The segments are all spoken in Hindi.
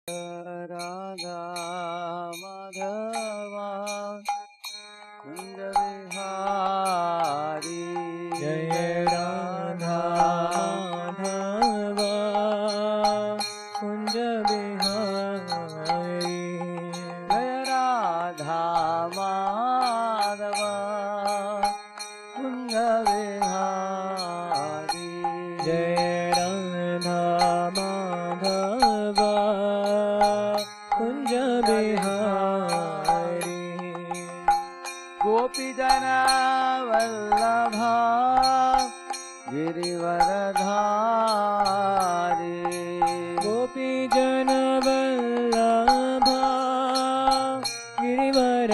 राधा माधवा कुंज विहारी जय राधा माधवा कुंज बिहारी जय राधा माधवा कुंज विहारी जय राधा माधवा कुंज बिहारी गोपी जना वल्लभा गिरिवरधारी गोपी जन वल्लभा गिरिवरधारी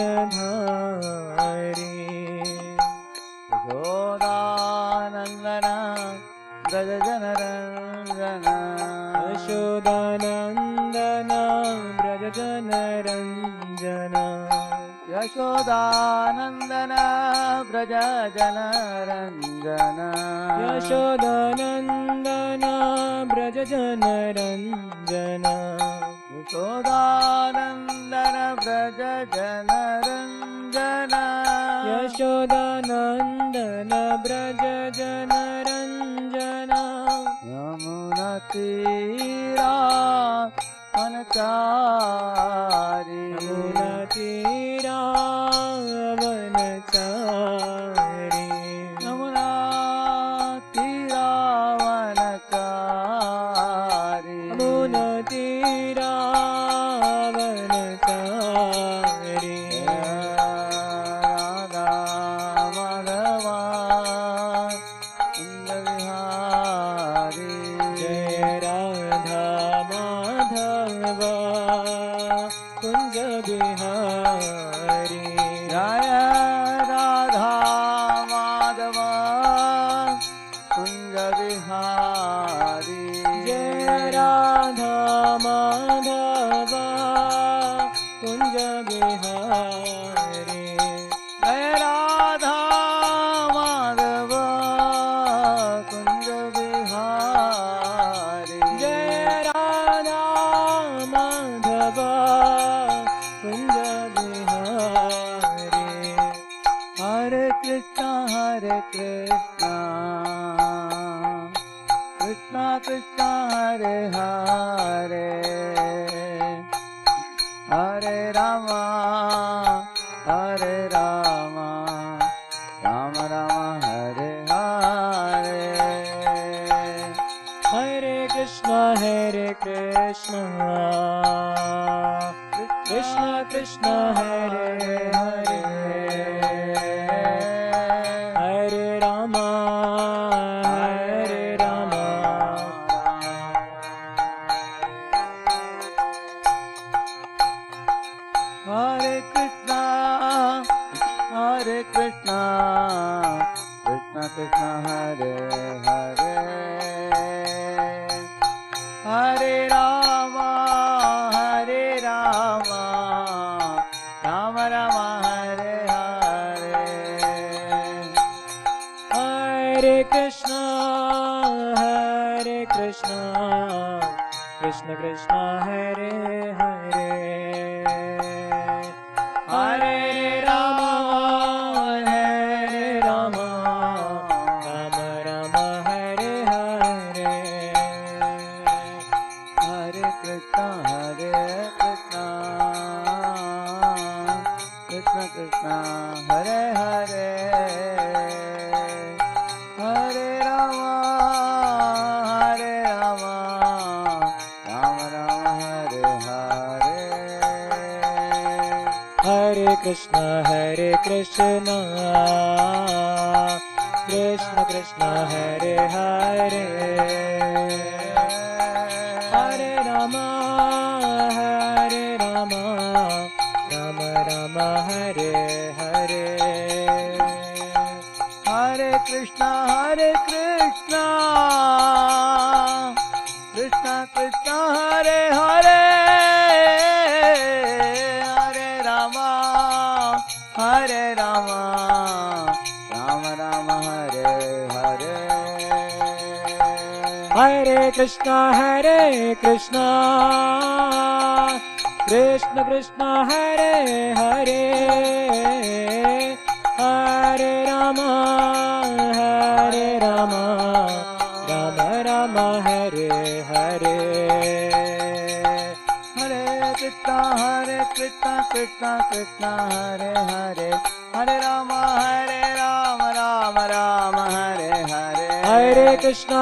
यशोदानन्दन ब्रज जनरञ्जन यशोदानन्दन ब्रज जनरञ्जन यशोदानन्दन ब्रज जनरञ्जन यशोदानन्दन ब्रज जनरञ्जन यशोदानन्दन ब्रज जनरञ्जन यशोदानन्दन ब्रज जनरञ्जन यमुनतीरा वनचारी यमुनतीरावनचारी यमुनतीरावनचारी यमुनतीरावनचारी राधा माधवा कुंज विहारी जय राधा माधवा कुंज बिहारी जय राधा माधवा कुंज विहारी जय राधा माधवा कुंज बिहारी जय राधा माधवा कुंज विहारी जय राधा माधवा कुंज बिहारी हरे कृष्णा कृष्णा कृष्णा हरे हरे हरे रामा राम राम हरे हरे हरे कृष्णा कृष्ण कृष्ण हरे हरे हरे रामा हरे Krishna Krishna Krishna Hare Hare Hare Rama Ram Ram Hare Hare Hare Krishna Krishna Krishna Hare Hare Hare Rama Ram Ram Hare Hare Hare Krishna Krishna Hare Hare Hare Ram Ram Hare Hare Hare Krishna Krishna Krishna Hare Hare Hare Ram Ram Hare Hare Hare Krishna Krishna Hare Hare Hare Ram Ram Hare Hare Hare Krishna, Krishna Krishna, Hare Hare, Hare Rama, Rama Rama, Hare Hare. Hare Krishna, Krishna Krishna, Hare Hare, Hare Rama, Rama Rama, Hare Hare. Hare Krishna,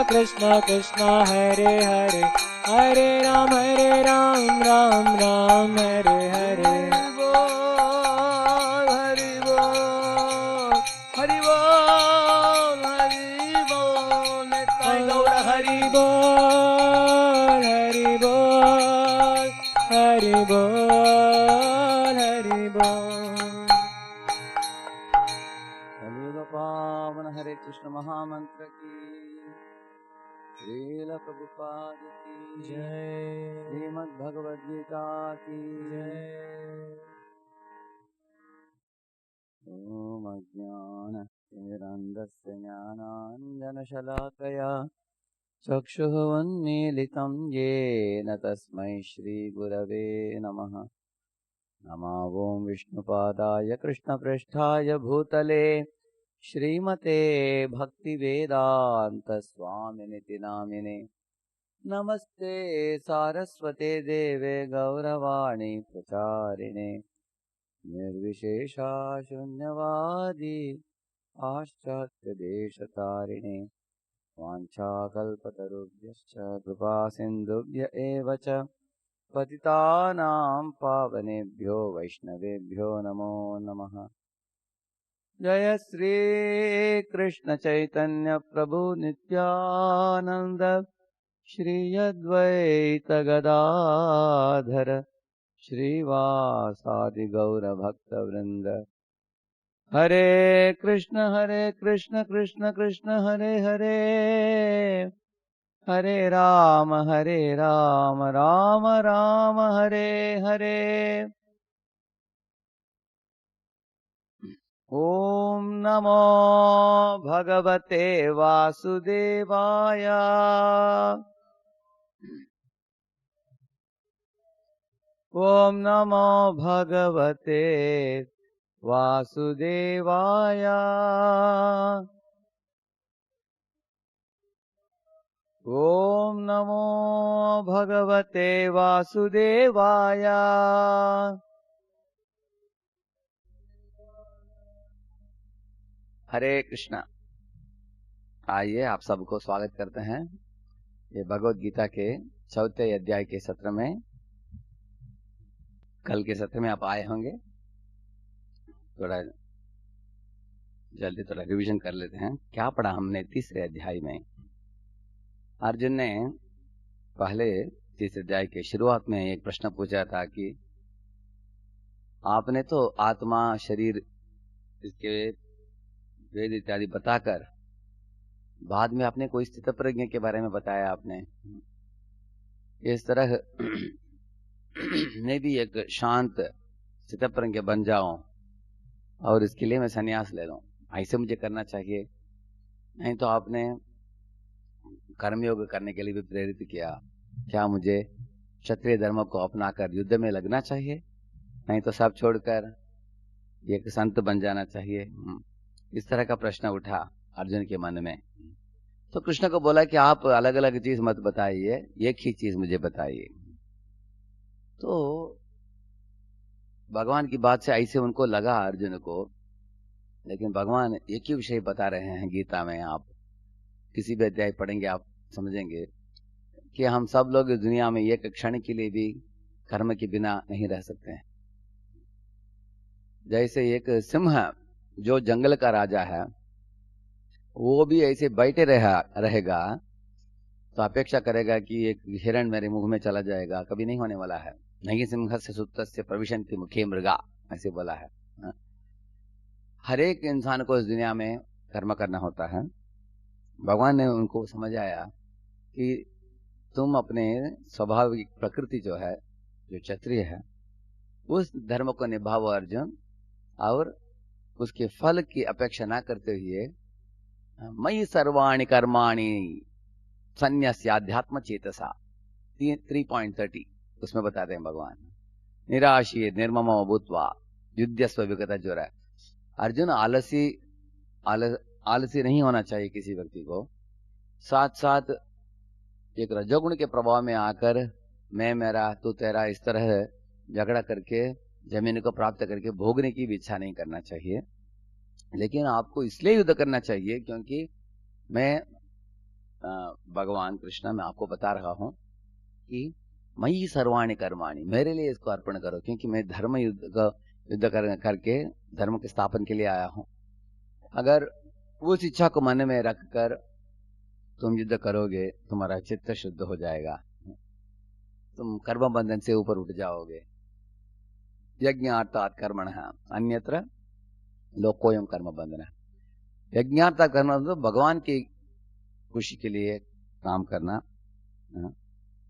Krishna Krishna, Hare Hare, Hare Ram, Ram Ram, Hare Hare. Hari Bol, Hari Bol, Hari Bol, Nitai Gaura Hari Bol, Hari Bol, Hari Bol, Hari Bol. कलियुग पावन हरे कृष्ण महामंत्र की श्रील प्रभुपाद की जय, श्रीमद् भगवद गीता की जय. ओम अज्ञान तिमिरन्धस्य ज्ञानाञ्जनशलाकया चक्षुः उन्मीलितं येन तस्मै श्रीगुरवे नमः. नमो ॐ विष्णुपादाय कृष्णप्रेष्ठाय भूतले श्रीमते भक्तिवेदान्त स्वामिनिति नामिने. नमस्ते सारस्वते देवे गौरवाणी प्रचारिणे निर्विशेषा शून्यवादी पाश्चात्यदेशतारिणे. वाञ्छाकल्पतरुभ्यश्च कृपासिन्धुभ्य एव च पतितानां पावनेभ्यो वैष्णवेभ्यो नमो नमः. जय श्री कृष्ण चैतन्य प्रभु नित्यानंद श्री अद्वैत गदाधर श्रीवासादि गौर भक्त वृंद. हरे कृष्ण कृष्ण कृष्ण हरे हरे, हरे राम राम राम हरे हरे. ओम नमो भगवते वासुदेवाय. ओम नमो भगवते वासुदेवाय. ओम नमो भगवते वासुदेवाय. हरे कृष्णा. आइए आप सबको स्वागत करते हैं ये भगवत गीता के 4थे अध्याय के सत्र में. कल के सत्र में आप आए होंगे, थोड़ा जल्दी थोड़ा रिवीजन कर लेते हैं. क्या पढ़ा हमने तीसरे अध्याय में? अर्जुन ने पहले तीसरे अध्याय के शुरुआत में एक प्रश्न पूछा था कि आपने तो आत्मा शरीर इसके वेद इत्यादि बताकर बाद में आपने कोई स्थित प्रज्ञ के बारे में बताया. आपने इस तरह मैं भी एक शांत स्थित प्रज्ञ बन जाऊं और इसके लिए मैं संन्यास ले लूं, ऐसे मुझे करना चाहिए. नहीं तो आपने कर्मयोग करने के लिए भी प्रेरित किया. क्या मुझे क्षत्रिय धर्म को अपनाकर युद्ध में लगना चाहिए, नहीं तो सब छोड़कर एक संत बन जाना चाहिए? इस तरह का प्रश्न उठा अर्जुन के मन में. तो कृष्ण को बोला कि आप अलग अलग चीज मत बताइए, एक ही चीज मुझे बताइए. तो भगवान की बात से ऐसे उनको लगा अर्जुन को, लेकिन भगवान एक ही विषय बता रहे हैं गीता में. आप किसी भी अध्याय पढ़ेंगे आप समझेंगे कि हम सब लोग इस दुनिया में एक क्षण के लिए भी कर्म के बिना नहीं रह सकते हैं. जैसे एक सिंह जो जंगल का राजा है, वो भी ऐसे बैठे रहेगा तो अपेक्षा करेगा कि एक हिरण मेरे मुंह में चला जाएगा. कभी नहीं होने वाला है. नहीं सिंह से सुप्तस्य प्रविशन्ति मुखे मृगा, ऐसे बोला है. हर एक इंसान को इस दुनिया में कर्म करना होता है. भगवान ने उनको समझाया कि तुम अपने स्वाभाविक प्रकृति जो है, जो क्षत्रिय है, उस धर्म को निभाओ अर्जुन, और उसके फल की अपेक्षा ना करते हुए मयि सर्वाणि कर्माणि संन्यस्य अध्यात्म चेतसा 3.30 उसमें बताते हैं भगवान। निराशी निर्ममो भूत्वा युध्यस्व विगत ज्वर। अर्जुन आलसी नहीं होना चाहिए किसी व्यक्ति को। साथ साथ एक रजोगुण के प्रभाव में आकर मैं मेरा तू तेरा इस तरह झगड़ा करके जमीन को प्राप्त करके भोगने की भी इच्छा नहीं करना चाहिए। लेकिन आपको इसलिए युद्ध करना चाहिए क्योंकि मैं भगवान कृष्ण मैं आपको बता रहा हूं कि मयि सर्वाणि कर्माणि, मेरे लिए इसको अर्पण करो, क्योंकि मैं धर्म युद्ध करके धर्म के स्थापन के लिए आया हूं। अगर उस इच्छा को मन में रखकर तुम युद्ध करोगे तुम्हारा चित्त शुद्ध हो जाएगा, तुम कर्म बंधन से ऊपर उठ जाओगे। यज्ञार्थात् कर्मणः अन्यत्र लोकोयम कर्म बंधन। यज्ञार्थात् कर्म तो भगवान की खुशी के लिए काम करना,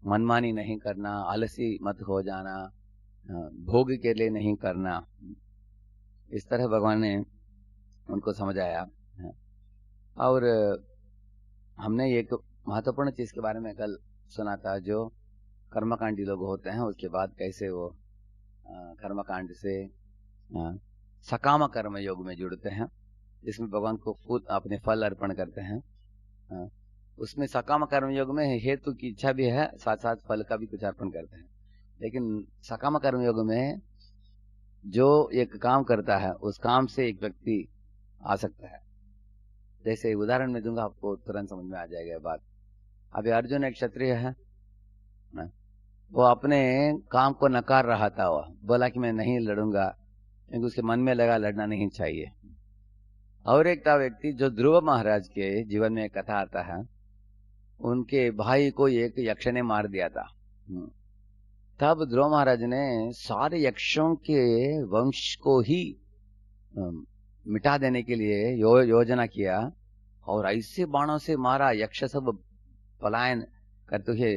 मनमानी नहीं करना, आलसी मत हो जाना, भोग के लिए नहीं करना। इस तरह भगवान ने उनको समझाया। और हमने एक महत्वपूर्ण चीज के बारे में कल सुना था, जो कर्मकांडी लोग होते हैं उसके बाद कैसे वो कर्मकांड से सकाम कर्म योग में जुड़ते हैं, जिसमें भगवान को खुद अपने फल अर्पण करते हैं। उसमें सकाम कर्म योग में हेतु की इच्छा भी है, साथ साथ फल का भी कुछ अर्पण करते हैं। लेकिन सकाम कर्म योग में जो एक काम करता है उस काम से एक व्यक्ति आ सकता है। जैसे उदाहरण में दूंगा, आपको तुरंत समझ में आ जाएगा बात। अभी अर्जुन एक क्षत्रिय है, वो अपने काम को नकार रहा था, वो बोला कि मैं नहीं लड़ूंगा, क्योंकि उसके मन में लगा लड़ना नहीं चाहिए। और एक था व्यक्ति जो ध्रुव महाराज के जीवन में एक कथा आता है, उनके भाई को एक यक्ष ने मार दिया था। तब ध्रुव महाराज ने सारे यक्षों के वंश को ही मिटा देने के लिए योजना किया, और ऐसे बाणों से मारा, यक्ष सब पलायन करते हुए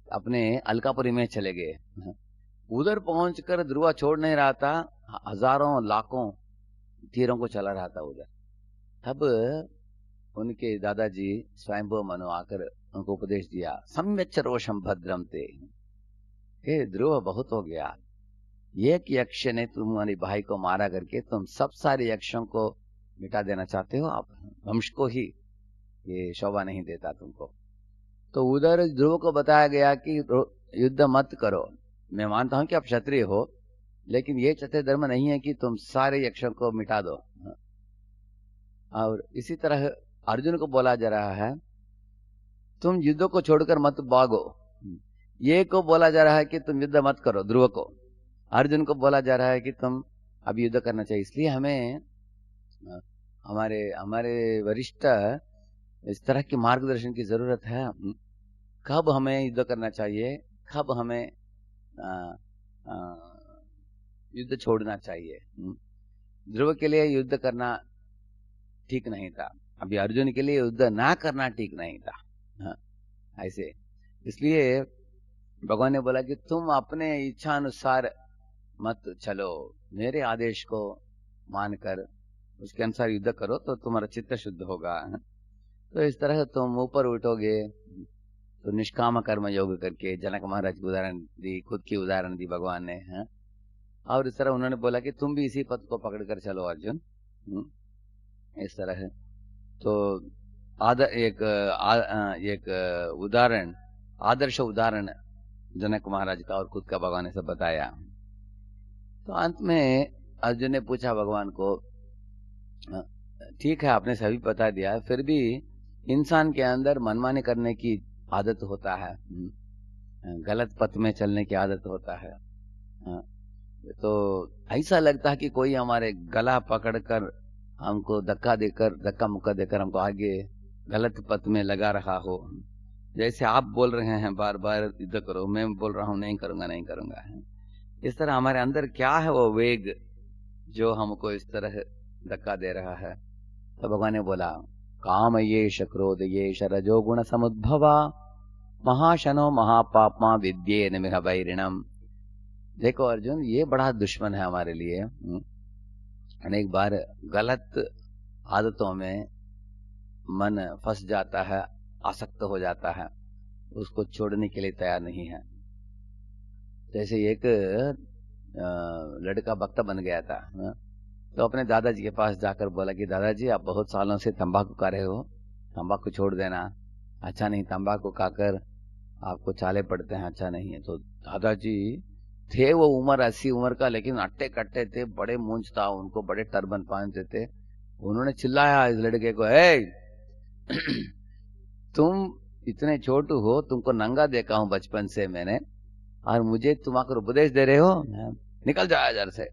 अपने अलकापुरी में चले गए। उधर पहुंचकर ध्रुव छोड़ नहीं रहा था, हजारों लाखों तीरों को चला रहा था उधर। तब उनके दादाजी स्वयंभू मनु आकर उनको उपदेश दिया, सम्यच्च रोषम भद्रम ते। हे ध्रुव, बहुत हो गया, एक यक्ष ने तुम्हारे भाई को मारा करके तुम सब सारे यक्षों को मिटा देना चाहते हो, आप वंश को ही, ये शोभा नहीं देता तुमको। तो उधर ध्रुव को बताया गया कि युद्ध मत करो। मैं मानता हूं कि आप क्षत्रिय हो, लेकिन ये क्षत्रिय धर्म नहीं है कि तुम सारे यक्षों को मिटा दो। और इसी तरह अर्जुन को बोला जा रहा है, तुम युद्ध को छोड़कर मत भागो। ये को बोला जा रहा है कि तुम युद्ध मत करो, ध्रुव को। अर्जुन को बोला जा रहा है कि तुम अब युद्ध करना चाहिए। इसलिए हमें हमारे वरिष्ठ इस तरह की मार्गदर्शन की जरूरत है। कब हमें युद्ध करना चाहिए, कब हमें युद्ध छोड़ना चाहिए। ध्रुव के लिए युद्ध करना ठीक नहीं था, अभी अर्जुन के लिए युद्ध ना करना ठीक नहीं था। ऐसे इसलिए भगवान ने बोला कि तुम अपने इच्छा अनुसार मत चलो, मेरे आदेश को मानकर उसके अनुसार युद्ध करो तो तुम्हारा चित्त शुद्ध होगा। तो इस तरह तुम ऊपर उठोगे। तो निष्काम कर्म योग करके जनक महाराज की उदाहरण दी, खुद की उदाहरण दी भगवान ने। और इस तरह उन्होंने बोला कि तुम भी इसी पथ को पकड़कर चलो अर्जुन। इस तरह है। तो एक उदाहरण, आदर्श उदाहरण जनक महाराज का और खुद का भगवान ने सब बताया। तो अंत में अर्जुन ने पूछा भगवान को, ठीक है आपने सभी बता दिया, फिर भी इंसान के अंदर मनमानी करने की आदत होता है, गलत पथ में चलने की आदत होता है। तो ऐसा लगता है कि कोई हमारे गला पकड़कर हमको धक्का मुक्का देकर हमको आगे गलत पथ में लगा रहा हो। जैसे आप बोल रहे हैं बार बार युद्ध करो, मैं बोल रहा हूं नहीं करूंगा। इस तरह हमारे अंदर क्या है वो वेग जो हमको इस तरह धक्का दे रहा है। तो भगवान ने बोला, काम येष क्रोध येष रजोगुण समुद्भवा महाशनो महापापमा विद्येन मिह वैरिणम। देखो अर्जुन, ये बड़ा दुश्मन है हमारे लिए। अनेक बार गलत आदतों में मन फंस जाता है, आसक्त हो जाता है, उसको छोड़ने के लिए तैयार नहीं है। जैसे एक लड़का वक्ता बन गया था, तो अपने दादाजी के पास जाकर बोला कि दादाजी आप बहुत सालों से तंबाकू खा रहे हो, तंबाकू छोड़ देना, अच्छा नहीं, तंबाकू खाकर आपको चाले पड़ते हैं, अच्छा नहीं है। तो दादाजी थे वो उम्र 80 उम्र का, लेकिन अट्टे कट्टे थे, बड़े मूंछ था उनको, बड़े टर्बन पहनते थे। उन्होंने चिल्लाया इस लड़के को, तुम इतने छोटू हो, तुमको नंगा देखा हूं बचपन से मैंने, और मुझे तुम आकर उपदेश दे रहे हो, निकल जाओ इधर से।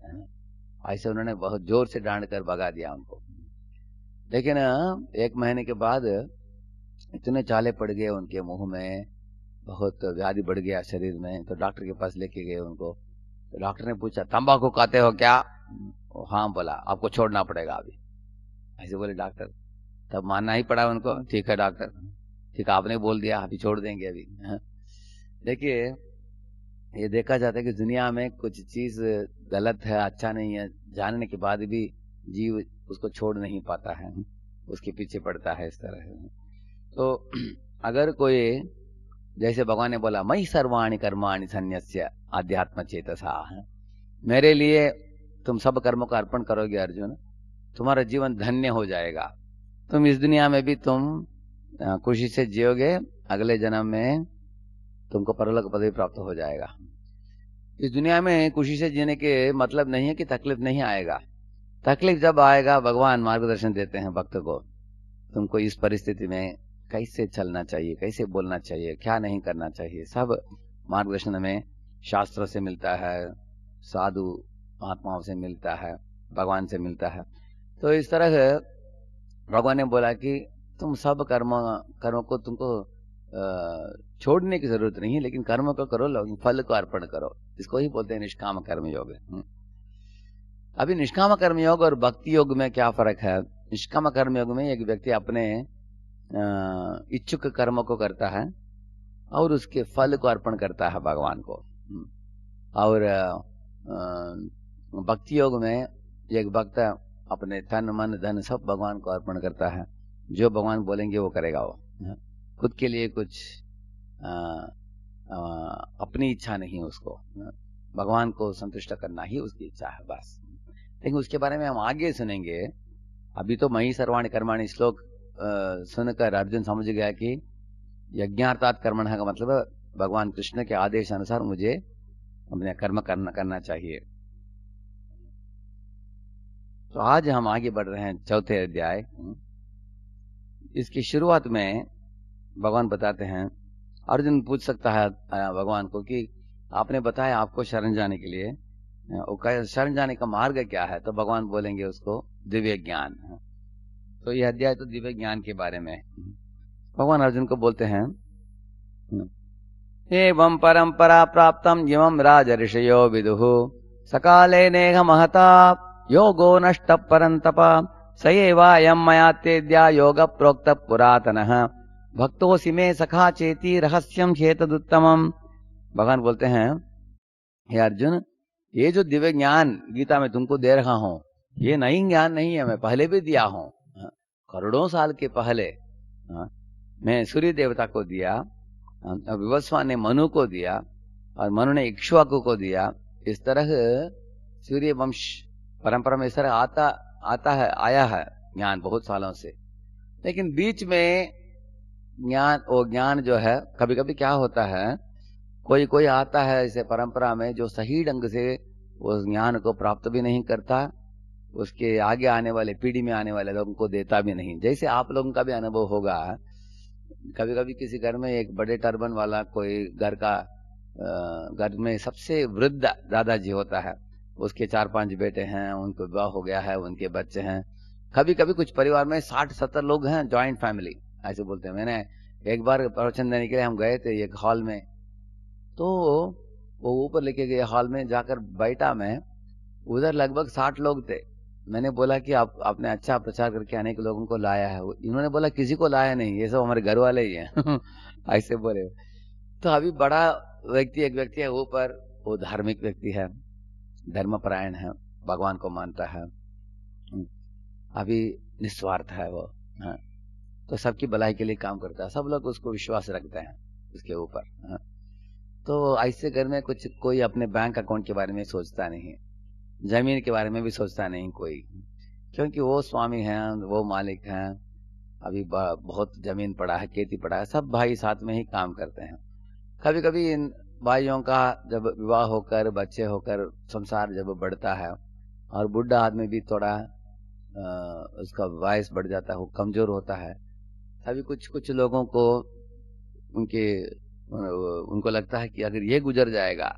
ऐसे उन्होंने बहुत जोर से डांट कर भगा दिया उनको। लेकिन 1 महीने के बाद इतने चाले पड़ गए उनके मुंह में, बहुत व्याधि बढ़ गया शरीर में। तो डॉक्टर के पास लेके गए उनको। तो डॉक्टर ने पूछा तंबाकू खाते हो क्या? हाँ बोला, आपको छोड़ना पड़ेगा अभी। ऐसे बोले डॉक्टर। तब मानना ही पड़ा उनको, ठीक है डॉक्टर, ठीक है आपने बोल दिया, अभी छोड़ देंगे अभी। देखिए, ये देखा जाता है कि दुनिया में कुछ चीज गलत है, अच्छा नहीं है, जानने के बाद भी जीव उसको छोड़ नहीं पाता है, उसके पीछे पड़ता है इस तरह। तो अगर कोई, जैसे भगवान ने बोला मयि सर्वाणि कर्माणि सन्यस्य आध्यात्म चेतसा, मेरे लिए तुम सब कर्मों का अर्पण करोगे अर्जुन, तुम्हारा जीवन धन्य हो जाएगा। तुम इस दुनिया में भी तुम खुशी से जियोगे, अगले जन्म में तुमको परलोक पदवी प्राप्त हो जाएगा। इस दुनिया में खुशी से जीने के मतलब नहीं है कि तकलीफ नहीं आएगा। तकलीफ जब आएगा, भगवान मार्गदर्शन देते हैं भक्त को, तुमको इस परिस्थिति में कैसे चलना चाहिए, कैसे बोलना चाहिए, क्या नहीं करना चाहिए, सब मार्गदर्शन में शास्त्रों से मिलता है, साधु महात्माओं से मिलता है, भगवान से मिलता है। तो इस तरह भगवान ने बोला कि तुम सब कर्मों को तुमको छोड़ने की जरूरत नहीं है, लेकिन कर्म को करो, फल को अर्पण करो। इसको ही बोलते हैं निष्काम कर्म योग। अभी निष्काम कर्म योग और भक्ति योग में क्या फर्क है? निष्काम कर्म योग में एक व्यक्ति अपने इच्छुक कर्म को करता है और उसके फल को अर्पण करता है भगवान को। और भक्ति योग में एक भक्त अपने तन मन धन सब भगवान को अर्पण करता है, जो भगवान बोलेंगे वो करेगा। वो खुद के लिए कुछ अपनी इच्छा नहीं, उसको भगवान को संतुष्ट करना ही उसकी इच्छा है बस। लेकिन उसके बारे में हम आगे सुनेंगे। अभी तो मयि सर्वाणि कर्माणि श्लोक सुनकर अर्जुन समझ गया कि यज्ञार्थात् कर्मणः का मतलब भगवान कृष्ण के आदेश अनुसार मुझे अपने कर्म करना चाहिए। तो आज हम आगे बढ़ रहे हैं 4थे अध्याय। इसकी शुरुआत में भगवान बताते हैं, अर्जुन पूछ सकता है भगवान को कि आपने बताया आपको शरण जाने के लिए, शरण जाने का मार्ग क्या है? तो भगवान बोलेंगे उसको दिव्य ज्ञान। तो यह अध्याय तो दिव्य ज्ञान के बारे में। भगवान अर्जुन को बोलते हैं, एवं परंपरा प्राप्तम इमं राज ऋषयो विदुः सकाले नेह महता योगो नष्ट परंतप सएवायं मया तेद्या योग प्रोक्त पुरातनः भक्तोऽसि मे सखा चेति रहस्यम चेतदुत्तमम्। भगवान बोलते हैं, हे अर्जुन, ये जो दिव्य ज्ञान गीता में तुमको दे रहा हूं, ये नई ज्ञान नहीं है, मैं पहले भी दिया हूं। करोड़ों साल के पहले मैं सूर्य देवता को दिया, विवस्वान ने मनु को दिया, और मनु ने इक्ष्वाकु को दिया। इस तरह सूर्य वंश परंपरा में इस तरह आया है ज्ञान बहुत सालों से। लेकिन बीच में ज्ञान जो है, कभी कभी क्या होता है, कोई आता है इसे परंपरा में जो सही ढंग से उस ज्ञान को प्राप्त भी नहीं करता, उसके आगे आने वाले पीढ़ी में आने वाले लोगों को देता भी नहीं। जैसे आप लोगों का भी अनुभव होगा, कभी कभी किसी घर में एक बड़े टर्बन वाला कोई घर में सबसे वृद्ध दादाजी होता है, उसके 4-5 बेटे हैं, उनको विवाह हो गया है, उनके बच्चे हैं। कभी कभी कुछ परिवार में 60-70 लोग हैं, जॉइंट फैमिली ऐसे बोलते हैं। मैंने एक बार प्रवचन देने के लिए हम गए थे एक हॉल में, तो वो ऊपर लेके गए हॉल में, जाकर बैठा मैं, उधर लगभग 60 लोग थे। मैंने बोला कि आपने अच्छा प्रचार करके अनेक लोगों को लाया है। इन्होंने बोला किसी को लाया नहीं, ये सब हमारे घर वाले ही हैं ऐसे बोले। तो अभी बड़ा एक व्यक्ति है ऊपर, वो धार्मिक व्यक्ति है, धर्मपरायण है, भगवान को मानता है, अभी निस्वार्थ है वो। तो सबकी भलाई के लिए काम करता है, सब लोग उसको विश्वास रखते हैं उसके ऊपर। हाँ। तो ऐसे घर में कुछ कोई अपने बैंक अकाउंट के बारे में सोचता नहीं, जमीन के बारे में भी सोचता नहीं कोई, क्योंकि वो स्वामी हैं, वो मालिक हैं। अभी बहुत जमीन पड़ा है, खेती पड़ा है, सब भाई साथ में ही काम करते हैं। कभी कभी इन भाइयों का जब विवाह होकर बच्चे होकर संसार जब बढ़ता है और बुढ़ा आदमी भी थोड़ा उसका वॉइस बढ़ जाता है, वो कमजोर होता है, तभी कुछ लोगों को उनको लगता है कि अगर ये गुजर जाएगा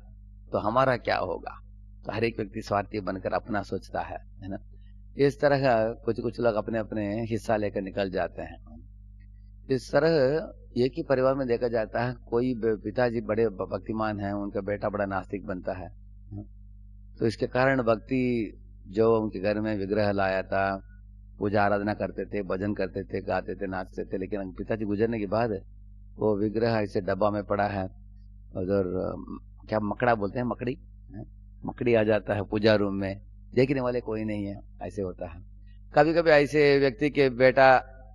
तो हमारा क्या होगा। तो हर एक व्यक्ति स्वार्थी बनकर अपना सोचता है ना। इस तरह कुछ लोग अपने अपने हिस्सा लेकर निकल जाते हैं। इस तरह एक ही परिवार में देखा जाता है, कोई पिताजी बड़े भक्तिमान हैं, उनका बेटा बड़ा नास्तिक बनता है। तो इसके कारण भक्ति जो उनके घर में विग्रह लाया था, पूजा आराधना करते थे, भजन करते थे, गाते थे, नाचते थे, लेकिन पिताजी गुजरने के बाद वो विग्रह ऐसे डब्बा में पड़ा है, उधर क्या मकड़ा बोलते हैं, मकड़ी आ जाता है पूजा रूम में, देखने वाले कोई नहीं है, ऐसे होता है। कभी कभी ऐसे व्यक्ति के बेटा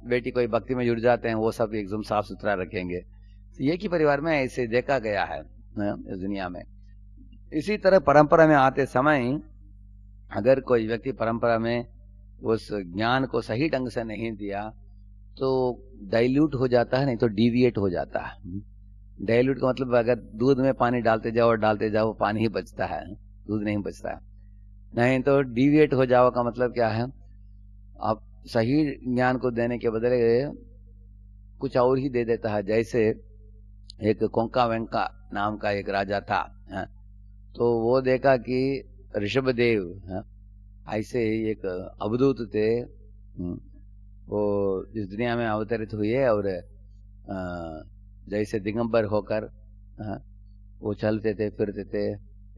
बेटी कोई भक्ति में जुड़ जाते हैं, वो सब एकदम साफ सुथरा रखेंगे। तो ये की परिवार में ऐसे देखा गया है इस दुनिया में। इसी तरह परंपरा में आते समय अगर कोई व्यक्ति परंपरा में उस ज्ञान को सही ढंग से नहीं दिया तो डाइल्यूट हो जाता है, नहीं तो डिविएट हो जाता है। डाइल्यूट का मतलब अगर दूध में पानी डालते जाओ पानी ही बचता है, दूध नहीं बचता है। नहीं तो डिविएट हो जाओ का मतलब क्या है, आप सही ज्ञान को देने के बदले कुछ और ही दे देता है। जैसे एक कोंका वेंका नाम का एक राजा था, तो वो देखा कि ऋषभदेव ऐसे एक अवधूत थे, वो इस दुनिया में अवतरित हुए और जैसे दिगंबर होकर वो चलते थे फिरते थे,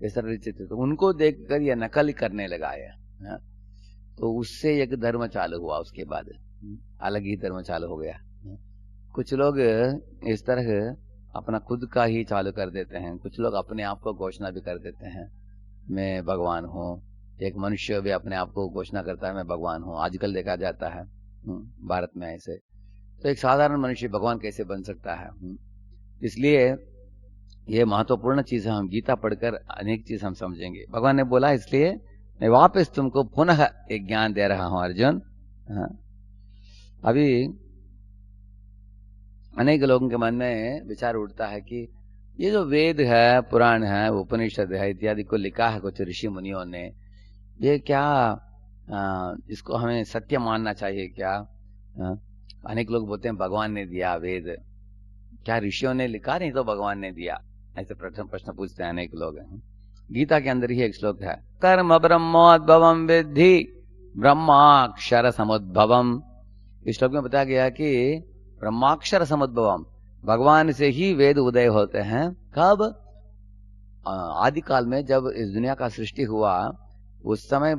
इस तरह थे। तो उनको देखकर ये नकल करने लगा है। तो उससे एक धर्म चालू हुआ, उसके बाद अलग ही धर्म चालू हो गया। कुछ लोग इस तरह अपना खुद का ही चालू कर देते हैं, कुछ लोग अपने आप को घोषणा भी कर देते हैं, मैं भगवान हूँ। एक मनुष्य भी अपने आप को घोषणा करता है, मैं भगवान हूँ। आजकल देखा जाता है भारत में ऐसे। तो एक साधारण मनुष्य भगवान कैसे बन सकता है? इसलिए ये महत्वपूर्ण चीज है, हम गीता पढ़कर अनेक चीज हम समझेंगे। भगवान ने बोला, इसलिए मैं वापस तुमको पुनः एक ज्ञान दे रहा हूं अर्जुन। अभी अनेक लोगों के मन में विचार उठता है कि ये जो वेद है, पुराण है, उपनिषद है इत्यादि को लिखा है कुछ ऋषि मुनियों ने, ये क्या इसको हमें सत्य मानना चाहिए क्या? अनेक लोग बोलते हैं भगवान ने दिया वेद, क्या ऋषियों ने लिखा? नहीं तो भगवान ने दिया, ऐसे प्रश्न पूछते हैं अनेक लोग। गीता के अंदर ही एक श्लोक है, कर्म ब्रह्मोद्भवम विद्धि ब्रह्माक्षर समुद्भवम। इस श्लोक में बताया गया कि ब्रह्माक्षर समुद्भवम, भगवान से ही वेद उदय होते हैं। कब? आदि काल में जब इस दुनिया का सृष्टि हुआ, उस समय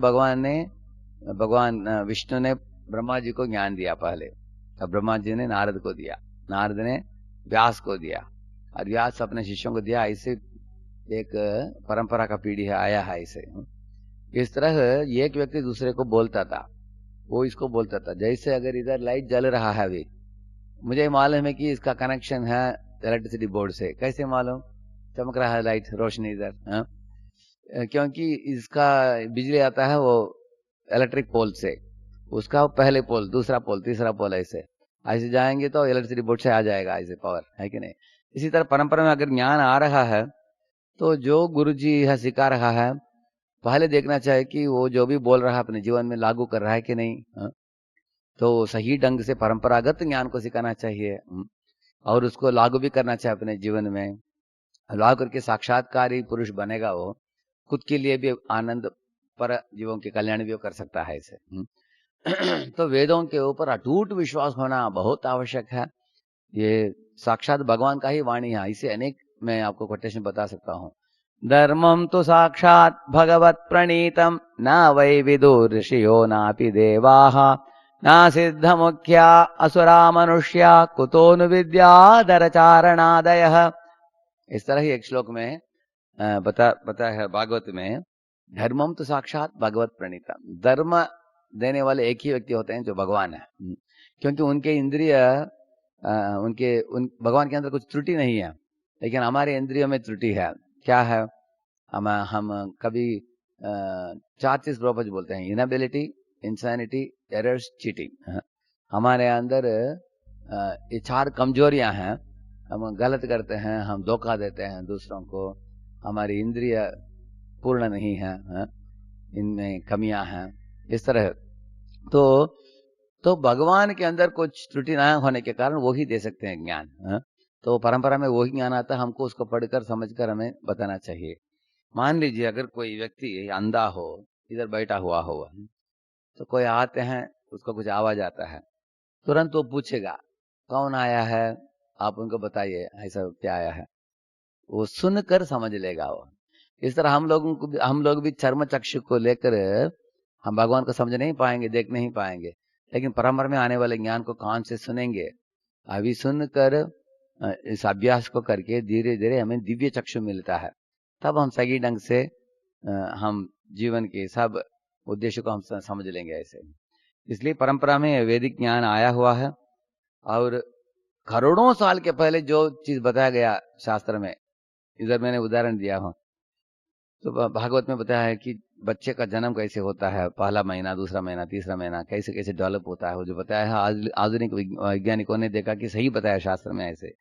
भगवान विष्णु ने ब्रह्मा जी को ज्ञान दिया पहले। अब ब्रह्मा जी ने नारद को दिया, नारद ने व्यास को दिया, और व्यास अपने शिष्यों को दिया। ऐसे एक परंपरा का पीढ़ी है आया है ऐसे। इस तरह एक व्यक्ति दूसरे को बोलता था, वो इसको बोलता था। जैसे अगर इधर लाइट जल रहा है, अभी मुझे मालूम है कि इसका कनेक्शन है इलेक्ट्रिसिटी बोर्ड से। कैसे मालूम? चमक रहा है लाइट, रोशनी इधर, क्योंकि इसका बिजली आता है वो इलेक्ट्रिक पोल से, उसका पहले पोल, दूसरा पोल, तीसरा पोल, ऐसे जाएंगे तो इलेक्ट्रिसिटी बोर्ड से आ जाएगा ऐसे पावर, है कि नहीं? इसी तरह परंपरा में अगर ज्ञान आ रहा है तो जो गुरु जी है सिखा रहा है, पहले देखना चाहिए कि वो जो भी बोल रहा है अपने जीवन में लागू कर रहा है कि नहीं। तो सही ढंग से परंपरागत ज्ञान को सिखाना चाहिए और उसको लागू भी करना चाहिए अपने जीवन में। लागू करके साक्षात्कारी पुरुष बनेगा, वो खुद के लिए भी आनंद, पर जीवों के कल्याण भी कर सकता है ऐसे। तो वेदों के ऊपर अटूट विश्वास होना बहुत आवश्यक है। ये साक्षात भगवान का ही वाणी है। इसे अनेक मैं आपको कोटेशन बता सकता हूँ। धर्मम तो साक्षात भगवत प्रणीतम, न वै विदुर ऋषियो नापि देवाः, न सिद्ध मुख्या असुरा मनुष्या, कुतोनु विद्याधर चारणादयः। इस तरह ही एक श्लोक में बता है भागवत में, धर्मम तो साक्षात भगवत प्रणीतम। धर्म देने वाले एक ही व्यक्ति होते हैं जो भगवान है, क्योंकि उनके इंद्रिय भगवान के अंदर कुछ त्रुटि नहीं है, लेकिन हमारे इंद्रियों में त्रुटि है। क्या है? हम कभी 4 चीज प्रॉपर्टी बोलते हैं: इनएबिलिटी, इंसैनिटी, एरर्स, चीटिंग। हमारे अंदर ये 4 कमजोरियां हैं। हम गलत करते हैं, हम धोखा देते हैं दूसरों को, हमारी इंद्रिय पूर्ण नहीं है, इनमें कमियां हैं, इस तरह। तो भगवान के अंदर कुछ त्रुटि ना होने के कारण वो ही दे सकते हैं ज्ञान। तो परंपरा में वही ज्ञान आता है, हमको उसको पढ़कर समझकर हमें बताना चाहिए। मान लीजिए अगर कोई व्यक्ति अंधा हो, इधर बैठा हुआ हो, तो कोई आते हैं, उसको कुछ आवाज आता है, तुरंत वो पूछेगा कौन आया है, आप उनको बताइए ऐसा क्या आया है। वो सुनकर समझ लेगा वो। इस तरह हम लोग भी चर्म चक्षु को लेकर हम भगवान को समझ नहीं पाएंगे, देख नहीं पाएंगे, लेकिन परंपरा में आने वाले ज्ञान को कान से सुनेंगे। अभी सुनकर इस अभ्यास को करके धीरे धीरे हमें दिव्य चक्षु मिलता है, तब हम सही ढंग से हम जीवन के सब उद्देश्य को हम समझ लेंगे ऐसे। इसलिए परंपरा में वैदिक ज्ञान आया हुआ है, और करोड़ों साल के पहले जो चीज बताया गया शास्त्र में, इधर मैंने उदाहरण दिया हूं, तो भागवत में बताया है कि बच्चे का जन्म कैसे होता है, पहला महीना, दूसरा महीना, तीसरा महीना, कैसे कैसे डेवलप होता है, वो जो बताया है आधुनिक वैज्ञानिकों ने देखा कि सही बताया शास्त्र में ऐसे।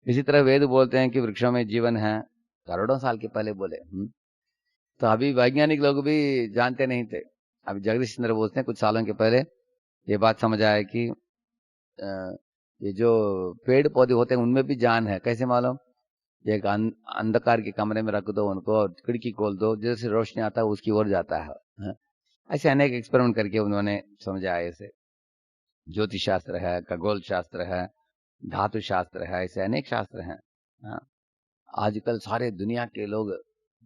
इसी तरह वेद बोलते हैं कि वृक्षों में जीवन है, करोड़ों साल के पहले बोले। तो अभी वैज्ञानिक लोग भी जानते नहीं थे। अभी जगदीश चंद्र बोलते हैं कुछ सालों के पहले ये बात समझ आया कि ये जो पेड़ पौधे होते हैं उनमें भी जान है। कैसे मालूम? एक अंधकार के कमरे में रख दो उनको और खिड़की खोल दो, जैसे रोशनी आता है उसकी ओर जाता है। ऐसे अनेक एक्सपेरिमेंट करके उन्होंने समझा। ऐसे ज्योतिष शास्त्र है, खगोल शास्त्र है, धातु शास्त्र है, ऐसे अनेक शास्त्र हैं। आजकल सारे दुनिया के लोग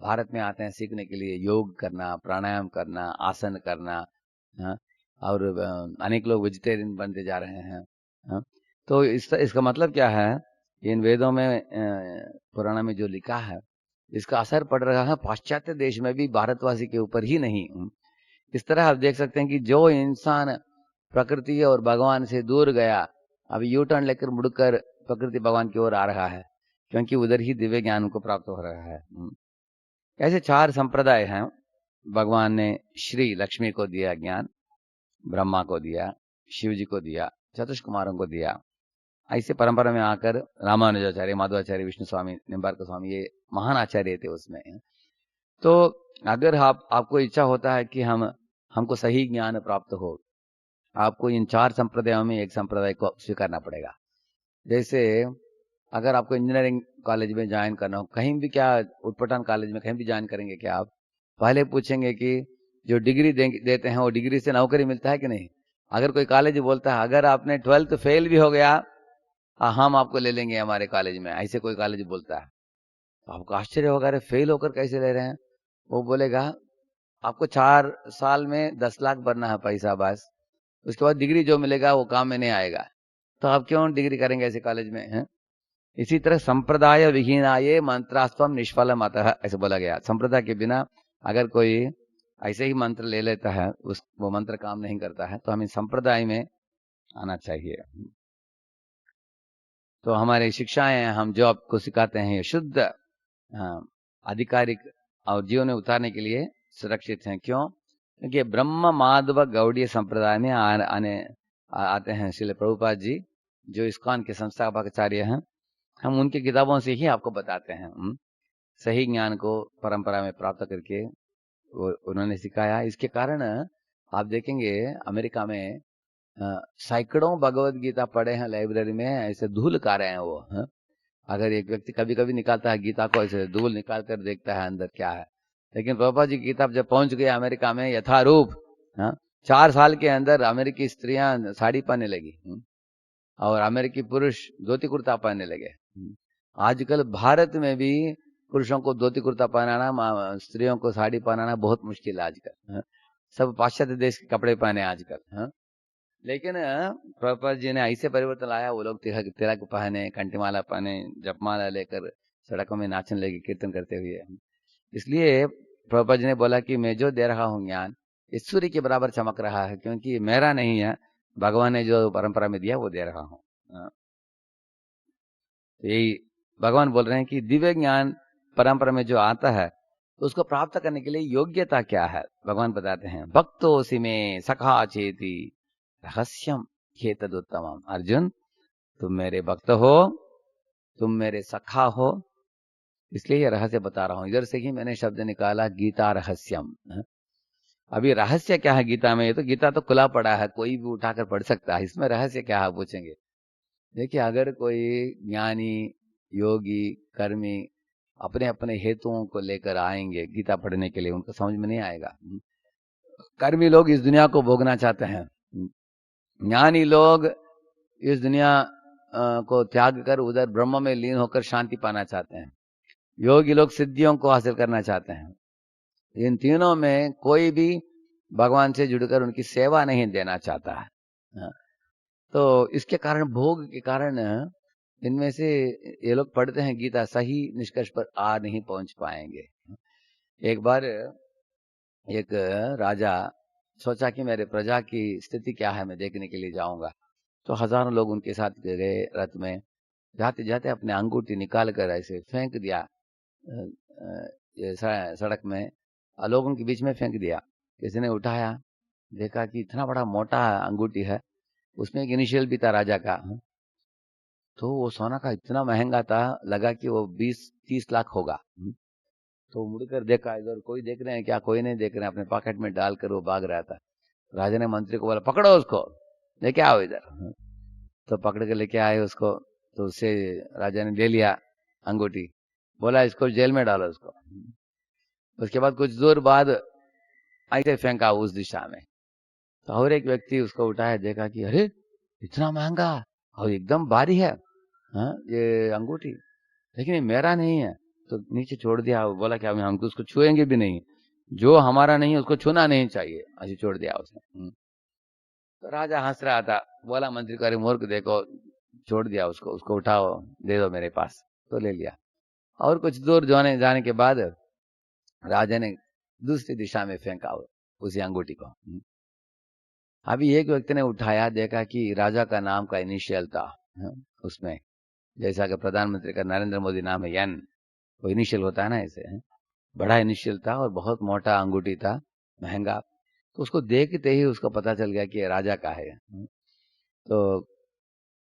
भारत में आते हैं सीखने के लिए, योग करना, प्राणायाम करना, आसन करना, और अनेक लोग वेजिटेरियन बनते जा रहे हैं। तो इसका मतलब क्या है? इन वेदों में पुराण में जो लिखा है, इसका असर पड़ रहा है पाश्चात्य देश में भी, भारतवासी के ऊपर ही नहीं। इस तरह आप देख सकते हैं कि जो इंसान प्रकृति और भगवान से दूर गया, अब यू टर्न लेकर मुड़कर प्रकृति भगवान की ओर आ रहा है, क्योंकि उधर ही दिव्य ज्ञान को प्राप्त हो रहा है। ऐसे 4 संप्रदाय हैं। भगवान ने श्री लक्ष्मी को दिया ज्ञान, ब्रह्मा को दिया, शिव जी को दिया, चतुष्क कुमारों को दिया। ऐसे परंपरा में आकर रामानुजाचार्य, माधवाचार्य, विष्णु स्वामी, निम्बार्क स्वामी, ये महान आचार्य थे उसमें। तो अगर आपको इच्छा होता है कि हमको सही ज्ञान प्राप्त हो, आपको इन 4 संप्रदायों में एक संप्रदाय को स्वीकारना पड़ेगा। जैसे अगर आपको इंजीनियरिंग कॉलेज में ज्वाइन करना हो, कहीं भी, क्या उटपटांग कॉलेज में कहीं भी ज्वाइन करेंगे क्या आप? पहले पूछेंगे कि जो डिग्री देते हैं वो डिग्री से नौकरी मिलता है कि नहीं। अगर कोई कॉलेज बोलता है अगर आपने 12th फेल भी हो गया, हम आपको ले लेंगे हमारे कॉलेज में, ऐसे कोई कॉलेज बोलता है, तो आपको आश्चर्य होगा, अरे फेल होकर कैसे ले रहे हैं? वो बोलेगा आपको 4 साल में 10 लाख भरना है पैसा बस, उसके बाद डिग्री जो मिलेगा वो काम में नहीं आएगा, तो आप क्यों डिग्री करेंगे ऐसे कॉलेज में, है? इसी तरह संप्रदाय विहीनाये मंत्रास्त्वम निष्फलम अतः, ऐसे बोला गया। संप्रदाय के बिना अगर कोई ऐसे ही मंत्र ले लेता है, वो मंत्र काम नहीं करता है। तो हमें संप्रदाय में आना चाहिए। तो हमारी शिक्षाएं, हम जो आपको सिखाते हैं, ये शुद्ध आधिकारिक और जीवन में उतारने के लिए सुरक्षित हैं। क्यों? क्योंकि ब्रह्म माधव गौड़ीय संप्रदाय में आते हैं श्रील प्रभुपाद जी, जो इस्कॉन के संस्थापक आचार्य हैं। हम उनकी किताबों से ही आपको बताते हैं। सही ज्ञान को परंपरा में प्राप्त करके वो उन्होंने सिखाया। इसके कारण आप देखेंगे अमेरिका में सैकड़ों भगवत गीता पढ़े हैं लाइब्रेरी में, ऐसे धूल खा रहे हैं वो। अगर एक व्यक्ति कभी कभी निकालता है गीता को, ऐसे धूल निकाल कर देखता है अंदर क्या है। लेकिन प्रभुपाद जी की किताब जब पहुंच गई अमेरिका में, यथारूप 4 साल के अंदर अमेरिकी स्त्रियां साड़ी पहनने लगी और अमेरिकी पुरुष धोती कुर्ता पहनने लगे। आजकल भारत में भी पुरुषों को धोती कुर्ता पहनाना, स्त्रियों को साड़ी पहनाना बहुत मुश्किल है आजकल। सब पाश्चात्य देश के कपड़े पहने आजकल। लेकिन प्रभुपाद जी ने ऐसे परिवर्तन लाया, वो लोग तिलक पहने, कंठीमाला पहने, जपमाला लेकर सड़कों में नाचने लगे कीर्तन करते हुए। इसलिए प्रभुपाद जी ने बोला कि मैं जो दे रहा हूँ ज्ञान, इस सूर्य के बराबर चमक रहा है, क्योंकि मेरा नहीं है, भगवान ने जो परंपरा में दिया वो दे रहा हूं। यही भगवान बोल रहे हैं कि दिव्य ज्ञान परंपरा में जो आता है उसको प्राप्त करने के लिए योग्यता क्या है, भगवान बताते हैं। भक्तोऽसि में सखा चेति रहस्यम ह्येतदुत्तमम्। अर्जुन, तुम मेरे भक्त हो, तुम मेरे सखा हो, इसलिए ये रहस्य बता रहा हूं। इधर से ही मैंने शब्द निकाला गीता रहस्यम। अभी रहस्य क्या है गीता में? ये तो गीता तो खुला पड़ा है, कोई भी उठाकर पढ़ सकता है, इसमें रहस्य क्या है पूछेंगे। देखिए, अगर कोई ज्ञानी योगी कर्मी अपने अपने हेतुओं को लेकर आएंगे गीता पढ़ने के लिए, उनको समझ में नहीं आएगा। कर्मी लोग इस दुनिया को भोगना चाहते हैं, ज्ञानी लोग इस दुनिया को त्याग कर उधर ब्रह्म में लीन होकर शांति पाना चाहते हैं, योगी लोग सिद्धियों को हासिल करना चाहते हैं। इन तीनों में कोई भी भगवान से जुड़कर उनकी सेवा नहीं देना चाहता है। तो इसके कारण, भोग के कारण इनमें से ये लोग पढ़ते हैं गीता, सही निष्कर्ष पर आ नहीं पहुंच पाएंगे। एक बार एक राजा सोचा कि मेरे प्रजा की स्थिति क्या है, मैं देखने के लिए जाऊंगा। तो हजारों लोग उनके साथ गए रथ में। जाते जाते अपने अंगूठी निकाल कर ऐसे फेंक दिया सड़क में, लोगों के बीच में फेंक दिया। किसी ने उठाया, देखा कि इतना बड़ा मोटा अंगूठी है, उसमें एक इनिशियल भी था राजा का। तो वो सोना का इतना महंगा था, लगा कि वो 20-30 लाख होगा। तो मुड़कर देखा, इधर कोई देख रहे हैं क्या? कोई नहीं देख रहे हैं। अपने पॉकेट में डालकर वो भाग रहा था। राजा ने मंत्री को बोला, पकड़ो उसको, लेके आओ इधर। तो पकड़ के लेके आए उसको। तो उससे राजा ने ले लिया अंगूठी, बोला इसको जेल में डालो उसको। उसके बाद कुछ दूर बाद ऐसे फेंका उस दिशा में। तो और एक व्यक्ति उसको उठाया, देखा कि अरे इतना महंगा और एकदम भारी है ये अंगूठी, लेकिन ये मेरा नहीं है। तो नीचे छोड़ दिया। बोला कि हम तो उसको छुएंगे भी नहीं, जो हमारा नहीं है उसको छूना नहीं चाहिए, ऐसे छोड़ दिया उसने। तो राजा हंस रहा था, बोला मंत्री को, अरे मूर्ख, देखो छोड़ दिया उसको, उसको उठाओ दे दो मेरे पास। तो ले लिया। और कुछ दूर जाने के बाद राजा ने दूसरी दिशा में फेंका उसी अंगूठी को। अभी एक व्यक्ति ने उठाया, देखा कि राजा का नाम का इनिशियल था उसमें, जैसा कि प्रधानमंत्री का नरेंद्र मोदी नाम है एन, वो इनिशियल होता है ना, ऐसे बड़ा इनिशियल था और बहुत मोटा अंगूठी था, महंगा। तो उसको देखते ही उसको पता चल गया कि ये राजा का है। तो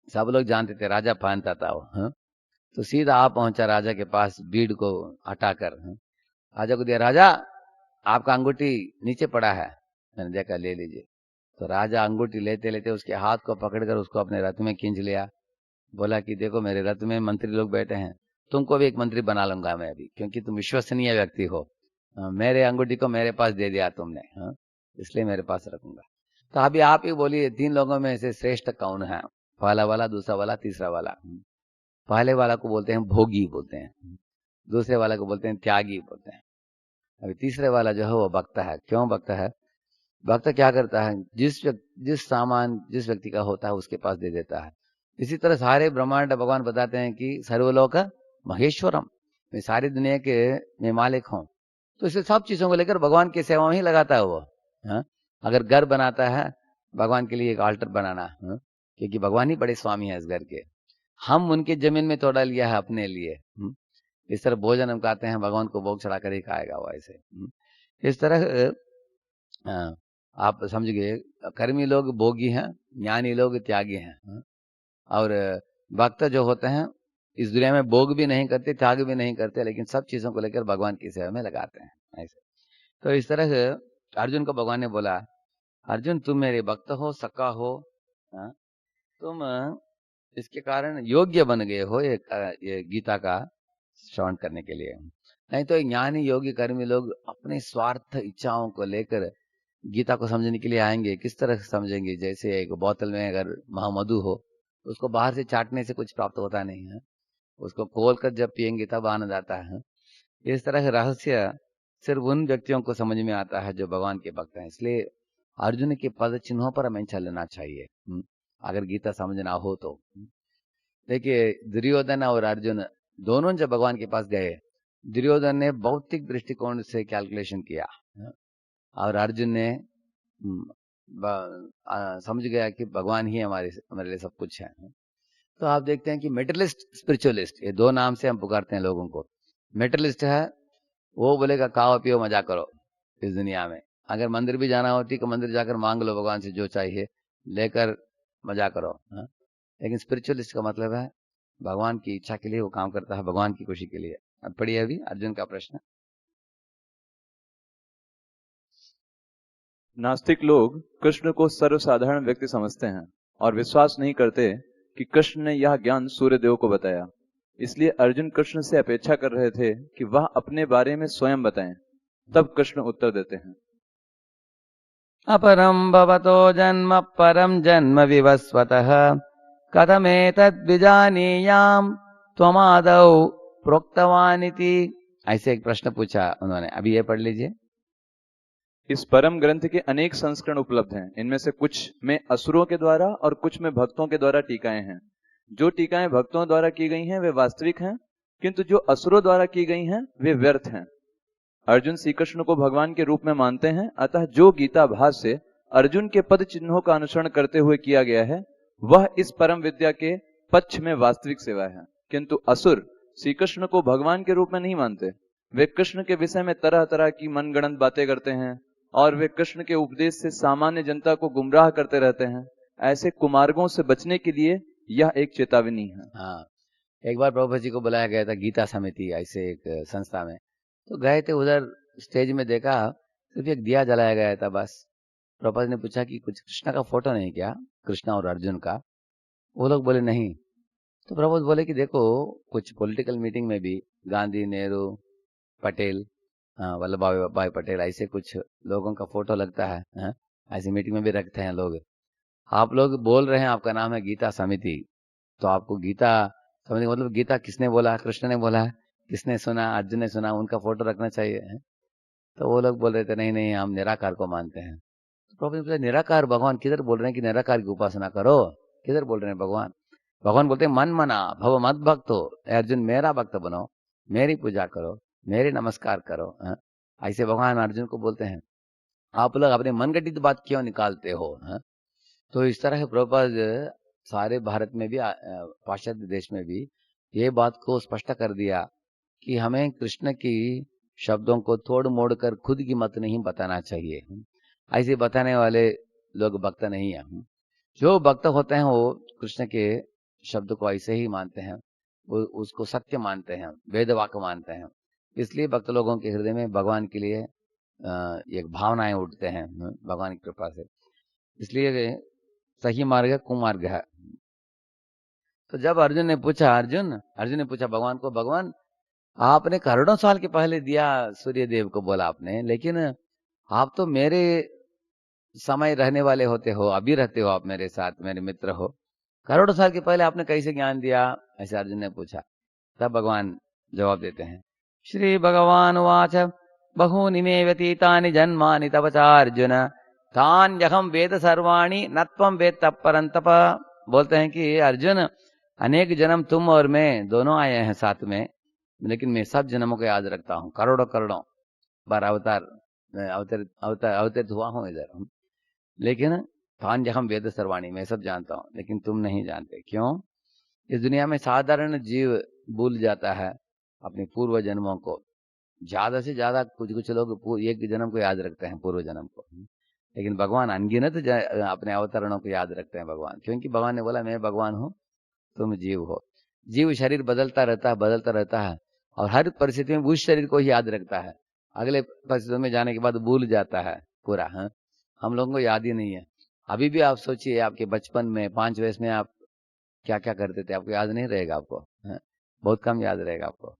सब लोग जानते थे, राजा पहनता था वो। तो सीधा आप पहुंचा राजा के पास, बीड़ को हटाकर राजा को दिया। राजा, आपका अंगूठी नीचे पड़ा है। मैंने देखा, ले लीजिए। तो राजा अंगूठी लेते लेते उसके हाथ को पकड़कर उसको अपने रथ में खींच लिया। बोला कि देखो मेरे रथ में मंत्री लोग बैठे हैं, तुमको भी एक मंत्री बना लूंगा मैं अभी, क्योंकि तुम विश्वसनीय व्यक्ति हो। मेरे अंगूठी को मेरे पास दे दिया तुमने, इसलिए मेरे पास रखूंगा। तो अभी आप ही बोलिए, 3 लोगों में से श्रेष्ठ कौन है? पहला वाला, दूसरा वाला, तीसरा वाला। पहले वाला को बोलते हैं भोगी बोलते हैं, दूसरे वाला को बोलते हैं त्यागी बोलते हैं। अभी तीसरे वाला जो है वो भक्त है। क्यों भक्त है? भक्त क्या करता है, जिस सामान जिस व्यक्ति का होता है उसके पास दे देता है। इसी तरह सारे ब्रह्मांड भगवान बताते हैं कि सर्वलोक महेश्वरम, मैं सारी दुनिया के मैं मालिक हूं। तो इसे सब चीजों को लेकर भगवान की सेवा में ही लगाता है वो। अगर घर बनाता है, भगवान के लिए एक आल्टर बनाना, क्योंकि भगवान ही बड़े स्वामी है इस घर के। हम उनकी जमीन में तोड़ा लिया है अपने लिए। इस तरह भोजन हम खाते हैं, भगवान को भोग चढ़ा कर ही खाएगा वो ऐसे। इस तरह आप समझ गए, कर्मी लोग भोगी हैं, ज्ञानी लोग त्यागी हैं। और भक्त जो होते हैं इस दुनिया में भोग भी नहीं करते, त्याग भी नहीं करते, लेकिन सब चीजों को लेकर भगवान की सेवा में लगाते हैं ऐसे। तो इस तरह से अर्जुन को भगवान ने बोला, अर्जुन तुम मेरे भक्त हो, सखा हो, तुम इसके कारण योग्य बन गए हो ये गीता का श्रवण करने के लिए। नहीं तो ज्ञानी योगी कर्मी लोग अपने स्वार्थ इच्छाओं को लेकर गीता को समझने के लिए आएंगे। किस तरह से समझेंगे? जैसे एक बोतल में अगर महामधु हो, उसको बाहर से चाटने से कुछ प्राप्त होता नहीं है, उसको खोल कर जब पियेंगे तब आनंद आता है। इस तरह के रहस्य सिर्फ उन व्यक्तियों को समझ में आता है जो भगवान के भक्त हैं। इसलिए अर्जुन के पद चिन्हों पर हमें चलना चाहिए अगर गीता समझना हो तो। देखिए, दुर्योधन और अर्जुन दोनों जब भगवान के पास गए, दुर्योधन ने भौतिक दृष्टिकोण से कैलकुलेशन किया और अर्जुन ने समझ गया कि भगवान ही हमारे लिए सब कुछ है। तो आप देखते हैं कि मेटलिस्ट स्पिरिचुअलिस्ट, ये दो नाम से हम पुकारते हैं लोगों को। मेटलिस्ट है, वो बोलेगा खाओ पियो मजा करो इस दुनिया में। अगर मंदिर भी जाना हो, ठीक है, मंदिर जाकर मांग लो भगवान से जो चाहिए, लेकर मजा करो। लेकिन स्पिरिचुअलिस्ट का मतलब है भगवान की इच्छा के लिए वो काम करता है, भगवान की खुशी के लिए। अब पढ़िए अभी अर्जुन का प्रश्न। नास्तिक लोग कृष्ण को सर्वसाधारण व्यक्ति समझते हैं और विश्वास नहीं करते कि कृष्ण ने यह ज्ञान सूर्यदेव को बताया। इसलिए अर्जुन कृष्ण से अपेक्षा कर रहे थे कि वह अपने बारे में स्वयं बताएं। तब कृष्ण उत्तर देते हैं, अपरम भवतो जन्म परम जन्म विवस्वतः कथमेतद् विजानीयाम त्वमादौ प्रोक्तवानिति। ऐसे एक प्रश्न पूछा उन्होंने, अभी ये पढ़ लीजिए। इस परम ग्रंथ के अनेक संस्करण उपलब्ध हैं। इनमें से कुछ में असुरों के द्वारा और कुछ में भक्तों के द्वारा टीकाएं हैं। जो टीकाएं भक्तों द्वारा की गई हैं वे वास्तविक हैं, किंतु जो असुरों द्वारा की गई हैं वे व्यर्थ हैं। अर्जुन श्री कृष्ण को भगवान के रूप में मानते हैं, अतः जो गीता भाष्य से अर्जुन के पद चिन्हों का अनुसरण करते हुए किया गया है वह इस परम विद्या के पक्ष में वास्तविक सेवा है। किंतु असुर श्री कृष्ण को भगवान के रूप में नहीं मानते। वे कृष्ण के विषय में तरह तरह की मनगढ़ंत बातें करते हैं और वे कृष्ण के उपदेश से सामान्य जनता को गुमराह करते रहते हैं। ऐसे कुमार्गों से बचने के लिए यह एक चेतावनी है। हाँ, एक बार प्रभुपाद जी को बुलाया गया था गीता समिति ऐसे एक संस्था में, तो गए थे उधर, स्टेज में देखा सिर्फ एक दिया जलाया गया था बस। प्रभुपाद ने पूछा कि कुछ कृष्ण का फोटो नहीं क्या, कृष्ण और अर्जुन का? वो लोग बोले नहीं। तो प्रभुपाद बोले कि देखो कुछ पॉलिटिकल मीटिंग में भी गांधी, नेहरू, पटेल, वल्लभ भाई पटेल, ऐसे कुछ लोगों का फोटो लगता है, ऐसी मीटिंग में भी रखते हैं लोग। आप लोग बोल रहे हैं आपका नाम है गीता समिति, तो आपको गीता समिति मतलब गीता किसने बोला? कृष्ण ने बोला है। किसने सुना? अर्जुन ने सुना, उनका फोटो रखना चाहिए है? तो वो लोग बोल रहे थे नहीं नहीं हम निराकार को मानते हैं। तो प्रभु ने पूछा निराकार भगवान किधर बोल रहे हैं कि निराकार की उपासना करो? किधर बोल रहे हैं भगवान? भगवान बोलते हैं मन मना भव मत भक्त हो, अर्जुन मेरा भक्त बनो, मेरी पूजा करो, मेरे नमस्कार करो। ऐसे भगवान अर्जुन को बोलते हैं। आप लोग अपने मनगढ़ंत बात क्यों निकालते हो? तो इस तरह प्रभुपाद सारे भारत में भी, पाश्चात्य देश में भी ये बात को स्पष्ट कर दिया कि हमें कृष्ण की शब्दों को तोड़ मोड़ कर खुद की मत नहीं बताना चाहिए। ऐसे बताने वाले लोग भक्त नहीं है। जो भक्त होते हैं वो कृष्ण के शब्द को ऐसे ही मानते हैं, वो उसको सत्य मानते हैं, वेद वाक्य मानते हैं। इसलिए भक्त लोगों के हृदय में भगवान के लिए एक भावनाएं उठते हैं भगवान की कृपा से। इसलिए सही मार्ग है, कुमार्ग है। तो जब अर्जुन ने पूछा भगवान को, भगवान आपने करोड़ों साल के पहले दिया सूर्य देव को बोला आपने, लेकिन आप तो मेरे समय रहने वाले होते हो, अभी रहते हो आप मेरे साथ, मेरे मित्र हो, करोड़ों साल के पहले आपने कैसे ज्ञान दिया? ऐसे अर्जुन ने पूछा। तब भगवान जवाब देते हैं, श्री भगवान वाच बहूनि मे व्यतीतानि जन्मानि तव चार्जुन तान्यहं वेद सर्वाणि न त्वं वेत्तः परन्तप। बोलते हैं कि अर्जुन अनेक जन्म तुम और मैं दोनों आए हैं साथ में, लेकिन मैं सब जन्मों को याद रखता हूँ। करोड़ों करोड़ों बार अवतरित हुआ हूँ इधर, लेकिन तान्यहं वेद सर्वाणि मैं सब जानता हूँ, लेकिन तुम नहीं जानते। क्यों? इस दुनिया में साधारण जीव भूल जाता है अपने पूर्व जन्मों को। ज्यादा से ज्यादा कुछ लोग एक जन्म को याद रखते हैं, पूर्व जन्म को, लेकिन भगवान अनगिनत अपने अवतरणों को याद रखते हैं भगवान, क्योंकि भगवान ने बोला मैं भगवान हूँ, तुम जीव हो। जीव शरीर बदलता रहता है और हर परिस्थिति में उस शरीर को ही याद रखता है, अगले परिस्थितियों में जाने के बाद भूल जाता है पूरा। हम लोगों को याद ही नहीं है। अभी भी आप सोचिए आपके बचपन में 5 वयस में आप क्या क्या करते थे, आपको याद नहीं रहेगा। आपको बहुत कम याद रहेगा आपको।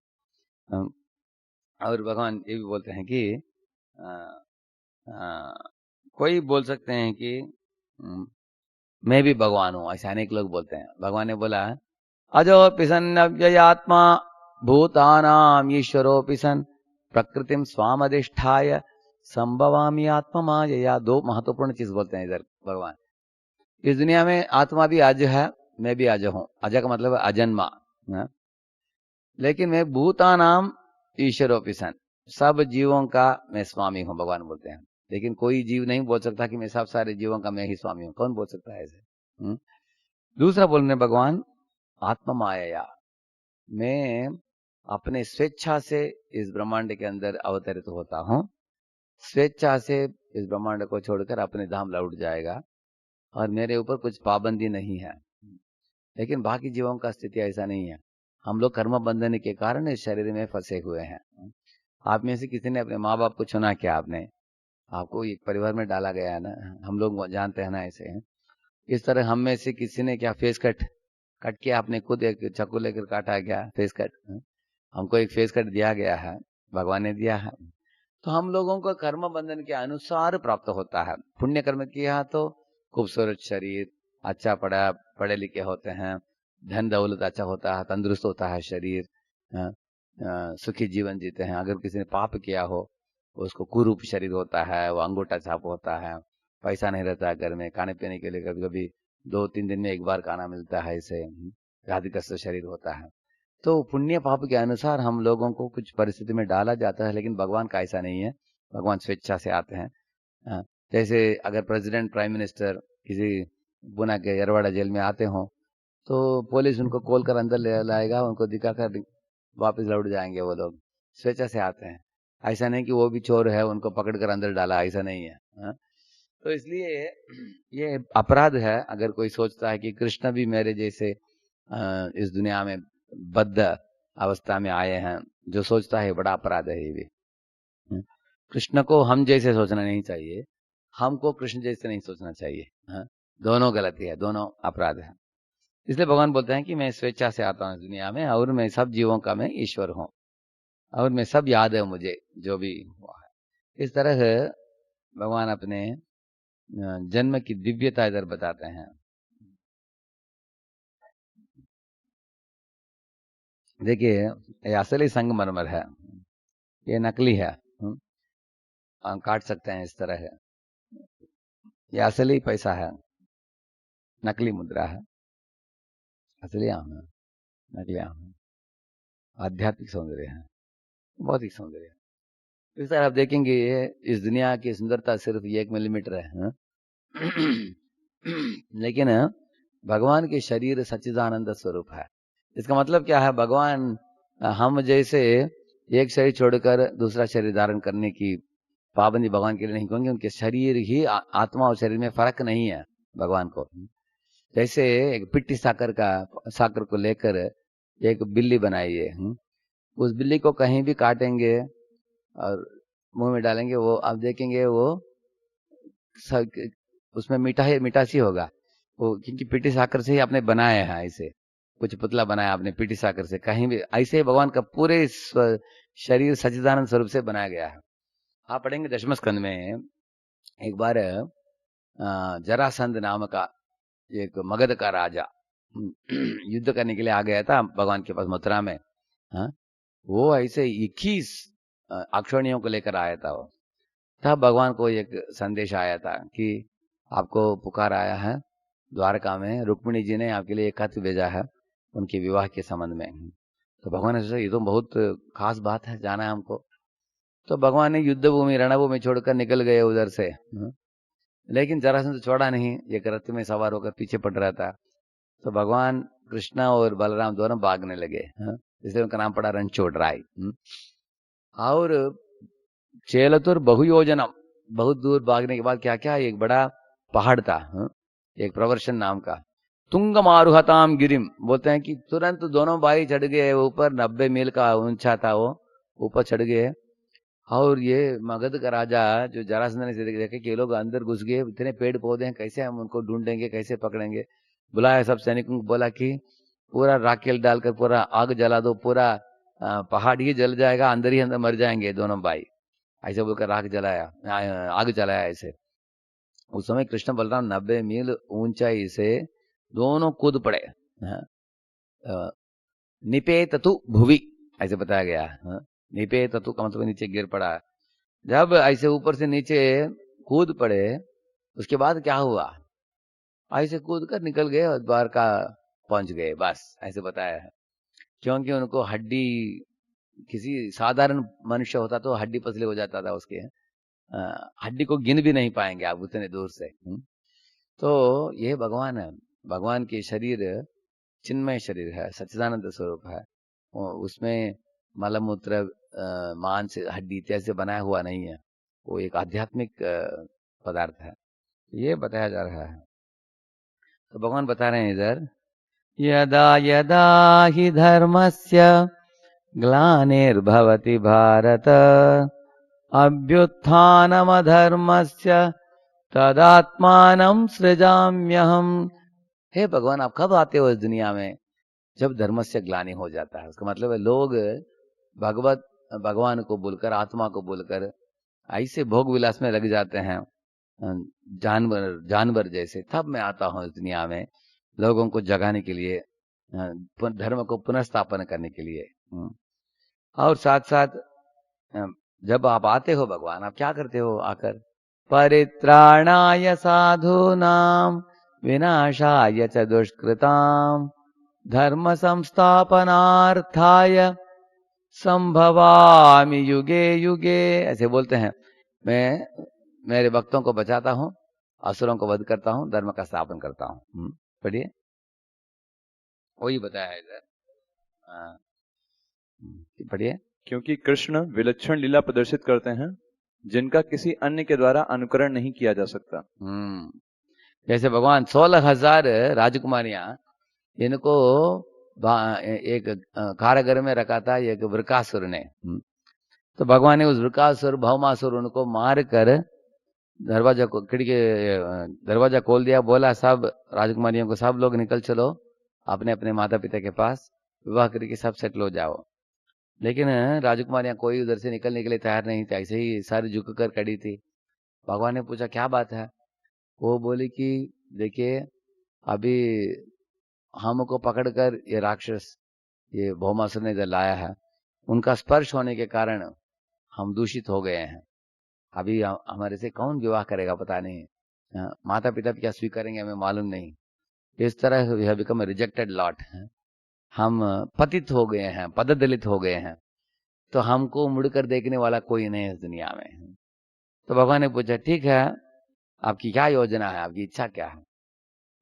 और भगवान ये भी बोलते हैं कि कोई बोल सकते हैं कि मैं भी भगवान हूं, ऐसे अनेक लोग बोलते हैं। भगवान ने बोला अजोऽपि सन् अव्ययात्मा भूतानां ईश्वरोऽपि सन् प्रकृतिं स्वामधिष्ठाय संभवामि आत्ममायया। 2 महत्वपूर्ण चीज बोलते हैं इधर भगवान। इस दुनिया में आत्मा भी अज है, मैं भी अज हूं। अज का मतलब है अजन्मा, लेकिन मैं भूतानाम ईश्वरोऽपि सन्, सब जीवों का मैं स्वामी हूं, भगवान बोलते हैं। लेकिन कोई जीव नहीं बोल सकता कि मैं सब सारे जीवों का मैं ही स्वामी हूं। कौन बोल सकता है ऐसे? दूसरा बोलने भगवान आत्मा माया, मैं अपने स्वेच्छा से इस ब्रह्मांड के अंदर अवतरित होता हूं, स्वेच्छा से इस ब्रह्मांड को छोड़कर अपने धाम लौट जाएगा और मेरे ऊपर कुछ पाबंदी नहीं है। लेकिन बाकी जीवों का स्थिति ऐसा नहीं है। हम लोग कर्म बंधन के कारण इस शरीर में फंसे हुए हैं। आप में से किसी ने अपने माँ बाप को चुना क्या? आपने, आपको एक परिवार में डाला गया है ना, हम लोग जानते हैं ना ऐसे हैं। इस तरह हम में से किसी ने क्या फेस कट किया? आपने खुद एक चाकू लेकर काटा है क्या? Face cut? हमको एक फेस कट दिया गया है, भगवान ने दिया है। तो हम लोगों को कर्म बंधन के अनुसार प्राप्त होता है। पुण्य कर्म किया तो खूबसूरत शरीर, अच्छा पढ़े लिखे होते हैं, धन दौलत अच्छा होता है, तंदुरुस्त होता है शरीर, सुखी जीवन जीते हैं। अगर किसी ने पाप किया हो उसको कुरूप शरीर होता है, वो अंगूठा छाप होता है, पैसा नहीं रहता है घर में, खाने पीने के लिए कभी कभी 2-3 दिन में एक बार खाना मिलता है, इसे व्याधिग्रस्त शरीर होता है। तो पुण्य पाप के अनुसार हम लोगों को कुछ परिस्थिति में डाला जाता है, लेकिन भगवान का ऐसा नहीं है। भगवान स्वेच्छा से आते हैं। जैसे अगर प्रेसिडेंट प्राइम मिनिस्टर किसी पुणे के यरवाड़ा जेल में आते हो तो पुलिस उनको खोल कर अंदर ले लाएगा, उनको दिखाकर वापस लौट जाएंगे। वो लोग स्वेच्छा से आते हैं। ऐसा नहीं कि वो भी चोर है उनको पकड़ कर अंदर डाला, ऐसा नहीं है। तो इसलिए ये अपराध है अगर कोई सोचता है कि कृष्ण भी मेरे जैसे इस दुनिया में बद्ध अवस्था में आए हैं, जो सोचता है बड़ा अपराध है ये भी। कृष्ण को हम जैसे सोचना नहीं चाहिए, हमको कृष्ण जैसे नहीं सोचना चाहिए। दोनों गलती है, दोनों अपराध है। इसलिए भगवान बोलते हैं कि मैं स्वेच्छा से आता हूँ इस दुनिया में और मैं सब जीवों का मैं ईश्वर हूँ और मैं सब याद है मुझे जो भी हुआ है। इस तरह भगवान अपने जन्म की दिव्यता इधर बताते हैं। देखिए ये असली संगमरमर है, ये नकली है। काट सकते हैं इस तरह है। ये असली पैसा है, नकली मुद्रा है। असली आम है, नकली आम है। आध्यात्मिक सौंदर्य है, भौतिक सौंदर्य है। इस तरह आप देखेंगे इस दुनिया की सुंदरता सिर्फ 1 मिलीमीटर है। लेकिन भगवान के शरीर सच्चिदानंद स्वरूप है। इसका मतलब क्या है? भगवान हम जैसे एक शरीर छोड़कर दूसरा शरीर धारण करने की पाबंदी भगवान के लिए नहीं, क्योंकि उनके शरीर ही आत्मा और शरीर में फर्क नहीं है भगवान को। जैसे एक पिट्टी साकर को लेकर एक बिल्ली बनाई है, उस बिल्ली को कहीं भी काटेंगे और मुंह में डालेंगे, वो आप देखेंगे वो उसमें मिठासी होगा वो, क्योंकि पिट्टी साकर से ही आपने बनाया है। ऐसे कुछ पुतला बनाया आपने पिट्टी साकर से, कहीं भी ऐसे ही भगवान का पूरे शरीर सच्चिदानंद स्वरूप से बनाया गया है। आप पढ़ेंगे दशम स्कंद में एक बार जरासंध नाम का एक मगध का राजा युद्ध करने के लिए आ गया था भगवान के पास मथुरा में। वो ऐसे 21 अक्षौणियों को लेकर आया था। वो तब भगवान को एक संदेश आया था कि आपको पुकार आया है द्वारका में, रुक्मिणी जी ने आपके लिए एक खत भेजा है उनके विवाह के संबंध में। तो भगवान ने सोचा ये तो बहुत खास बात है, जाना है हमको। तो भगवान ने युद्ध भूमि रणभूमि छोड़कर निकल गए उधर से। लेकिन जरासंध छोड़ा नहीं, एक रथ में सवार होकर पीछे पड़ रहा था। तो भगवान कृष्ण और बलराम दोनों भागने लगे, इसलिए उनका नाम पड़ा रणछोड़ राय। और चेलतुर बहुयोजनम, बहुत दूर भागने के बाद क्या क्या एक बड़ा पहाड़ था, एक प्रवर्शन नाम का। तुंगमारुहताम गिरिम, बोलते हैं कि तुरंत दोनों भाई चढ़ गए ऊपर, 90 मील का ऊंचा था वो, ऊपर चढ़ गए। और ये मगध का राजा जो जरासंध ने देखे कि ये लोग अंदर घुस गए, इतने पेड़ पौधे हैं, कैसे हम उनको ढूंढेंगे, कैसे पकड़ेंगे। बुलाया सब सैनिकों को, बोला कि पूरा राखेल डालकर पूरा आग जला दो, पूरा पहाड़ ही जल जाएगा, अंदर ही अंदर मर जाएंगे दोनों भाई। ऐसे बोलकर आग जलाया ऐसे। उस समय कृष्ण बलराम 90 मील ऊंचाई से दोनों कूद पड़े। निपेततु भुवि ऐसे बताया गया। निपेततु का मतलब नीचे गिर पड़ा। जब ऐसे ऊपर से नीचे कूद पड़े उसके बाद क्या हुआ? ऐसे कूद कर निकल गए और द्वारका पहुंच गए, बस ऐसे बताया है। क्योंकि उनको हड्डी, किसी साधारण मनुष्य होता तो हड्डी पसली हो जाता था उसके, हड्डी को गिन भी नहीं पाएंगे आप उतने दूर से। तो ये भगवान है, भगवान के शरीर चिन्मय शरीर है, सच्चिदानंद स्वरूप है। उसमें मलमूत्र मांस हड्डी इत्यादि से बनाया हुआ नहीं है, वो एक आध्यात्मिक पदार्थ है, ये बताया जा रहा है। तो भगवान बता रहे हैं इधर, यदा यदा हि धर्मस्य ग्लानिर्भवति भारत अभ्युत्थानमधर्मस्य तदात्मानं सृजाम्यहम्। हे भगवान, आप कब आते हो इस दुनिया में? जब धर्म से ग्लानि हो जाता है। उसका मतलब है लोग भगवान को बोलकर, आत्मा को बोलकर ऐसे भोग विलास में लग जाते हैं, जानवर जैसे। तब मैं आता हूँ इस दुनिया में लोगों को जगाने के लिए, धर्म को पुनर्स्थापन करने के लिए। और साथ साथ जब आप आते हो भगवान, आप क्या करते हो आकर? परित्राणाय साधूनां विनाशाय च दुष्कृतां धर्म संस्थापनार्थाय संभवामि युगे युगे। ऐसे बोलते हैं, मैं मेरे भक्तों को बचाता हूँ, असुरों को वध करता हूँ, धर्म का स्थापन करता हूँ। पढ़िए, वही बताया है इधर। पढ़िए। क्योंकि कृष्ण विलक्षण लीला प्रदर्शित करते हैं जिनका किसी अन्य के द्वारा अनुकरण नहीं किया जा सकता। जैसे भगवान 16,000 राजकुमारियां, इनको एक कारागर में रखा था एक वृकासुर ने। तो भगवान ने उस वृकासुर, भौमासुर, उनको मार कर दरवाजा को, खिड़की दरवाजा खोल दिया। बोला सब राजकुमारियों को, सब लोग निकल चलो अपने अपने माता पिता के पास, विवाह करके सब सेटल हो जाओ। लेकिन राजकुमारियां कोई उधर से निकलने के लिए तैयार नहीं थी, ऐसे ही सर झुक कर खड़ी थी। भगवान ने पूछा क्या बात है? वो बोली कि देखिए, अभी हमको पकड़कर ये राक्षस, ये भौमासुर ने इधर लाया है, उनका स्पर्श होने के कारण हम दूषित हो गए हैं। अभी हमारे से कौन विवाह करेगा पता नहीं, माता पिता क्या स्वीकारेंगे हमें मालूम नहीं। इस तरह we have become rejected lot. हम पतित हो गए हैं, पददलित हो गए हैं, तो हमको मुड़कर देखने वाला कोई नहीं है इस दुनिया में। तो भगवान ने पूछा ठीक है, आपकी क्या योजना है, आपकी इच्छा क्या है?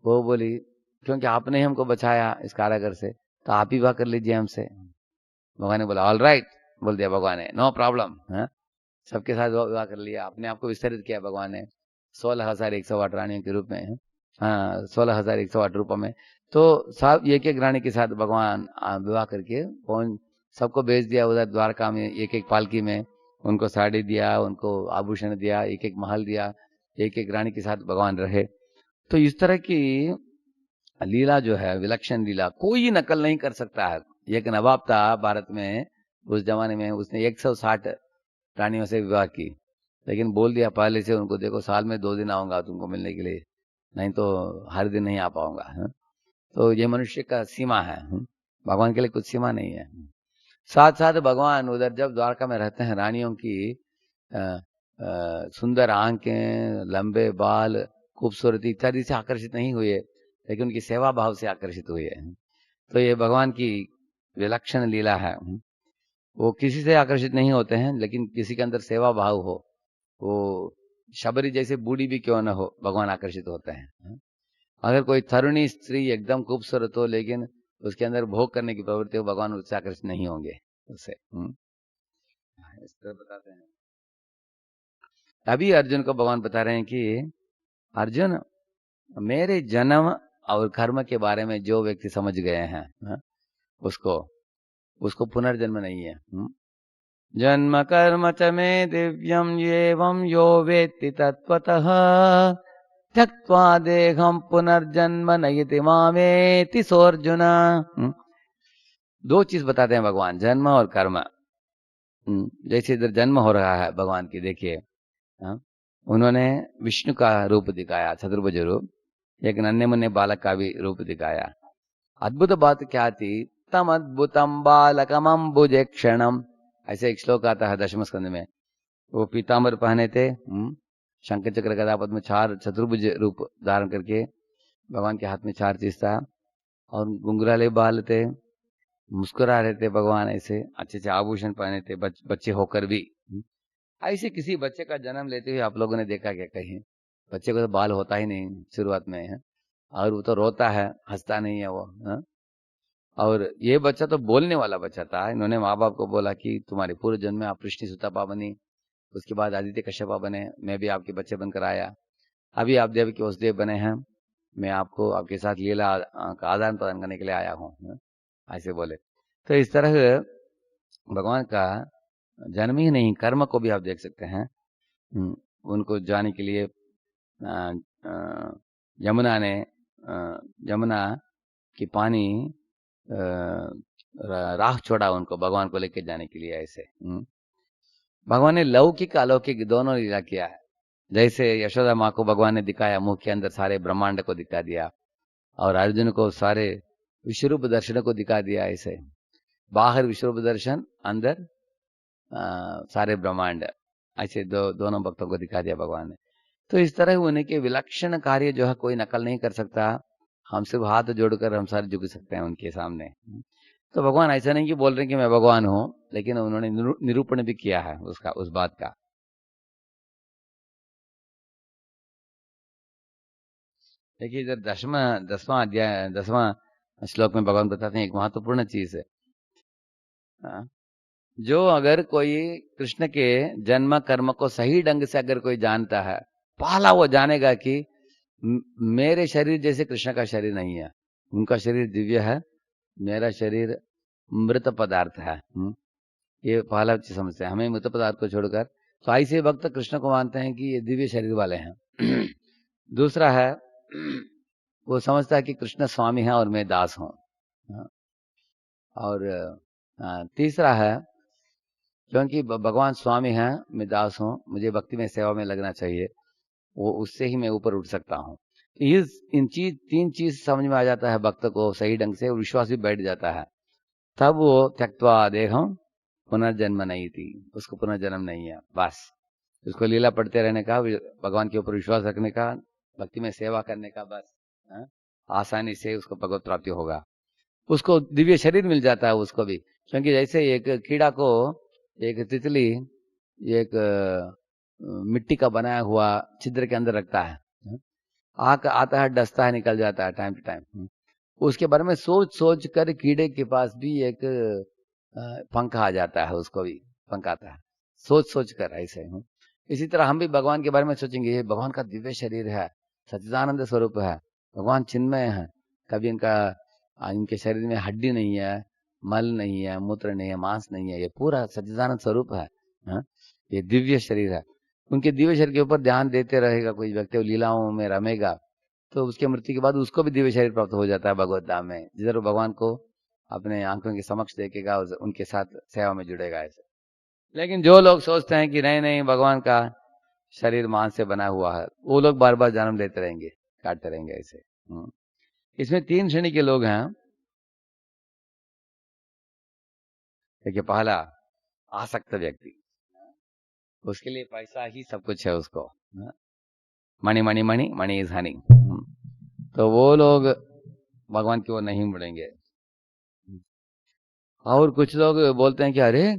वो बोली क्योंकि आपने हमको बचाया इस कारागर से, तो आप ही विवाह कर लीजिए हमसे। भगवान ने बोला ऑल राइट, बोल दिया भगवान ने, नो प्रॉब्लम। सबके साथ विवाह कर लिया, अपने आप को विस्तरित किया भगवान ने 16,108 रानियों के रूप में। 16,108 रूपों में। तो सब एक एक रानी के साथ भगवान विवाह करके सबको भेज दिया उधर द्वारका में, एक एक पालकी में। उनको साड़ी दिया, उनको आभूषण दिया, एक एक महल दिया, एक एक रानी के साथ भगवान रहे। तो इस तरह की लीला जो है, विलक्षण लीला, कोई नकल नहीं कर सकता है। एक नवाब था भारत में उस जमाने में, उसने 160 रानियों से विवाह की, लेकिन बोल दिया पहले से उनको, देखो साल में 2 दिन आऊंगा तुमको मिलने के लिए, नहीं तो हर दिन नहीं आ पाऊंगा। तो ये मनुष्य का सीमा है, भगवान के लिए कुछ सीमा नहीं है। साथ साथ भगवान उधर जब द्वारका में रहते हैं, रानियों की सुंदर आंखें, लंबे बाल, खूबसूरती इत्यादि से आकर्षित नहीं हुए, लेकिन उनकी सेवा भाव से आकर्षित हुए। तो ये भगवान की विलक्षण लीला है। वो किसी से आकर्षित नहीं होते हैं, लेकिन किसी के अंदर सेवा भाव हो, वो शबरी जैसे बूढ़ी भी क्यों न हो, भगवान आकर्षित होते हैं। अगर कोई तरुणी स्त्री एकदम खूबसूरत हो, लेकिन उसके अंदर भोग करने की प्रवृत्ति हो, भगवान उससे आकर्षित नहीं होंगे उससे। इस तरह बताते हैं। अभी अर्जुन को भगवान बता रहे हैं कि अर्जुन, मेरे जन्म और कर्म के बारे में जो व्यक्ति समझ गए हैं, उसको पुनर्जन्म नहीं है। जन्म कर्म च मे दिव्यम एवं यो वेत्ति तत्त्वतः त्यक्त्वा देहं पुनर्जन्म नयति मामेति सोऽर्जुन। 2 चीज बताते हैं भगवान, जन्म और कर्म। जैसे इधर जन्म हो रहा है भगवान की, देखिए उन्होंने विष्णु का रूप दिखाया, चतुर्भुज रूप, एक नन्हे मुन्ने बालक का भी रूप दिखाया। अद्भुत बात क्या थी? तम अद्भुतम बालकमं भुजे क्षणम, ऐसे एक श्लोक आता है 10वें स्कंद में। वो पीताम्बर पहने थे, शंकर चक्र गदा पद्म, 4 चतुर्भुज रूप धारण करके, भगवान के हाथ में 4 चीज था, और गुंगराले बाल थे, मुस्कुरा रहे थे भगवान, ऐसे अच्छे अच्छे आभूषण पहने थे, बच्चे होकर भी। ऐसे किसी बच्चे का जन्म लेते हुए आप लोगों ने देखा क्या कहीं? बच्चे को तो बाल होता ही नहीं शुरुआत में है, और वो तो रोता है, हंसता नहीं है वो, हाँ? और ये बच्चा तो बोलने वाला बच्चा था। इन्होंने माँ बाप को बोला कि तुम्हारे पूरे जन्म में आप पृष्टि सुतपा बनी, उसके बाद आदित्य कश्यपा बने, मैं भी आपके बच्चे बनकर आया, अभी आप देव के वसुदेव बने हैं, मैं आपको आपके साथ लीला का आदान प्रदान करने के लिए आया हूँ, हाँ? ऐसे बोले। तो इस तरह भगवान का जन्म ही नहीं, कर्म को भी आप देख सकते हैं। उनको जाने के लिए यमुना ने यमुना की पानी राह छोड़ा उनको भगवान को लेकर जाने के लिए। ऐसे भगवान ने लौकिक अलौकिक दोनों लीला किया है। जैसे यशोदा माँ को भगवान ने दिखाया, मुख के अंदर सारे ब्रह्मांड को दिखा दिया, और अर्जुन को सारे विश्वरूप दर्शन को दिखा दिया। ऐसे बाहर विश्वरूप दर्शन, अंदर सारे ब्रह्मांड, ऐसे दोनों भक्तों को दिखा दिया भगवान ने। तो इस तरह उनके विलक्षण कार्य जो है कोई नकल नहीं कर सकता। हम सिर्फ हाथ जोड़कर हम सारे झुक सकते हैं उनके सामने। तो भगवान ऐसा नहीं कि बोल रहे हैं कि मैं भगवान हूं, लेकिन उन्होंने निरूपण भी किया है उसका, उस बात का। देखिए इधर 10वां अध्याय 10वां श्लोक में भगवान बताते हैं एक महत्वपूर्ण चीज है। जो अगर कोई कृष्ण के जन्म कर्म को सही ढंग से अगर कोई जानता है, पहला वो जानेगा कि मेरे शरीर जैसे कृष्ण का शरीर नहीं है। उनका शरीर दिव्य है, मेरा शरीर मृत पदार्थ है। ये पहला चीज समझते हैं हमें, मृत पदार्थ को छोड़कर। तो ऐसे भक्त कृष्ण को मानते हैं कि ये दिव्य शरीर वाले हैं। दूसरा है वो समझता है कि कृष्ण स्वामी है और मैं दास हूं। और तीसरा है क्योंकि भगवान स्वामी हैं, मैं दास हूं, मुझे भक्ति में सेवा में लगना चाहिए, वो उससे ही मैं ऊपर उठ सकता हूं। इन तीन चीज समझ में आ जाता है भक्त को सही ढंग से, विश्वास भी बैठ जाता है। तब वो त्यक्त्वा देहम पुनर्जन्म नहीं थी, उसको पुनर्जन्म नहीं है। बस उसको लीला पढ़ते रहने का, भगवान के ऊपर विश्वास रखने का, भक्ति में सेवा करने का, बस आसानी से उसको भगवत प्राप्ति होगा। उसको दिव्य शरीर मिल जाता है उसको भी। क्योंकि जैसे एक कीड़ा को एक तितली एक मिट्टी का बनाया हुआ छिद्र के अंदर रखता है, आता है, डसता है, निकल जाता है टाइम टू टाइम। उसके बारे में सोच सोच कर कीड़े के पास भी एक पंख आ जाता है, उसको भी पंख आता है सोच सोच कर। ऐसे इसी तरह हम भी भगवान के बारे में सोचेंगे, ये भगवान का दिव्य शरीर है, सच्चिदानंद स्वरूप है, भगवान चिन्मय है, कभी इनके शरीर में हड्डी नहीं है, मल नहीं है, मूत्र नहीं है, मांस नहीं है, ये पूरा सच्चिदानंद स्वरूप है। ये दिव्य शरीर है। उनके दिव्य शरीर के ऊपर ध्यान देते रहेगा कोई व्यक्ति, लीलाओं में रमेगा, तो उसके मृत्यु के बाद उसको भी दिव्य शरीर प्राप्त हो जाता है भगवत धाम में, जिधर भगवान को अपने आंखों के समक्ष देखेगा, उनके साथ सेवा में जुड़ेगा। ऐसे लेकिन जो लोग सोचते हैं कि नहीं नहीं भगवान का शरीर मांस से बना हुआ है, वो लोग बार बार जन्म लेते रहेंगे, काटते रहेंगे। ऐसे इसमें 3 श्रेणी के लोग हैं। देखिए पहला आसक्त व्यक्ति, उसके लिए पैसा ही सब कुछ है, उसको मणि मणि मणि मणि इज हनी, तो वो लोग भगवान की ओर नहीं मुड़ेंगे। और कुछ लोग बोलते हैं कि अरे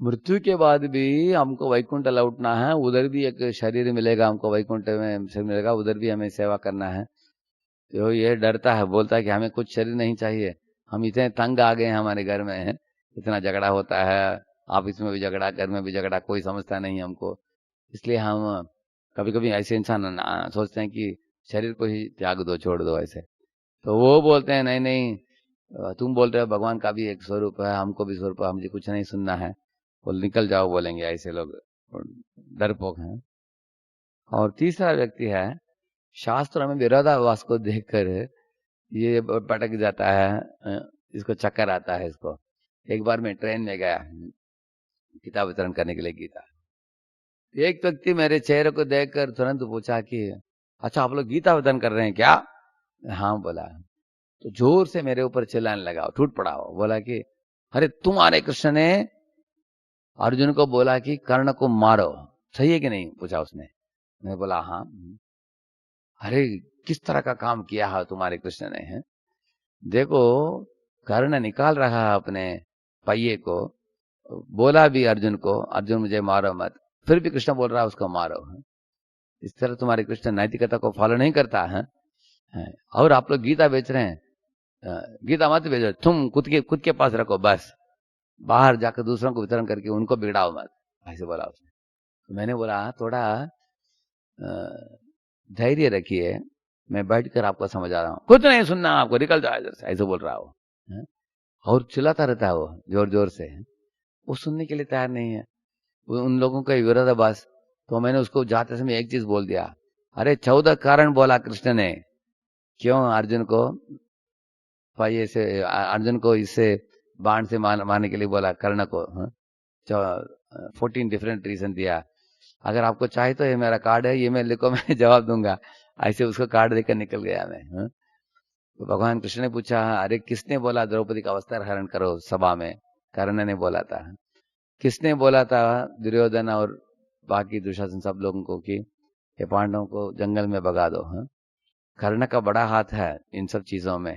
मृत्यु के बाद भी हमको वैकुंठ लौटना है, उधर भी एक शरीर मिलेगा हमको, वैकुंठ में शरीर मिलेगा, उधर भी हमें सेवा करना है। तो ये डरता है, बोलता है कि हमें कुछ शरीर नहीं चाहिए, हम इतने तंग आ गए हैं, हमारे घर में इतना झगड़ा होता है, ऑफिस में भी झगड़ा, घर में भी झगड़ा, कोई समझता नहीं हमको। इसलिए हम कभी कभी ऐसे इंसान सोचते हैं कि शरीर को ही त्याग दो, छोड़ दो ऐसे। तो वो बोलते हैं नहीं नहीं, तुम बोल रहे हो भगवान का भी एक स्वरूप है, हमको भी स्वरूप है, मुझे कुछ नहीं सुनना है, बोल निकल जाओ, बोलेंगे। ऐसे लोग डरपोक हैं। और तीसरा व्यक्ति है शास्त्रों में विरोधाभास को देखकर ये पटक जाता है, इसको चक्कर आता है इसको। एक बार मैं ट्रेन में गया किताब वितरण करने के लिए, गीता। एक व्यक्ति मेरे चेहरे को देखकर तुरंत पूछा कि अच्छा आप लोग गीता वितरण कर रहे हैं क्या? हाँ बोला। तो जोर से मेरे ऊपर चिल्लाने लगा, टूट पड़ा हो, बोला कि अरे तुम्हारे कृष्ण ने अर्जुन को बोला कि कर्ण को मारो, सही है कि नहीं? पूछा उसने। मैं बोला हाँ। अरे किस तरह का काम किया है तुम्हारे कृष्ण ने, है? देखो कर्ण निकाल रहा है अपने पहिए को, बोला भी अर्जुन को, अर्जुन मुझे मारो मत, फिर भी कृष्ण बोल रहा है उसको मारो। इस तरह तुम्हारे कृष्ण नैतिकता को फॉलो नहीं करता है। और आप लोग गीता बेच रहे हैं, गीता मत बेचो, तुम खुद के पास रखो बस, बाहर जाकर दूसरों को वितरण करके उनको बिगड़ाओ मत, ऐसे बोला उसने। तो मैंने बोला थोड़ा धैर्य रखिए, मैं बैठकर आपको समझा रहा हूँ, कुछ नहीं सुनना आपको, निकल जाओ इधर से, ऐसे बोल रहा हो। और चिल्लाता रहता है वो जोर जोर से, वो सुनने के लिए तैयार नहीं है, उन लोगों का विरोधाभास। तो मैंने उसको जाते समय एक चीज बोल दिया, अरे 14 कारण बोला कृष्ण ने, क्यों अर्जुन को पाइए से, अर्जुन को इससे बाण से मारने के लिए बोला, कर्ण को 14 डिफरेंट रीजन दिया। अगर आपको चाहे तो ये मेरा कार्ड है, ये मैं लिखो, मैं जवाब दूंगा। ऐसे उसको कार्ड देकर निकल गया मैं। तो भगवान कृष्ण ने पूछा, अरे किसने बोला द्रौपदी का वस्त्र हरण करो सभा में? कर्ण ने बोला था। किसने बोला था दुर्योधन और बाकी दुशासन सब लोगों को कि ये पांडवों को जंगल में भगा दो? कर्ण का बड़ा हाथ है इन सब चीजों में।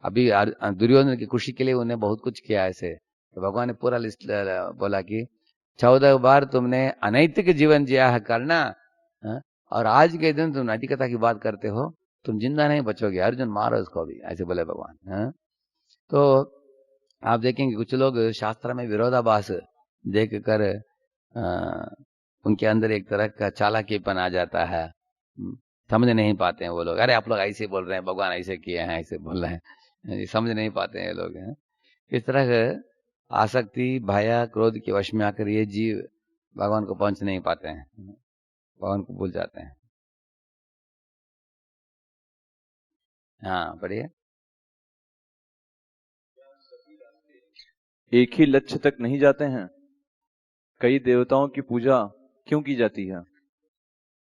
अभी दुर्योधन की खुशी के लिए उन्हें बहुत कुछ किया ऐसे। तो भगवान ने पूरा लिस्ट बोला कि 14 बार तुमने अनैतिक जीवन जिया है कर्ण, और आज के दिन तुम नैतिकता की बात करते हो, तुम जिंदा नहीं बचोगे, अर्जुन मारो उसको भी, ऐसे बोले भगवान। तो आप देखेंगे कुछ लोग शास्त्र में विरोधाभास देख कर उनके अंदर एक तरह का चालाकीपन आ जाता है, समझ नहीं पाते हैं वो लोग। अरे आप लोग ऐसे बोल रहे हैं, भगवान ऐसे किए हैं, ऐसे बोल रहे हैं, समझ नहीं पाते हैं ये लोग। इस तरह आसक्ति, भय, क्रोध के वश में आकर ये जीव भगवान को पहुंच नहीं पाते हैं, भगवान को भूल जाते हैं। हाँ पढ़िए। एक ही लक्ष्य तक नहीं जाते हैं? कई देवताओं की पूजा क्यों की जाती है?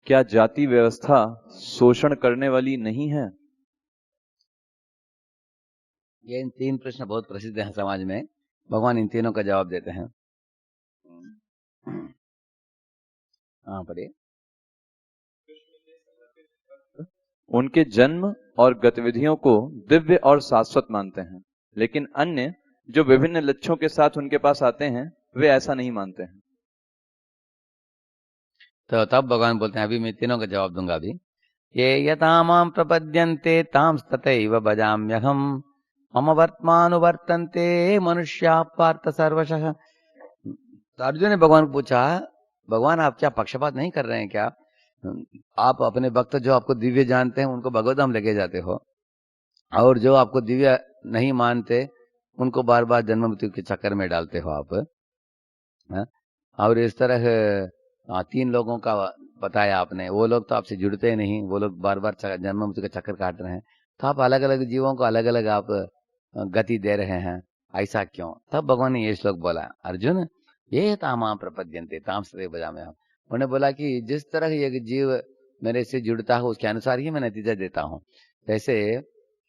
क्या जाति व्यवस्था शोषण करने वाली नहीं है? ये इन 3 प्रश्न बहुत प्रसिद्ध हैं समाज में, भगवान इन तीनों का जवाब देते हैं। हाँ पढ़िए। उनके जन्म और गतिविधियों को दिव्य और शाश्वत मानते हैं, लेकिन अन्य जो विभिन्न लक्ष्यों के साथ उनके पास आते हैं वे ऐसा नहीं मानते हैं। तो तब भगवान बोलते हैं, अभी मैं तीनों का जवाब दूंगा। अभी ये यथा माम प्रपद्यन्ते ताम तथैव भजाम्यहम् मम वर्तमानुवर्तन्ते मनुष्या पार्थ सर्वशः। तो अर्जुन ने भगवान को पूछा, भगवान आप क्या पक्षपात नहीं कर रहे हैं क्या? आप अपने भक्त जो आपको दिव्य जानते हैं उनको भगवत धाम लेके जाते हो, और जो आपको दिव्य नहीं मानते उनको बार बार जन्म मृत्यु के चक्कर में डालते हो आप। और इस तरह 3 लोगों का बताया आपने, वो लोग तो आपसे जुड़ते नहीं, वो लोग बार बार जन्म मृत्यु का चक्कर काट रहे हैं, तो आप अलग अलग जीवों को अलग अलग आप गति दे रहे हैं, ऐसा क्यों? तब भगवान ने ये श्लोक बोला, अर्जुन ये तामा प्रपद्यन्ते ताम सदैव भजाम्यहम्। उन्होंने बोला कि जिस तरह ये जीव मेरे से जुड़ता है उसके अनुसार ही मैं नतीजा देता हूँ। जैसे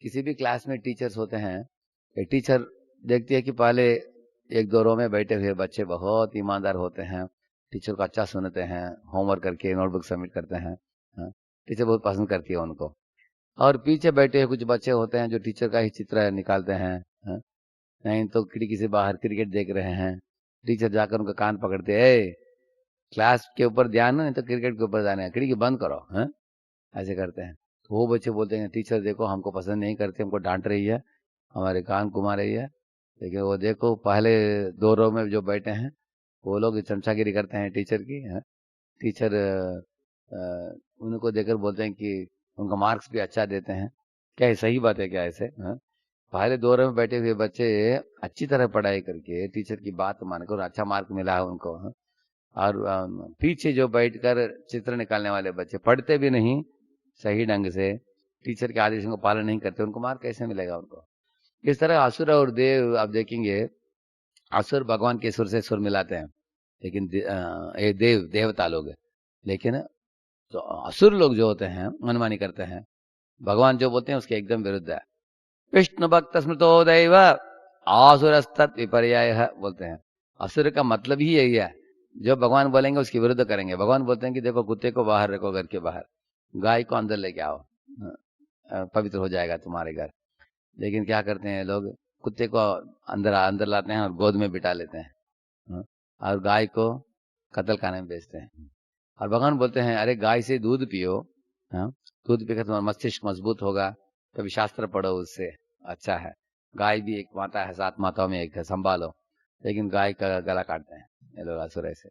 किसी भी क्लास में टीचर्स होते हैं, टीचर देखती है कि पहले 1-2 रो में बैठे हुए बच्चे बहुत ईमानदार होते हैं, टीचर को अच्छा सुनते हैं, होमवर्क करके नोटबुक सबमिट करते हैं, टीचर बहुत पसंद करती है उनको। और पीछे बैठे हुए कुछ बच्चे होते हैं जो टीचर का ही चित्र निकालते हैं, नहीं तो खिड़की से बाहर क्रिकेट देख रहे हैं, टीचर जाकर उनका कान पकड़ते हैं, क्लास के ऊपर ध्यान नहीं तो क्रिकेट के ऊपर ध्यान है, खिड़की बंद करो, ऐसे करते हैं। तो वो बच्चे बोलते हैं टीचर देखो हमको पसंद नहीं करते, हमको डांट रही है, हमारे कान घुमा रही है। लेकिन वो देखो पहले 2 रो में जो बैठे हैं वो लोग चमचागिरी करते हैं टीचर की। टीचर उनको देखकर बोलते हैं कि उनका मार्क्स भी अच्छा देते हैं। क्या सही बात है क्या ऐसे? पहले 2 रो में बैठे हुए बच्चे अच्छी तरह पढ़ाई करके टीचर की बात मानकर अच्छा मार्क मिला है उनको, और पीछे जो बैठकर चित्र निकालने वाले बच्चे पढ़ते भी नहीं सही ढंग से, टीचर के आदेशों का पालन नहीं करते, उनको मार्क कैसे मिलेगा उनको? इस तरह असुर और देव आप देखेंगे, असुर भगवान के सुर से सुर मिलाते हैं, लेकिन ये देवता लोग, लेकिन तो असुर लोग जो होते हैं मनमानी करते हैं, भगवान जो बोलते हैं उसके एकदम विरुद्ध है। विष्णु भक्त स्मृतो दैव आसुरस्तत् विपर्यायः बोलते हैं। असुर का मतलब ही यही है, जो भगवान बोलेंगे उसके विरुद्ध करेंगे। भगवान बोलते हैं कि देखो कुत्ते को बाहर रखो घर के बाहर, गाय को अंदर लेके आओ, पवित्र हो जाएगा तुम्हारे घर। लेकिन क्या करते हैं लोग, कुत्ते को अंदर लाते हैं और गोद में बिठा लेते हैं, और गाय को कत्ल खाने में बेचते हैं। और भगवान बोलते हैं अरे गाय से दूध पियो, हाँ, दूध पीकर तुम्हारा मस्तिष्क मजबूत होगा, कभी शास्त्र पढ़ो, उससे अच्छा है। गाय भी एक माता है, 7 माताओं में एक है, संभालो। लेकिन गाय का गला काटते हैं ये लोग असुर ऐसे।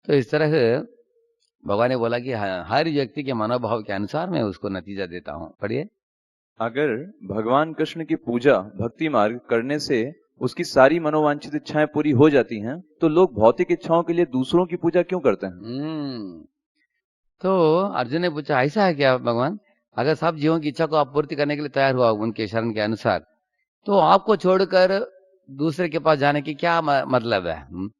तो इस तरह से भगवान ने बोला कि हर व्यक्ति के मनोभाव के अनुसार मैं उसको नतीजा देता हूँ। पढ़िए। अगर भगवान कृष्ण की पूजा भक्ति मार्ग करने से उसकी सारी मनोवांछित इच्छाएं पूरी हो जाती हैं, तो लोग भौतिक इच्छाओं के लिए दूसरों की पूजा क्यों करते हैं? तो अर्जुन ने पूछा ऐसा है क्या भगवान, अगर सब जीवों की इच्छा को आप पूर्ति करने के लिए तैयार हुआ उनके शरण के अनुसार, तो आपको छोड़कर दूसरे के पास जाने की क्या मतलब है?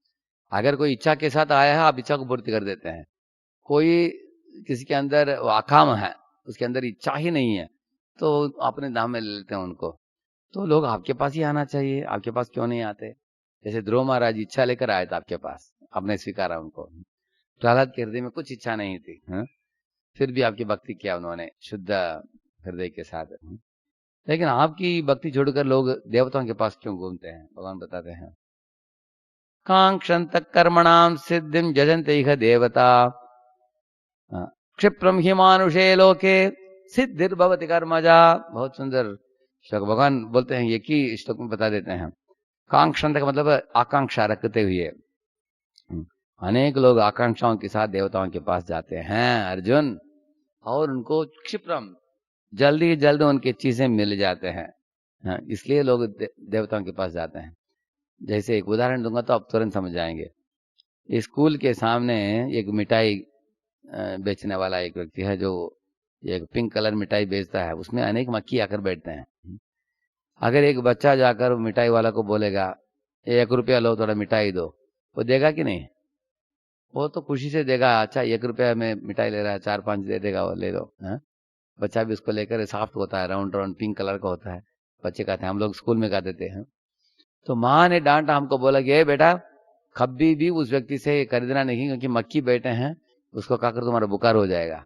अगर कोई इच्छा के साथ आया है, आप इच्छा को पूर्ति कर देते हैं। कोई किसी के अंदर अकाम है, उसके अंदर इच्छा ही नहीं है, तो अपने धाम में ले लेते हैं उनको। तो लोग आपके पास ही आना चाहिए, आपके पास क्यों नहीं आते? जैसे ध्रुव महाराज इच्छा लेकर आए थे आपके पास, आपने स्वीकारा उनको। प्रहलाद के हृदय में कुछ इच्छा नहीं थी, फिर भी आपकी भक्ति किया उन्होंने शुद्ध हृदय के साथ। लेकिन आपकी भक्ति छोड़कर लोग देवताओं के पास क्यों घूमते हैं? भगवान बताते हैं कांक्षन्त कर्मणाम सिद्धिम जजन्ते इह देवता क्षिप्रम ही मानुषे लोके सिद्धिर्भवति कर्मजा। बहुत सुंदर श्लोक भगवान बोलते हैं, एक ही श्लोक में बता देते हैं। कांक्षन्त का मतलब आकांक्षा रखते हुए। अनेक लोग आकांक्षाओं के साथ देवताओं के पास जाते हैं अर्जुन, और उनको क्षिप्रम जल्दी जल्दी उनकी चीजें मिल जाते हैं, इसलिए लोग देवताओं के पास जाते हैं। जैसे एक उदाहरण दूंगा तो आप तुरंत समझ जाएंगे। स्कूल के सामने एक मिठाई बेचने वाला एक व्यक्ति है, जो एक पिंक कलर मिठाई बेचता है, उसमें अनेक मक्खी आकर बैठते हैं। अगर एक बच्चा जाकर मिठाई वाला को बोलेगा 1 रुपया लो, थोड़ा मिठाई दो, वो देगा कि नहीं? वो तो खुशी से देगा। अच्छा 1 रुपया में मिठाई ले रहा है, 4-5 दे देगा, वो ले लो। बच्चा भी उसको लेकर, सॉफ्ट होता है, राउंड राउंड पिंक कलर का होता है, बच्चे कहते हैं, हम लोग स्कूल में कहते थे। तो माँ ने डांटा हमको, बोला कि बेटा कभी भी उस व्यक्ति से खरीदना नहीं, क्योंकि मक्खी बैठे हैं, उसको खाकर तुम्हारा बुखार हो जाएगा।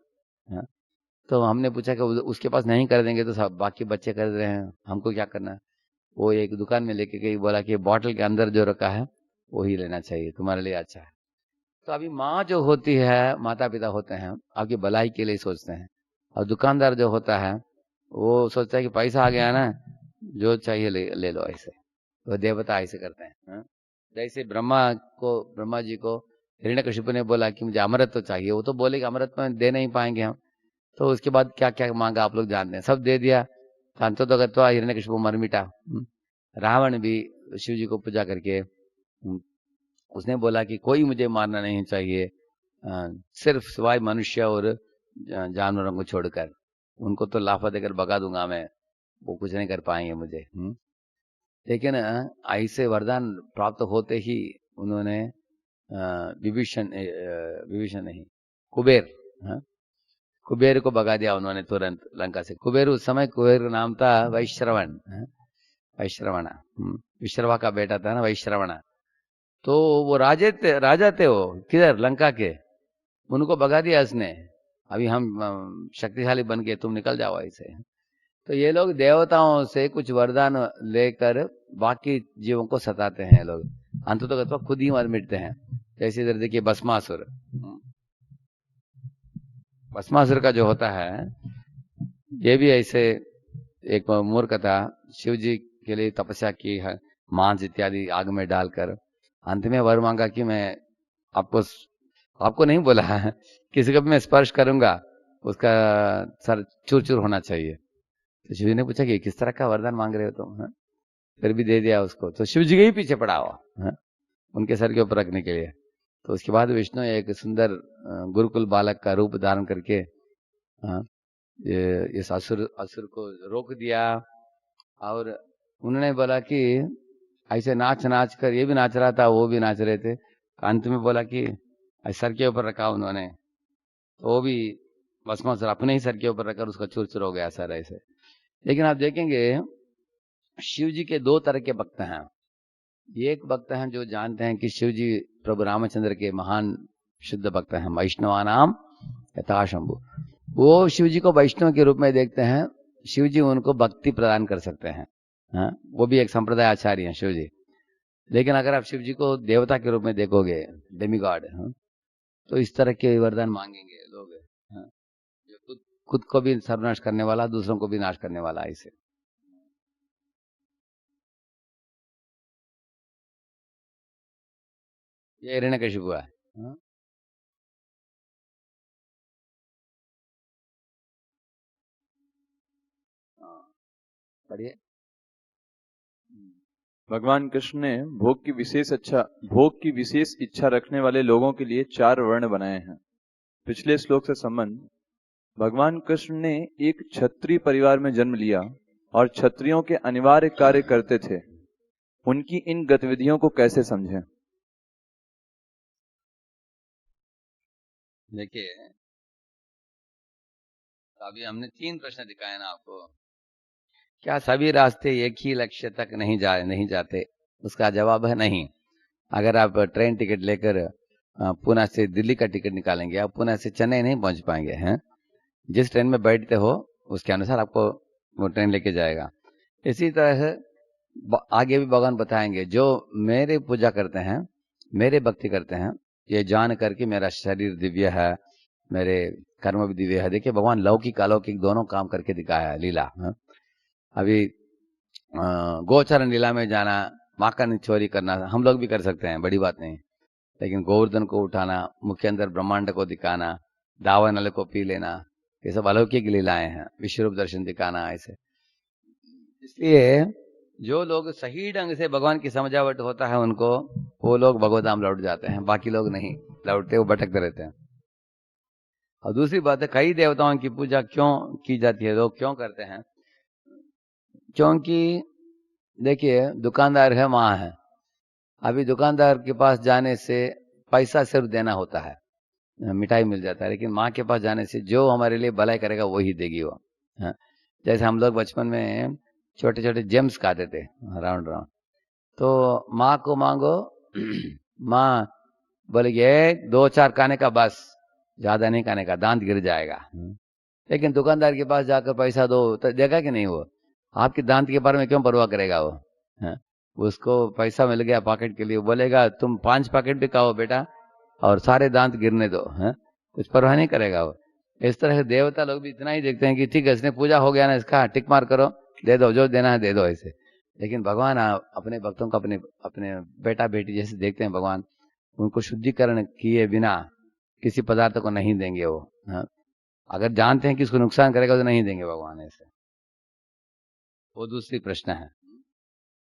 तो हमने पूछा कि उसके पास नहीं खरीदेंगे तो सब बाकी बच्चे खरीद रहे हैं, हमको क्या करना? वो एक दुकान में लेके गई, बोला कि बॉटल के अंदर जो रखा है वही लेना चाहिए, तुम्हारे लिए अच्छा है। तो अभी माँ जो होती है, माता पिता होते हैं, आपकी भलाई के लिए सोचते हैं, और दुकानदार जो होता है वो सोचता है कि पैसा आ गया ना, जो चाहिए ले लो। ऐसे तो देवता ऐसे करते हैं। जैसे ब्रह्मा जी को हिरण्यकशिपु ने बोला कि मुझे अमृत तो चाहिए, वो तो बोले कि अमृत में दे नहीं पाएंगे हम। तो उसके बाद क्या क्या मांगा आप लोग जानते हैं, सब दे दिया। तो गत्वा हिरण्यकशिपु मर मिटा। रावण भी शिव जी को पूजा करके उसने बोला कि कोई मुझे मारना नहीं चाहिए, सिर्फ सिवाय मनुष्य और जानवरों को छोड़कर, उनको तो लाफा देकर भगा दूंगा मैं, वो कुछ नहीं कर पाएंगे मुझे। लेकिन ऐसे वरदान प्राप्त होते ही उन्होंने विभीषण नहीं, कुबेर को भगा दिया उन्होंने तुरंत लंका से। कुबेर उस समय, कुबेर का नाम था वैश्रवण, विश्रवा का बेटा था ना वैश्रवण। तो वो राजा थे वो, किधर? लंका के। उनको भगा दिया उसने, अभी हम शक्तिशाली बन गए, तुम निकल जाओ ऐसे। तो ये लोग देवताओं से कुछ वरदान लेकर बाकी जीवों को सताते हैं लोग, अंततः तो खुद ही मर मिटते हैं। जैसे इधर देखिए भस्मासुर का जो होता है, ये भी ऐसे एक मूर्ख था, शिव जी के लिए तपस्या की है, मांस इत्यादि आग में डालकर। अंत में वर मांगा कि मैं आपको नहीं बोला है, किसी को भी मैं स्पर्श करूंगा उसका सर चूर चूर होना चाहिए। तो शिव जी ने पूछा कि किस तरह का वरदान मांग रहे हो तुम? फिर भी दे दिया उसको। तो शिव जी के ही पीछे पड़ा हुआ उनके सर के ऊपर रखने के लिए। तो उसके बाद विष्णु एक सुंदर गुरुकुल बालक का रूप धारण करके इस असुर को रोक दिया, और उन्होंने बोला कि ऐसे नाच कर, ये भी नाच रहा था, वो भी नाच रहे थे। अंत में बोला कि सर के ऊपर रखा उन्होंने, तो वो भी भस्मासुर अपने ही सर के ऊपर रखकर उसका चूर चूर हो गया सर ऐसे। लेकिन आप देखेंगे शिव जी के 2 तरह के भक्त हैं। एक भक्त हैं जो जानते हैं कि शिव जी प्रभु रामचंद्र के महान शुद्ध भक्त हैं, वैष्णवानाम यथा शंभु। वो शिव जी को वैष्णव के रूप में देखते हैं, शिव जी उनको भक्ति प्रदान कर सकते हैं। वो भी एक संप्रदाय आचार्य हैं शिव जी। लेकिन अगर आप शिव जी को देवता के रूप में देखोगे, डेमीगॉड, तो इस तरह के वरदान मांगेंगे लोग। हाँ, जो खुद को भी सर्वनाश करने वाला, दूसरों को भी नाश करने वाला, ऐसे। ये हिरण्यकशिपु है। हाँ? हाँ, पढ़िए। भगवान कृष्ण ने भोग की विशेष इच्छा रखने वाले लोगों के लिए 4 वर्ण बनाए हैं। पिछले श्लोक से संबंध, भगवान कृष्ण ने एक क्षत्रिय परिवार में जन्म लिया और क्षत्रियों के अनिवार्य कार्य करते थे। उनकी इन गतिविधियों को कैसे समझें? देखिए, अभी हमने 3 प्रश्न दिखाए ना आपको। क्या सभी रास्ते एक ही लक्ष्य तक नहीं जाते? उसका जवाब है नहीं। अगर आप ट्रेन टिकट लेकर पुणे से दिल्ली का टिकट निकालेंगे, आप पुणे से चेन्नई नहीं पहुंच पाएंगे हैं। जिस ट्रेन में बैठते हो उसके अनुसार आपको वो ट्रेन लेके जाएगा। इसी तरह आगे भी भगवान बताएंगे, जो मेरे पूजा करते हैं, मेरे भक्ति करते हैं, ये जान करके मेरा शरीर दिव्य है, मेरे कर्म भी दिव्य है। देखिए, भगवान लौकिक अलौकिक दोनों काम करके दिखाया है, लीला है। अभी गोचरण लीला में जाना, माखन चोरी करना, हम लोग भी कर सकते हैं, बड़ी बात नहीं। लेकिन गोवर्धन को उठाना, मुख के अंदर ब्रह्मांड को दिखाना, दावा नल को पी लेना, ये सब अलौकिक लीलाएं हैं। विश्वरूप दर्शन दिखाना, ऐसे। इसलिए जो लोग सही ढंग से भगवान की समझावट होता है उनको, वो लोग भगवत धाम लौट जाते हैं, बाकी लोग नहीं लौटते, वो भटकते रहते हैं। और दूसरी बात है, कई देवताओं की पूजा क्यों की जाती है, लोग क्यों करते हैं? क्योंकि देखिए, दुकानदार है, माँ है। अभी दुकानदार के पास जाने से पैसा सिर्फ देना होता है, मिठाई मिल जाता है, लेकिन माँ के पास जाने से जो हमारे लिए भलाई करेगा वही देगी वो। हाँ, जैसे हम लोग बचपन में छोटे छोटे जेम्स खाते थे, राउंड राउंड, तो माँ को मांगो, माँ बोलेगी 1 2 4 खाने का, बस, ज्यादा नहीं खाने का, दांत गिर जाएगा। लेकिन दुकानदार के पास जाकर पैसा दो तो देगा कि नहीं? वो आपके दांत के बारे में क्यों परवाह करेगा वो? हाँ? उसको पैसा मिल गया पॉकेट के लिए, बोलेगा तुम 5 पैकेट भी खाओ बेटा और सारे दांत गिरने दो। हाँ? कुछ परवाह नहीं करेगा वो। इस तरह से देवता लोग भी इतना ही देखते हैं कि ठीक है, इसने पूजा हो गया ना, इसका टिक मार करो, दे दो, जो देना है दे दो, ऐसे। लेकिन भगवान अपने भक्तों को अपने अपने बेटा बेटी जैसे देखते हैं भगवान। उनको शुद्धिकरण किए बिना किसी पदार्थ को नहीं देंगे वो। हाँ? अगर जानते हैं कि उसको नुकसान करेगा तो नहीं देंगे भगवान, ऐसे। वो दूसरी प्रश्न है।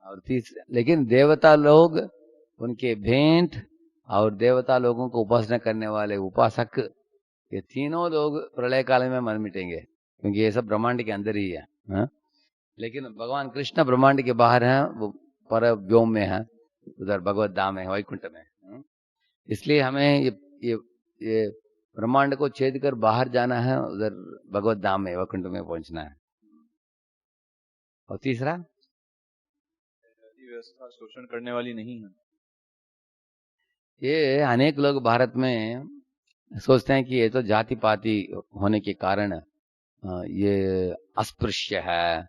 और तीसरा, लेकिन देवता लोग, उनके भेंट और देवता लोगों को उपासना करने वाले उपासक, ये तीनों लोग प्रलय काल में मर मिटेंगे, क्योंकि ये सब ब्रह्मांड के अंदर ही है। हाँ? लेकिन भगवान कृष्ण ब्रह्मांड के बाहर हैं, वो पर व्योम में है, उधर भगवत धाम है, वैकुंठ में। हाँ? इसलिए हमें ये ब्रह्मांड को छेद कर बाहर जाना है, उधर भगवत धाम में, वैकुंठ में पहुंचना है। और तीसरा, व्यवस्था शोषण करने वाली नहीं है। ये अनेक लोग भारत में सोचते हैं कि ये तो जाति पाति होने के कारण ये अस्पृश्य है,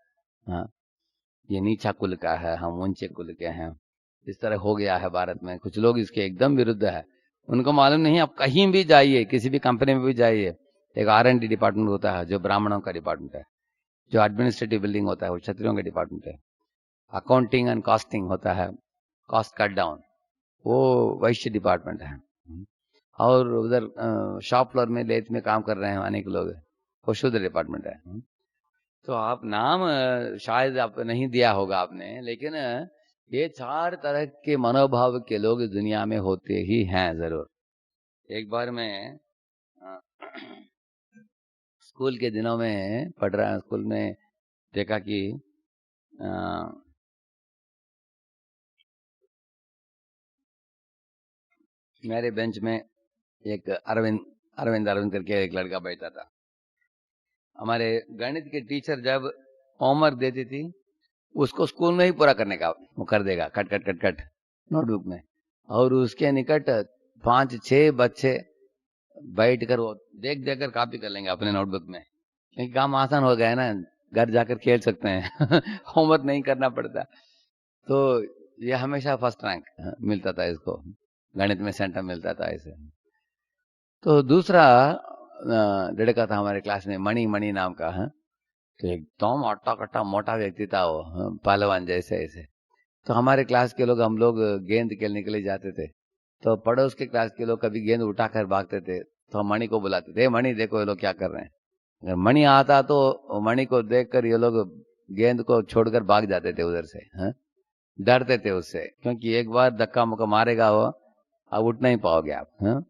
ये नीचा कुल का है, हम ऊंचे कुल के हैं, इस तरह हो गया है भारत में। कुछ लोग इसके एकदम विरुद्ध है। उनको मालूम नहीं, आप कहीं भी जाइए, किसी भी कंपनी में भी जाइए, एक R&D डिपार्टमेंट होता है जो ब्राह्मणों का डिपार्टमेंट है, जो एडमिनिस्ट्रेटिव बिल्डिंग होता है वो क्षत्रियों का डिपार्टमेंट है, अकाउंटिंग एंड कॉस्टिंग होता है, कॉस्ट कट डाउन, वो वैश्य डिपार्टमेंट है। और उधर शॉप फ्लोर में लेथ में काम कर रहे हैं अनेक लोग, वो शुद्ध डिपार्टमेंट है। तो आप नाम शायद आप नहीं दिया होगा आपने, लेकिन ये 4 तरह के मनोभाव के लोग इस दुनिया में होते ही हैं जरूर। एक बार मैं स्कूल के दिनों में पढ़ रहा, स्कूल में देखा कि मेरे बेंच में एक अरविंद करके एक लड़का बैठा था। हमारे गणित के टीचर जब होमवर्क देती थी, उसको स्कूल में ही पूरा करने का वो कर देगा, cut cut cut cut notebook में। और उसके निकट 5-6 बच्चे बैठ कर वो देख देख कर कॉपी कर लेंगे अपने नोटबुक में, क्योंकि काम आसान हो गया है ना, घर जाकर खेल सकते हैं होमवर्क नहीं करना पड़ता। तो ये हमेशा फर्स्ट रैंक मिलता था इसको, गणित में सेंटर मिलता था ऐसे। तो दूसरा लड़का था हमारे क्लास में, मणि मणि नाम का है। तो एकदम अट्टा कट्टा मोटा व्यक्ति था वो, पहलवान जैसे ऐसे। तो हमारे क्लास के लोग, हम लोग गेंद खेलने के लिए जाते थे, तो पड़ोस के क्लास के लोग कभी गेंद उठाकर भागते थे, तो हम मणि को बुलाते थे, मणि देखो ये लोग क्या कर रहे हैं। अगर मणि आता तो मणि को देखकर ये लोग गेंद को छोड़कर भाग जाते थे उधर से, हाँ? डरते थे उससे, क्योंकि एक बार धक्का मुक्का मारेगा वो, अब उठ नहीं पाओगे आप, हाँ?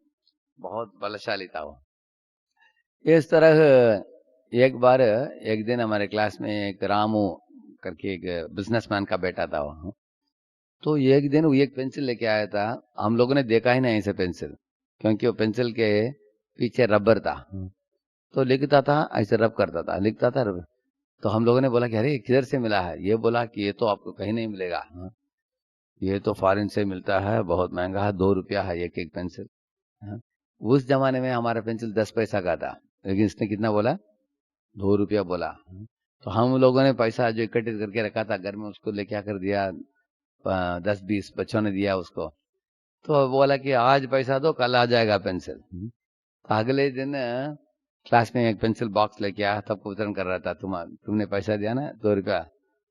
बहुत बलशाली था वो। इस तरह एक बार एक दिन हमारे क्लास में एक रामू करके एक बिजनेसमैन का बेटा था वो। तो एक दिन वो एक पेंसिल लेके आया था, हम लोगों ने देखा ही नहीं ऐसे पेंसिल, क्योंकि वो पेंसिल के पीछे रबर था। तो लिखता था ऐसे, रब करता था, लिखता था रब। तो हम लोगों ने बोला कि अरे किधर से मिला है, ये बोला कि ये तो आपको कहीं नहीं मिलेगा, ये तो फॉरेन से मिलता है, बहुत महंगा है, 2 रुपया है एक एक पेंसिल। उस जमाने में हमारा पेंसिल 10 पैसा का था, लेकिन इसने कितना बोला, 2 रुपया बोला। तो हम लोगों ने पैसा जो इकट्ठित करके रखा था घर में, उसको लेके आकर दिया, 10-20 बच्चों ने दिया उसको। तो बोला कि आज पैसा दो, कल आ जाएगा पेंसिल। तो अगले दिन क्लास में एक पेंसिल बॉक्स लेके आया, सबको वितरण कर रहा था, तुमने पैसा दिया ना, 2 रुपया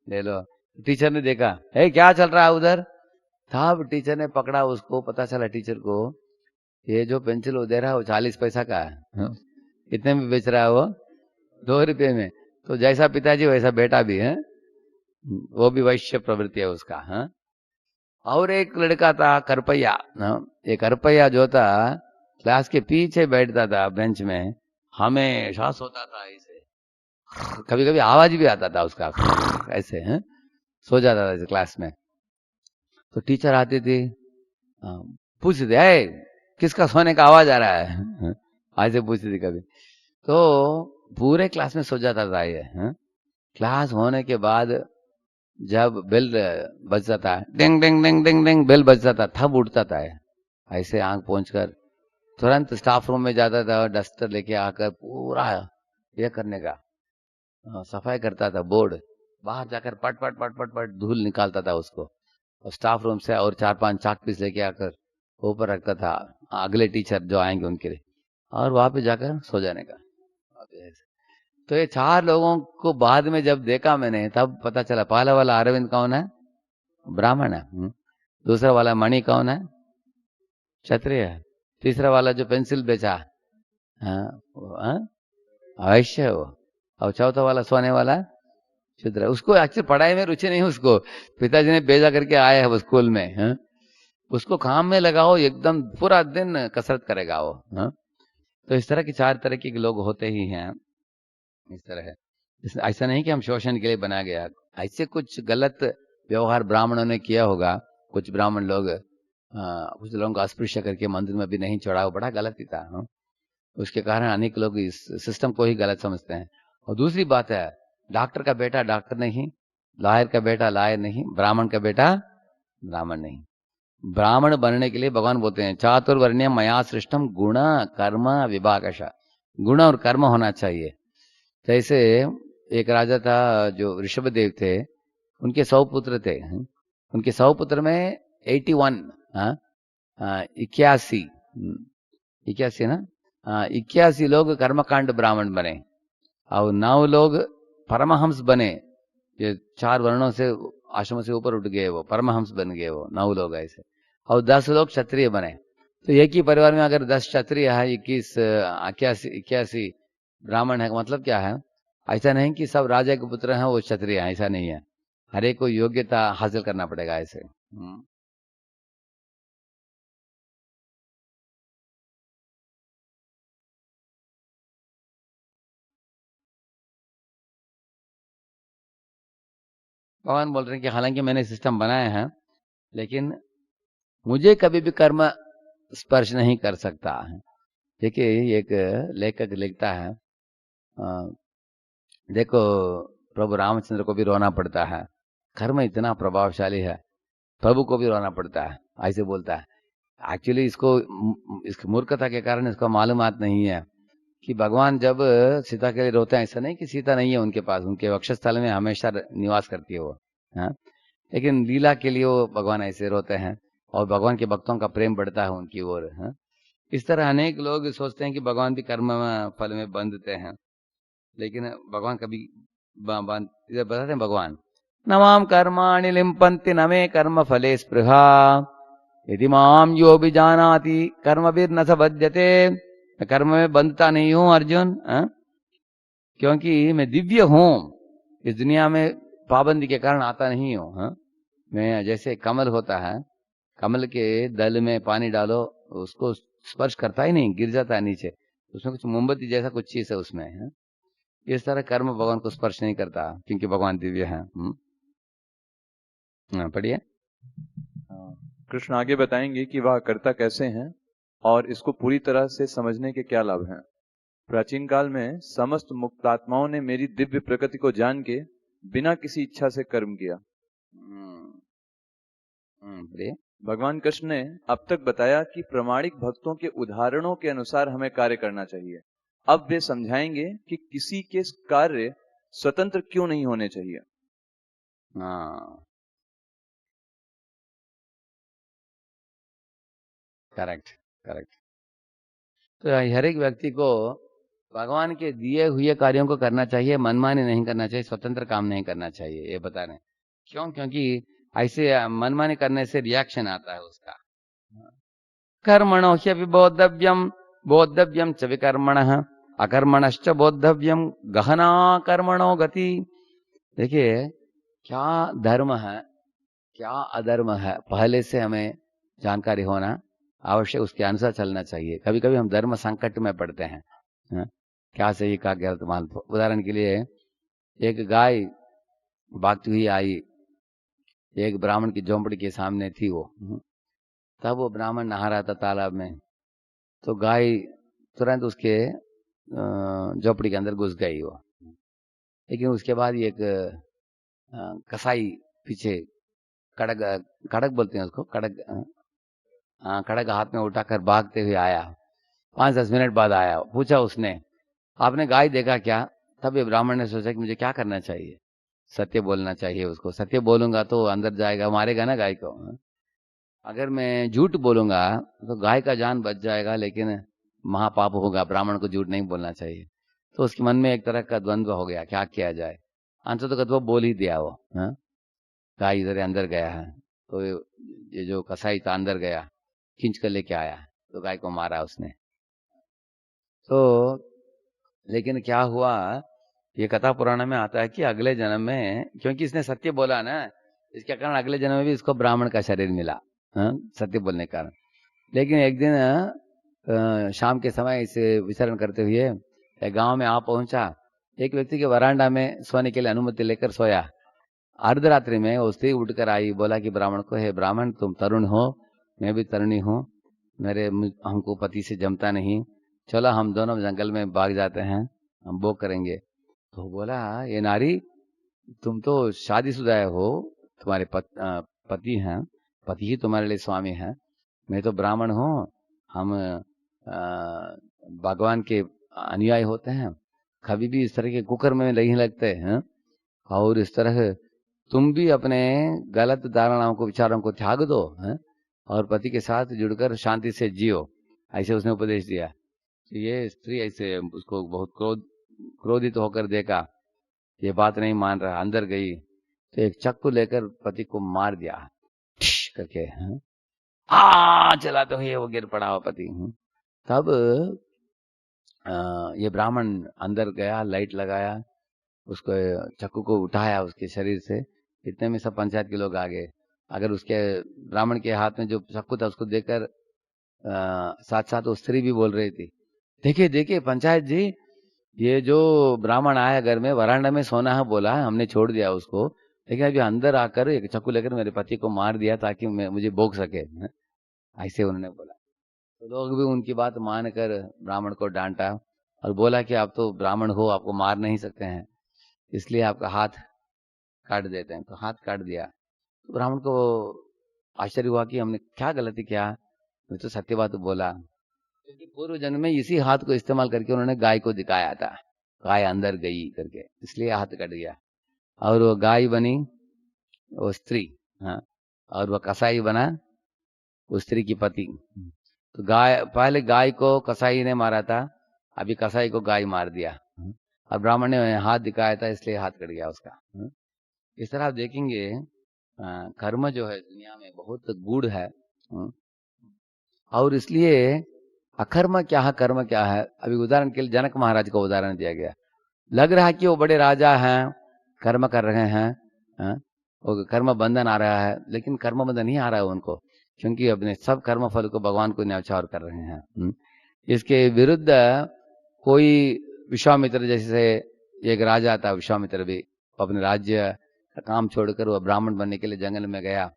ले लो। टीचर ने देखा, क्या चल रहा है उधर। तब टीचर ने पकड़ा उसको, पता चला टीचर को ये जो पेंसिल वो दे रहा है वो 40 पैसा का है। कितने में बेच रहा है वो, 2 रुपये में। तो जैसा पिताजी वैसा बेटा भी है, वो भी वैश्य प्रवृत्ति है उसका, हाँ। और एक लड़का था करपैया, ये करपैया जो था क्लास के पीछे बैठता था बेंच में, हमेशा सोता था ऐसे, कभी कभी आवाज भी आता था उसका ऐसे, हैं, सो जाता था क्लास में। तो टीचर आती थी, पूछती थी, किसका सोने का आवाज आ रहा है, ऐसे पूछती थी कभी। तो पूरे क्लास में सो जाता था ये, क्लास होने के बाद जब बेल बजता था, डिंग डिंग डिंग डिंग डिंग बेल बजता था, तब उठता था ऐसे आंख पहुंचकर तुरंत स्टाफ रूम में जाता था, डस्टर लेके आकर पूरा ये करने का सफाई करता था, बोर्ड बाहर जाकर पट पट पट पट पट धूल निकालता था उसको, और स्टाफ रूम से और 4-5 चाक पीस लेके आकर ऊपर रखता था अगले टीचर जो आएंगे उनके लिए, और वहां पे जाकर सो जाने का। तो ये 4 लोगों को बाद में जब देखा मैंने, तब पता चला, पहला वाला अरविंद कौन है, ब्राह्मण है। दूसरा वाला मणि कौन है, क्षत्रिय है। तीसरा वाला जो पेंसिल बेचा, अवश्य है वो। और चौथा वाला सोने वाला शूद्र है। उसको एक्चुअली पढ़ाई में रुचि नहीं, उसको पिताजी ने भेजा करके आया है वो स्कूल में, उसको काम में लगाओ, एकदम पूरा दिन कसरत करेगा वो, तो इस तरह की 4 तरह के लोग होते ही हैं। इस तरह है, ऐसा नहीं कि हम शोषण के लिए बना गया, ऐसे कुछ गलत व्यवहार ब्राह्मणों ने किया होगा, कुछ ब्राह्मण लोग कुछ लोगों को अस्पृश्य करके मंदिर में भी नहीं चढ़ा, वो बड़ा गलत ही था। उसके कारण अनेक लोग इस सिस्टम को ही गलत समझते हैं। और दूसरी बात है, डॉक्टर का बेटा डॉक्टर नहीं, लॉयर का बेटा लॉयर नहीं, ब्राह्मण का बेटा ब्राह्मण नहीं। ब्राह्मण बनने के लिए भगवान बोलते हैं, चातुर्वर्ण्यम मया सृष्टम गुण कर्म विभागश, गुण और कर्म होना चाहिए। जैसे एक राजा था जो ऋषभदेव थे, उनके 100 पुत्र थे, उनके 100 पुत्र में 81 81 ना, 81 लोग कर्मकांड ब्राह्मण बने, और 9 लोग परमहंस बने, ये 4 वर्णों से आश्रम से ऊपर उठ गए, वो परमहंस बन गए वो 9 लोग ऐसे, और 10 लोग क्षत्रिय बने। तो एक ही परिवार में अगर 10 क्षत्रिय है, 81 ब्राह्मण है, मतलब क्या है, ऐसा नहीं कि सब राजा के पुत्र हैं वो क्षत्रिय हैं, ऐसा नहीं है, हर एक को योग्यता हासिल करना पड़ेगा ऐसे। भगवान बोल रहे हैं कि हालांकि मैंने सिस्टम बनाया है, लेकिन मुझे कभी भी कर्म स्पर्श नहीं कर सकता है। देखिए एक लेखक लिखता है, देखो प्रभु रामचंद्र को भी रोना पड़ता है, कर्म इतना प्रभावशाली है, प्रभु को भी रोना पड़ता है, ऐसे बोलता है। एक्चुअली इसकी मूर्खता के कारण इसको मालूमात नहीं है कि भगवान जब सीता के लिए रोते हैं, ऐसा नहीं कि सीता नहीं है उनके पास, उनके वक्षस्थल में हमेशा निवास करती है वो, लेकिन लीला के लिए वो भगवान ऐसे रोते हैं, और भगवान के भक्तों का प्रेम बढ़ता है उनकी ओर। इस तरह अनेक लोग सोचते हैं कि भगवान भी कर्म में फल में बंधते हैं, लेकिन भगवान कभी इधर बताते हैं भगवान, नमाम कर्माणि लिम्पन्ति न मे कर्म फले स्पृहा यदि माम यो भी जानाति कर्मभिर्न स बध्यते। मैं कर्म में बंधता नहीं हूं अर्जुन, क्योंकि मैं दिव्य हूं, इस दुनिया में पाबंदी के कारण आता नहीं हूं। मैं जैसे कमल होता है, कमल के दल में पानी डालो उसको स्पर्श करता ही नहीं, गिर जाता है नीचे, उसमें कुछ मोमबत्ती जैसा कुछ चीज है उसमें है। इस तरह कर्म भगवान को स्पर्श नहीं करता क्योंकि भगवान दिव्य है। पढ़िए। कृष्ण आगे बताएंगे कि वह कर्ता कैसे हैं और इसको पूरी तरह से समझने के क्या लाभ हैं। प्राचीन काल में समस्त मुक्तात्माओं ने मेरी दिव्य प्रकृति को जान के बिना किसी इच्छा से कर्म किया। भगवान कृष्ण ने अब तक बताया कि प्रामाणिक भक्तों के उदाहरणों के अनुसार हमें कार्य करना चाहिए। अब वे समझाएंगे कि किसी के कार्य स्वतंत्र क्यों नहीं होने चाहिए। Correct correct. तो हर एक व्यक्ति को भगवान के दिए हुए कार्यों को करना चाहिए, मनमानी नहीं करना चाहिए, स्वतंत्र काम नहीं करना चाहिए। ये बता रहे हैं क्यों? क्योंकि ऐसे मनमानी करने से रिएक्शन आता है उसका। कर्मणो ह्यपि बोद्धव्यम बोद्धव्यम च विकर्मणः अकर्मणश्च बोद्धव्यम गहना कर्मणो गति। देखिए क्या धर्म है क्या अधर्म है पहले से हमें जानकारी होना आवश्यक, उसके अनुसार चलना चाहिए। कभी कभी हम धर्म संकट में पड़ते हैं, क्या सही क्या गलत मान। उदाहरण के लिए एक गाय भागती हुई आई, एक ब्राह्मण की झोंपड़ी के सामने थी वो, तब वो ब्राह्मण नहा रहा था तालाब में, तो गाय तुरंत उसके झोंपड़ी के अंदर घुस गई वो। लेकिन उसके बाद एक कसाई पीछे कड़क बोलते हैं उसको, कड़क हाथ में उठाकर भागते हुए आया। 5-10 मिनट बाद आया, पूछा उसने आपने गाय देखा क्या? तब ये ब्राह्मण ने सोचा कि मुझे क्या करना चाहिए, सत्य बोलना चाहिए उसको। सत्य बोलूंगा तो अंदर जाएगा, मारेगा ना गाय को। अगर मैं झूठ बोलूंगा तो गाय का जान बच जाएगा, लेकिन महापाप होगा, ब्राह्मण को झूठ नहीं बोलना चाहिए। तो उसके मन में एक तरह का द्वंद्व हो गया, क्या किया जाए। अंत तो वो बोल ही दिया वो, गाय इधर अंदर गया है, तो ये जो कसाई था अंदर गया, खींच कर लेके आया, तो गाय को मारा उसने। तो लेकिन क्या हुआ, ये कथा पुराण में आता है कि अगले जन्म में, क्योंकि इसने सत्य बोला ना, इसके कारण अगले जन्म में भी इसको ब्राह्मण का शरीर मिला, सत्य बोलने के कारण। लेकिन एक दिन शाम के समय इसे विचरण करते हुए एक गांव में आ पहुंचा। एक व्यक्ति के वरांडा में सोने के लिए अनुमति लेकर सोया। अर्धरात्रि में वो स्त्री उठकर आई, बोला कि ब्राह्मण को, हे ब्राह्मण तुम तरुण हो, मैं भी तरुणी हूँ, हमको पति से जमता नहीं, चलो हम दोनों जंगल में भाग जाते हैं, हम वो करेंगे। तो बोला, ये नारी तुम तो शादीशुदा हो, तुम्हारे पति हैं, पति ही तुम्हारे लिए स्वामी हैं, मैं तो ब्राह्मण हूँ, हम भगवान के अनुयायी होते हैं, कभी भी इस तरह के कुकर्म में नहीं लगते हैं। और इस तरह तुम भी अपने गलत धारणाओं को, विचारों को त्याग दो, और पति के साथ जुड़कर शांति से जियो, ऐसे उसने उपदेश दिया। तो ये स्त्री ऐसे उसको बहुत क्रोधित होकर देखा, ये बात नहीं मान रहा, अंदर गई तो एक चाकू लेकर पति को मार दिया करके, चला तो ये वो गिर पड़ा हो पति। तब ये ब्राह्मण अंदर गया, लाइट लगाया, उसको चाकू को उठाया उसके शरीर से, इतने में सब पंचायत के लोग आ गए। अगर उसके ब्राह्मण के हाथ में जो चाकू था उसको देखकर साथ साथ वो स्त्री भी बोल रही थी, देखिए देखिए पंचायत जी, ये जो ब्राह्मण आया घर में, वरांडा में सोना है बोला, हमने छोड़ दिया उसको, लेकिन अभी अंदर आकर एक चाकू लेकर मेरे पति को मार दिया ताकि मुझे भोग सके, ऐसे उन्होंने बोला। तो लोग भी उनकी बात मानकर ब्राह्मण को डांटा और बोला कि आप तो ब्राह्मण हो, आपको मार नहीं सकते हैं, इसलिए आपका हाथ काट देते हैं। तो हाथ काट दिया। तो ब्राह्मण को आश्चर्य हुआ कि हमने क्या गलती किया, मैं तो सत्य बात बोला, क्योंकि पूर्व जन्म में इसी हाथ को इस्तेमाल करके उन्होंने गाय को दिखाया था, गाय अंदर गई करके, इसलिए हाथ कट गया। और वो गाय बनी वो स्त्री, और वह कसाई बना वो स्त्री की पति। तो गाय, पहले गाय को कसाई ने मारा था, अभी कसाई को गाय मार दिया, और ब्राह्मण ने हाथ दिखाया था इसलिए हाथ कट गया उसका। इस तरह आप देखेंगे कर्म जो है दुनिया में बहुत गूढ़ है, और इसलिए अकर्म क्या है कर्म क्या है। अभी उदाहरण के लिए जनक महाराज को उदाहरण दिया गया, लग रहा है कि वो बड़े राजा हैं, कर्म कर रहे हैं, वो कर्म बंधन आ रहा है, लेकिन कर्म बंधन नहीं आ रहा है उनको, क्योंकि अपने सब कर्म फल को भगवान को न्यौछावर कर रहे हैं। इसके विरुद्ध कोई विश्वामित्र जैसे एक राजा था, विश्वामित्र भी अपने राज्य का काम छोड़कर वह ब्राह्मण बनने के लिए जंगल में गया,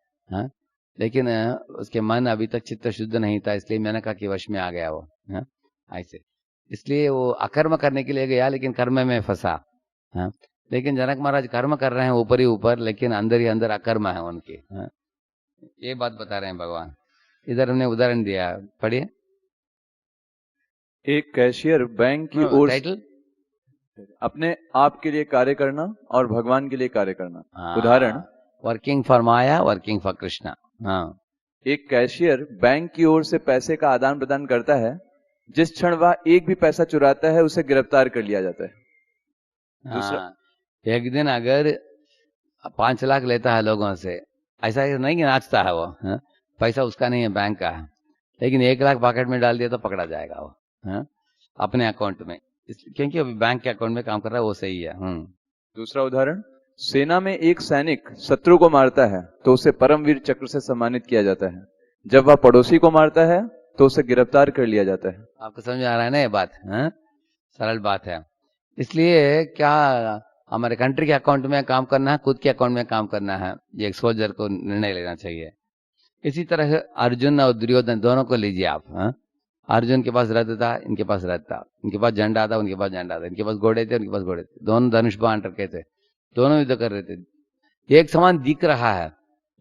लेकिन उसके मन अभी तक चित्त शुद्ध नहीं था, इसलिए मेनका के वश में आ गया वो, ऐसे। इसलिए वो अकर्म करने के लिए गया लेकिन कर्म में फंसा। लेकिन जनक महाराज कर्म कर रहे हैं ऊपर ही ऊपर, लेकिन अंदर ही अंदर अकर्म है उनके। ये बात बता रहे हैं भगवान, इधर हमने उदाहरण दिया, पढ़िए। एक कैशियर बैंक की ओर टाइटल अपने आप के लिए कार्य करना और भगवान के लिए कार्य करना। उदाहरण, working for Maya, working for Krishna. एक कैशियर बैंक की ओर से पैसे का आदान प्रदान करता है, जिस क्षण वह एक भी पैसा चुराता है उसे गिरफ्तार कर लिया जाता है। एक दिन अगर 5 लाख लेता है लोगों से, ऐसा नहीं कि नाचता है वो, पैसा उसका नहीं है, बैंक का है, लेकिन 1 लाख पॉकेट में डाल दिया तो पकड़ा जाएगा वो, अपने अकाउंट में, क्योंकि अभी बैंक के अकाउंट में काम कर रहा है, वो सही है। दूसरा उदाहरण, सेना में एक सैनिक शत्रु को मारता है तो उसे परमवीर चक्र से सम्मानित किया जाता है, जब वह पड़ोसी को मारता है तो उसे गिरफ्तार कर लिया जाता है। आपको समझ आ रहा है ना ये बात? सरल बात है। इसलिए क्या हमारे कंट्री के अकाउंट में काम करना है, खुद के अकाउंट में काम करना है, ये एक सोल्जर को निर्णय लेना चाहिए। इसी तरह अर्जुन और दुर्योधन दोनों को लीजिए आप। अर्जुन के पास रथ था, इनके पास रथ था, इनके पास झंडा था, उनके पास झंडा था, इनके पास घोड़े थे, उनके पास घोड़े थे, दोनों धनुष बाण रखे थे, दोनों युद्ध कर रहे थे। एक समान दिख रहा है,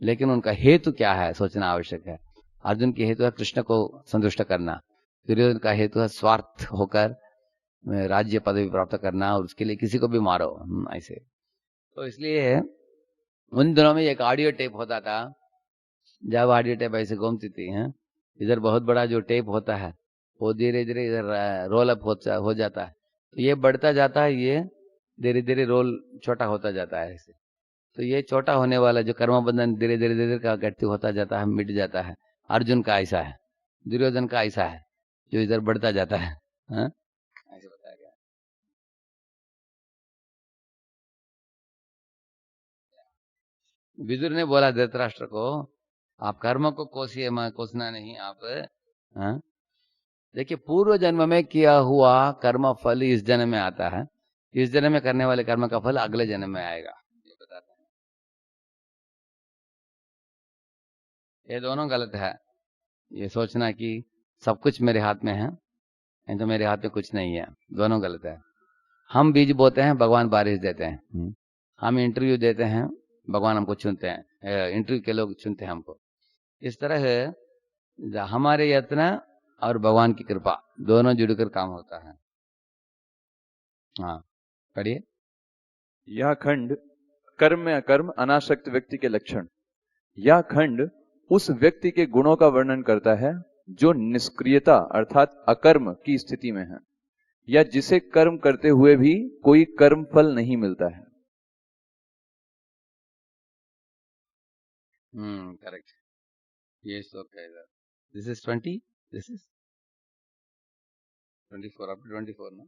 लेकिन उनका हेतु क्या है सोचना आवश्यक है। अर्जुन की हेतु है कृष्ण को संतुष्ट करना, दुर्योधन का हेतु है स्वार्थ होकर राज्य पदवी प्राप्त करना, और उसके लिए किसी को भी मारो, ऐसे। तो इसलिए उन दिनों में एक ऑडियो टेप होता था, जब ऑडियो टेप ऐसे घूमती थी, इधर बहुत बड़ा जो टेप होता है वो धीरे धीरे इधर रोल अप हो जाता है, तो ये बढ़ता जाता है, ये धीरे धीरे रोल छोटा होता जाता है ऐसे। तो ये छोटा होने वाला जो कर्म बंधन धीरे धीरे धीरे का गति होता जाता है, मिट जाता है। अर्जुन का ऐसा है, दुर्योधन का ऐसा है, जो इधर बढ़ता जाता है। ऐसे बताया गया। विदुर ने बोला धृतराष्ट्र को, आप कर्म को कोसिए, कोसना नहीं आप। देखिए, पूर्व जन्म में किया हुआ कर्म फल इस जन्म में आता है, इस जन्म में करने वाले कर्म का फल अगले जन्म में आएगा, ये बताते हैं। ये दोनों गलत है, ये सोचना कि सब कुछ मेरे हाथ में है, नहीं तो मेरे हाथ में कुछ नहीं है, दोनों गलत है। हम बीज बोते हैं, भगवान बारिश देते हैं। हम इंटरव्यू देते हैं, भगवान हमको चुनते हैं, इंटरव्यू के लोग चुनते हैं हमको। इस तरह है हमारे यत्न और भगवान की कृपा दोनों जुड़कर काम होता है। पढ़िए। यह खंड कर्म में अकर्म अनासक्त व्यक्ति के लक्षण। यह खंड उस व्यक्ति के गुणों का वर्णन करता है जो निष्क्रियता अर्थात अकर्म की स्थिति में है, या जिसे कर्म करते हुए भी कोई कर्म फल नहीं मिलता है। करेक्ट। ये श्लोक है इधर। This is 20, this is 24 up to 24 ना,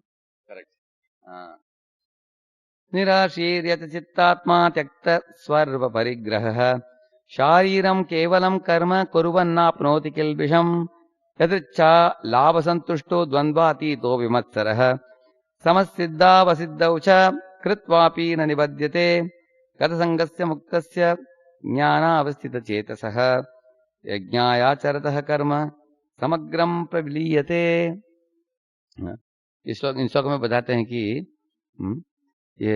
करेक्ट। निराशीर्यत चित्तात्मा त्यक्त स्वर्व परिग्रह शारीरम केवलम कर्म कुर्वन्नाप्नोति किल्बिषम यदृच्छा लाभ संतुष्टो द्वंद्वातीतो विमत्सरः समसिद्धावसिद्धौ च कृत्वापि न निबध्यते गतसंगस्य मुक्तस्य ज्ञानावस्थित चेतसः यज्ञायाचरतः कर्म समग्रम प्रविलीयते। इस श्लोक में बताते हैं कि ये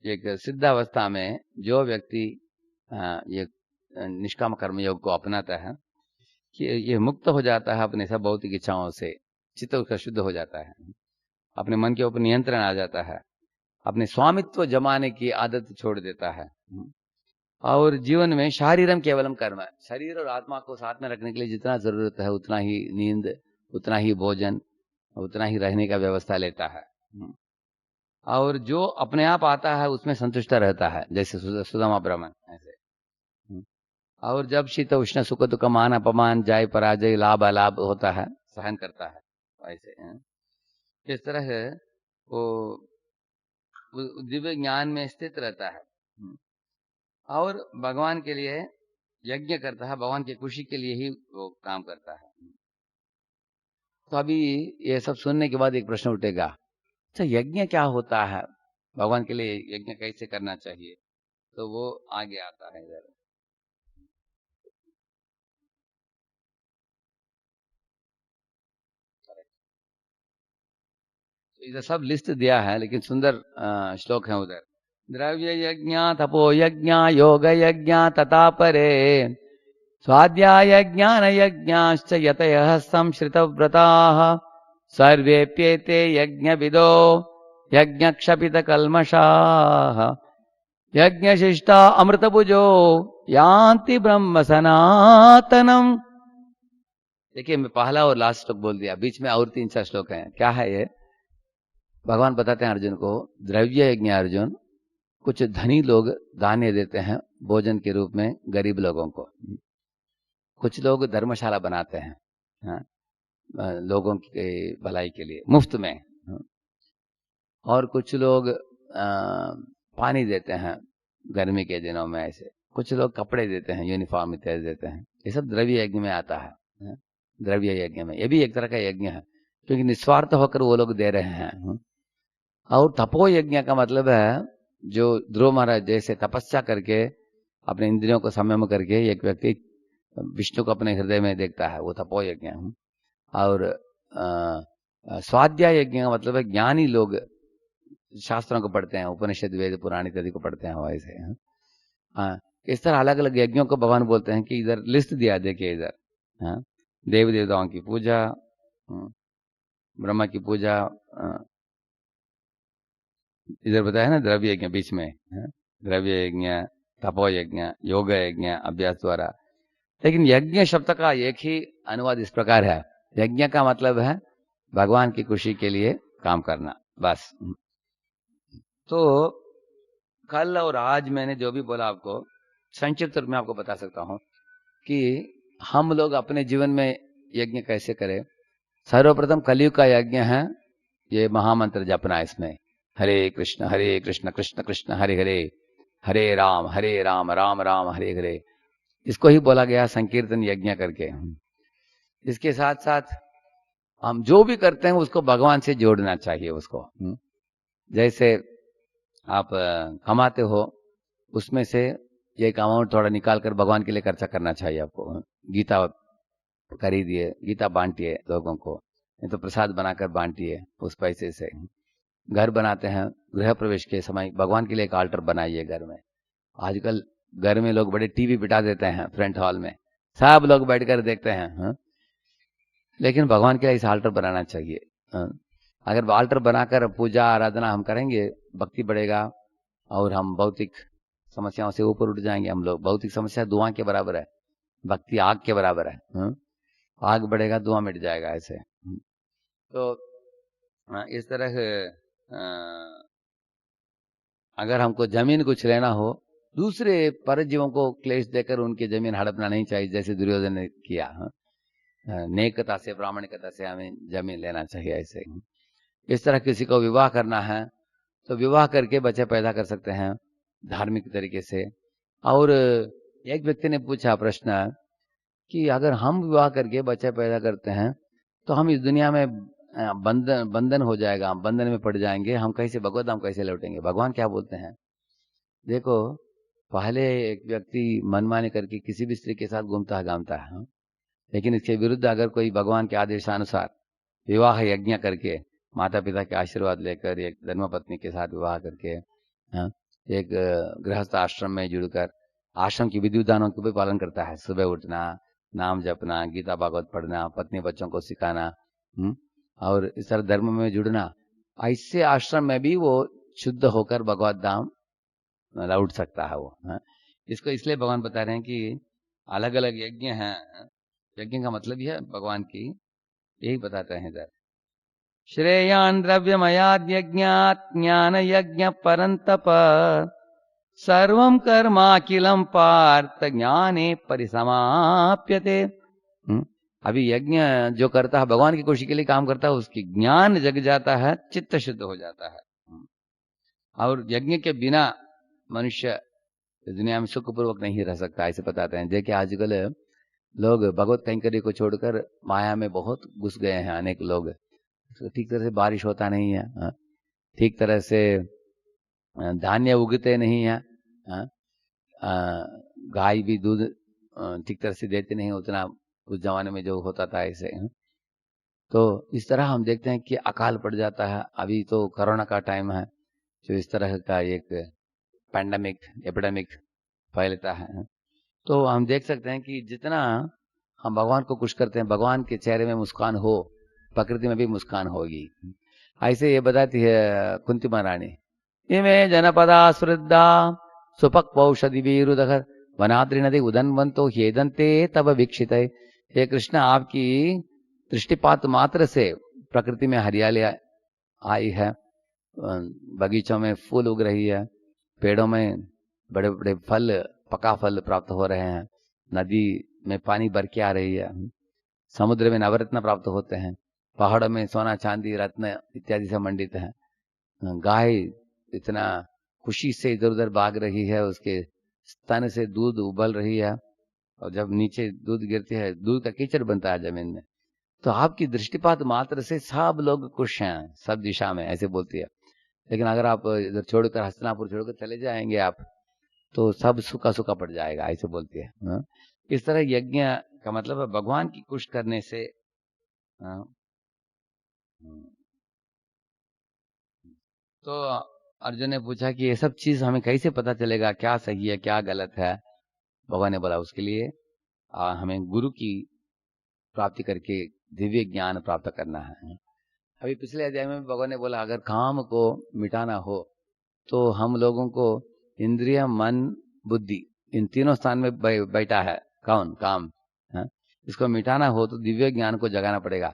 एक सिद्धावस्था में जो व्यक्ति ये निष्काम कर्म योग को अपनाता है कि ये मुक्त हो जाता है अपने सब भौतिक इच्छाओं से, चित्त उसका शुद्ध हो जाता है, अपने मन के ऊपर नियंत्रण आ जाता है, अपने स्वामित्व जमाने की आदत छोड़ देता है, और जीवन में शारीरम केवलम कर्म, शरीर और आत्मा को साथ में रखने के लिए जितना जरूरत है उतना ही नींद, उतना ही भोजन, उतना ही रहने का व्यवस्था लेता है। और जो अपने आप आता है उसमें संतुष्ट रहता है, जैसे सुदामा ब्राह्मण ऐसे। और जब शीत उष्ण सुख दुख मान अपमान जय पराजय लाभ अलाभ होता है, सहन करता है ऐसे। इस तरह वो दिव्य ज्ञान में स्थित रहता है और भगवान के लिए यज्ञ करता है, भगवान की खुशी के लिए ही वो काम करता है। तो अभी ये सब सुनने के बाद एक प्रश्न उठेगा, अच्छा यज्ञ क्या होता है, भगवान के लिए यज्ञ कैसे करना चाहिए? तो वो आगे आता है इधर। इधर सब लिस्ट दिया है, लेकिन सुंदर श्लोक है उधर। द्रव्य यज्ञ तपो यज्ञ योग यज्ञ तथा परे स्वाध्याय ज्ञान यज्ञाश्च यतयः संश्रितव्रताः सर्वेप्येते यज्ञविदो यज्ञक्षपित कल्मषाः यज्ञशिष्टा अमृतभुजो यान्ति ब्रह्म सनातनम। देखिए मैं पहला और लास्ट श्लोक बोल दिया, बीच में और 3-4 श्लोक हैं। क्या है ये? भगवान बताते हैं अर्जुन को, द्रव्य यज्ञ अर्जुन, कुछ धनी लोग दाने देते हैं भोजन के रूप में गरीब लोगों को, कुछ लोग धर्मशाला बनाते हैं, हाँ, लोगों की भलाई के लिए मुफ्त में, और कुछ लोग पानी देते हैं गर्मी के दिनों में ऐसे, कुछ लोग कपड़े देते हैं, यूनिफॉर्म इत्यादि देते हैं। ये सब द्रव्य यज्ञ में आता है। द्रव्य यज्ञ में ये भी एक तरह का यज्ञ है, क्योंकि निस्वार्थ होकर वो लोग दे रहे हैं। और तपो यज्ञ का मतलब है जो ध्रुव महाराज जैसे तपस्या करके अपने इंद्रियों को संयम करके एक व्यक्ति विष्णु को अपने हृदय में देखता है, वो तपो यज्ञ है। और स्वाध्याय यज्ञ का मतलब है ज्ञानी लोग शास्त्रों को पढ़ते हैं, उपनिषद वेद पुराण इत्यादि को पढ़ते हैं वैसे। हाँ, इस तरह अलग अलग यज्ञों को भगवान बोलते हैं कि इधर लिस्ट दिया, देखिए इधर। हाँ, देव देवताओं की पूजा, ब्रह्मा की पूजा, इधर बताया ना द्रव्य यज्ञ बीच में, द्रव्य यज्ञ, तपो यज्ञ, योग यज्ञ अभ्यास द्वारा। लेकिन यज्ञ शब्द का एक ही अनुवाद इस प्रकार है, यज्ञ का मतलब है भगवान की खुशी के लिए काम करना, बस। तो कल और आज मैंने जो भी बोला आपको संक्षिप्त रूप में आपको बता सकता हूं कि हम लोग अपने जीवन में यज्ञ कैसे करें। सर्वप्रथम कलयुग का यज्ञ है ये महामंत्र जपना, इसमें हरे कृष्ण कृष्ण कृष्ण हरे हरे, हरे राम राम राम हरे हरे, इसको ही बोला गया संकीर्तन यज्ञ करके। इसके साथ साथ हम जो भी करते हैं उसको भगवान से जोड़ना चाहिए उसको। जैसे आप कमाते हो, उसमें से एक अमाउंट थोड़ा निकाल कर भगवान के लिए खर्चा करना चाहिए आपको। गीता खरीदिए, गीता बांटिए लोगों को, नहीं तो प्रसाद बनाकर बांटिए उस पैसे से। घर बनाते हैं, गृह प्रवेश के समय भगवान के लिए एक आल्टर बनाइए घर में। आजकल घर में लोग बड़े टीवी बिठा देते हैं फ्रंट हॉल में, सब लोग बैठकर देखते हैं। लेकिन भगवान के लिए इस आल्टर बनाना चाहिए। अगर आल्टर बनाकर पूजा आराधना हम करेंगे, भक्ति बढ़ेगा और हम भौतिक समस्याओं से ऊपर उठ जाएंगे। हम लोग, भौतिक समस्या धुआं के बराबर है, भक्ति आग के बराबर है। आग बढ़ेगा, धुआं मिट जाएगा ऐसे। तो इस तरह अगर हमको जमीन कुछ लेना हो, दूसरे परजीवों को क्लेश देकर उनकी जमीन हड़पना नहीं चाहिए, जैसे दुर्योधन ने किया। नेकता से, प्रामाणिकता से हमें जमीन लेना चाहिए ऐसे। इस तरह किसी को विवाह करना है तो विवाह करके बच्चे पैदा कर सकते हैं धार्मिक तरीके से। और एक व्यक्ति ने पूछा प्रश्न कि अगर हम विवाह करके बच्चे पैदा करते हैं तो हम इस दुनिया में बंधन हो जाएगा, बंधन में पड़ जाएंगे, हम कैसे भगवत धाम कैसे लौटेंगे? भगवान क्या बोलते हैं, देखो पहले एक व्यक्ति मनमानी करके किसी भी स्त्री के साथ घूमता है गामता है, लेकिन इसके विरुद्ध अगर कोई भगवान के आदेशानुसार विवाह यज्ञ करके, माता पिता के आशीर्वाद लेकर, एक धर्मपत्नी के साथ विवाह करके, एक गृहस्थ आश्रम में जुड़कर आश्रम की विधि विधानों को भी पालन करता है, सुबह उठना, नाम जपना, गीता भागवत पढ़ना, पत्नी बच्चों को सिखाना, और इस तरह धर्म में जुड़ना, ऐसे आश्रम में भी वो शुद्ध होकर भगवत धाम लौट सकता है वो। इसको इसलिए भगवान बता रहे हैं कि अलग अलग यज्ञ हैं। यज्ञ का मतलब यह भगवान की यही बताते हैं इधर। श्रेयान द्रव्यमयाद यज्ञात ज्ञान यज्ञ परंतप सर्वम कर्माखिलम पार्थ ज्ञाने परिसमाप्यते। अभी यज्ञ जो करता है भगवान की खुशी के लिए काम करता है, उसकी ज्ञान जग जाता है, चित्त शुद्ध हो जाता है। और यज्ञ के बिना मनुष्य दुनिया में सुखपूर्वक नहीं रह सकता, ऐसे बताते हैं। देखिए आजकल लोग भगवत कैंकर्य को छोड़कर माया में बहुत घुस गए हैं। अनेक लोग ठीक तरह से बारिश होता नहीं है, ठीक तरह से धान्य उगते नहीं है, गाय भी दूध ठीक तरह से देते नहीं उतना उस जमाने में जो होता था ऐसे। तो इस तरह हम देखते हैं कि अकाल पड़ जाता है। अभी तो कोरोना का टाइम है, जो इस तरह का एक पैंडेमिक एपिडेमिक फैलता है। तो हम देख सकते हैं कि जितना हम भगवान को खुश करते हैं, भगवान के चेहरे में मुस्कान हो, प्रकृति में भी मुस्कान होगी। ऐसे ये बताती है कुंती महारानी, इमे जनपदा स्मृद्धा सुपक पौषधि वीरुदघर वनाद्रि नदी उदन्वंतो हेदंते तब वीक्षित। हे कृष्ण, आपकी दृष्टिपात मात्र से प्रकृति में हरियाली आई है, बगीचों में फूल उग रही है, पेड़ों में बड़े बड़े फल, पका फल प्राप्त हो रहे हैं, नदी में पानी बरके आ रही है, समुद्र में नवरत्न प्राप्त होते हैं, पहाड़ों में सोना चांदी रत्न इत्यादि से मंडित है, गाय इतना खुशी से इधर उधर भाग रही है, उसके स्तन से दूध उबल रही है, और जब नीचे दूध गिरती है दूध का कीचड़ बनता है जमीन में। तो आपकी दृष्टिपात मात्र से सब लोग खुश हैं, सब दिशा में, ऐसे बोलती है। लेकिन अगर आप इधर छोड़कर हस्तिनापुर छोड़कर चले जाएंगे आप, तो सब सूखा सूखा पड़ जाएगा, ऐसे बोलती है। इस तरह यज्ञ का मतलब है भगवान की खुश करने से। तो अर्जुन ने पूछा कि ये सब चीज हमें कैसे पता चलेगा, क्या सही है क्या गलत है। भगवान ने बोला उसके लिए हमें गुरु की प्राप्ति करके दिव्य ज्ञान प्राप्त करना है। अभी पिछले अध्याय में भगवान ने बोला अगर काम को मिटाना हो तो हम लोगों को इंद्रिय मन बुद्धि इन तीनों स्थान में बैठा है कौन, काम है। इसको मिटाना हो तो दिव्य ज्ञान को जगाना पड़ेगा।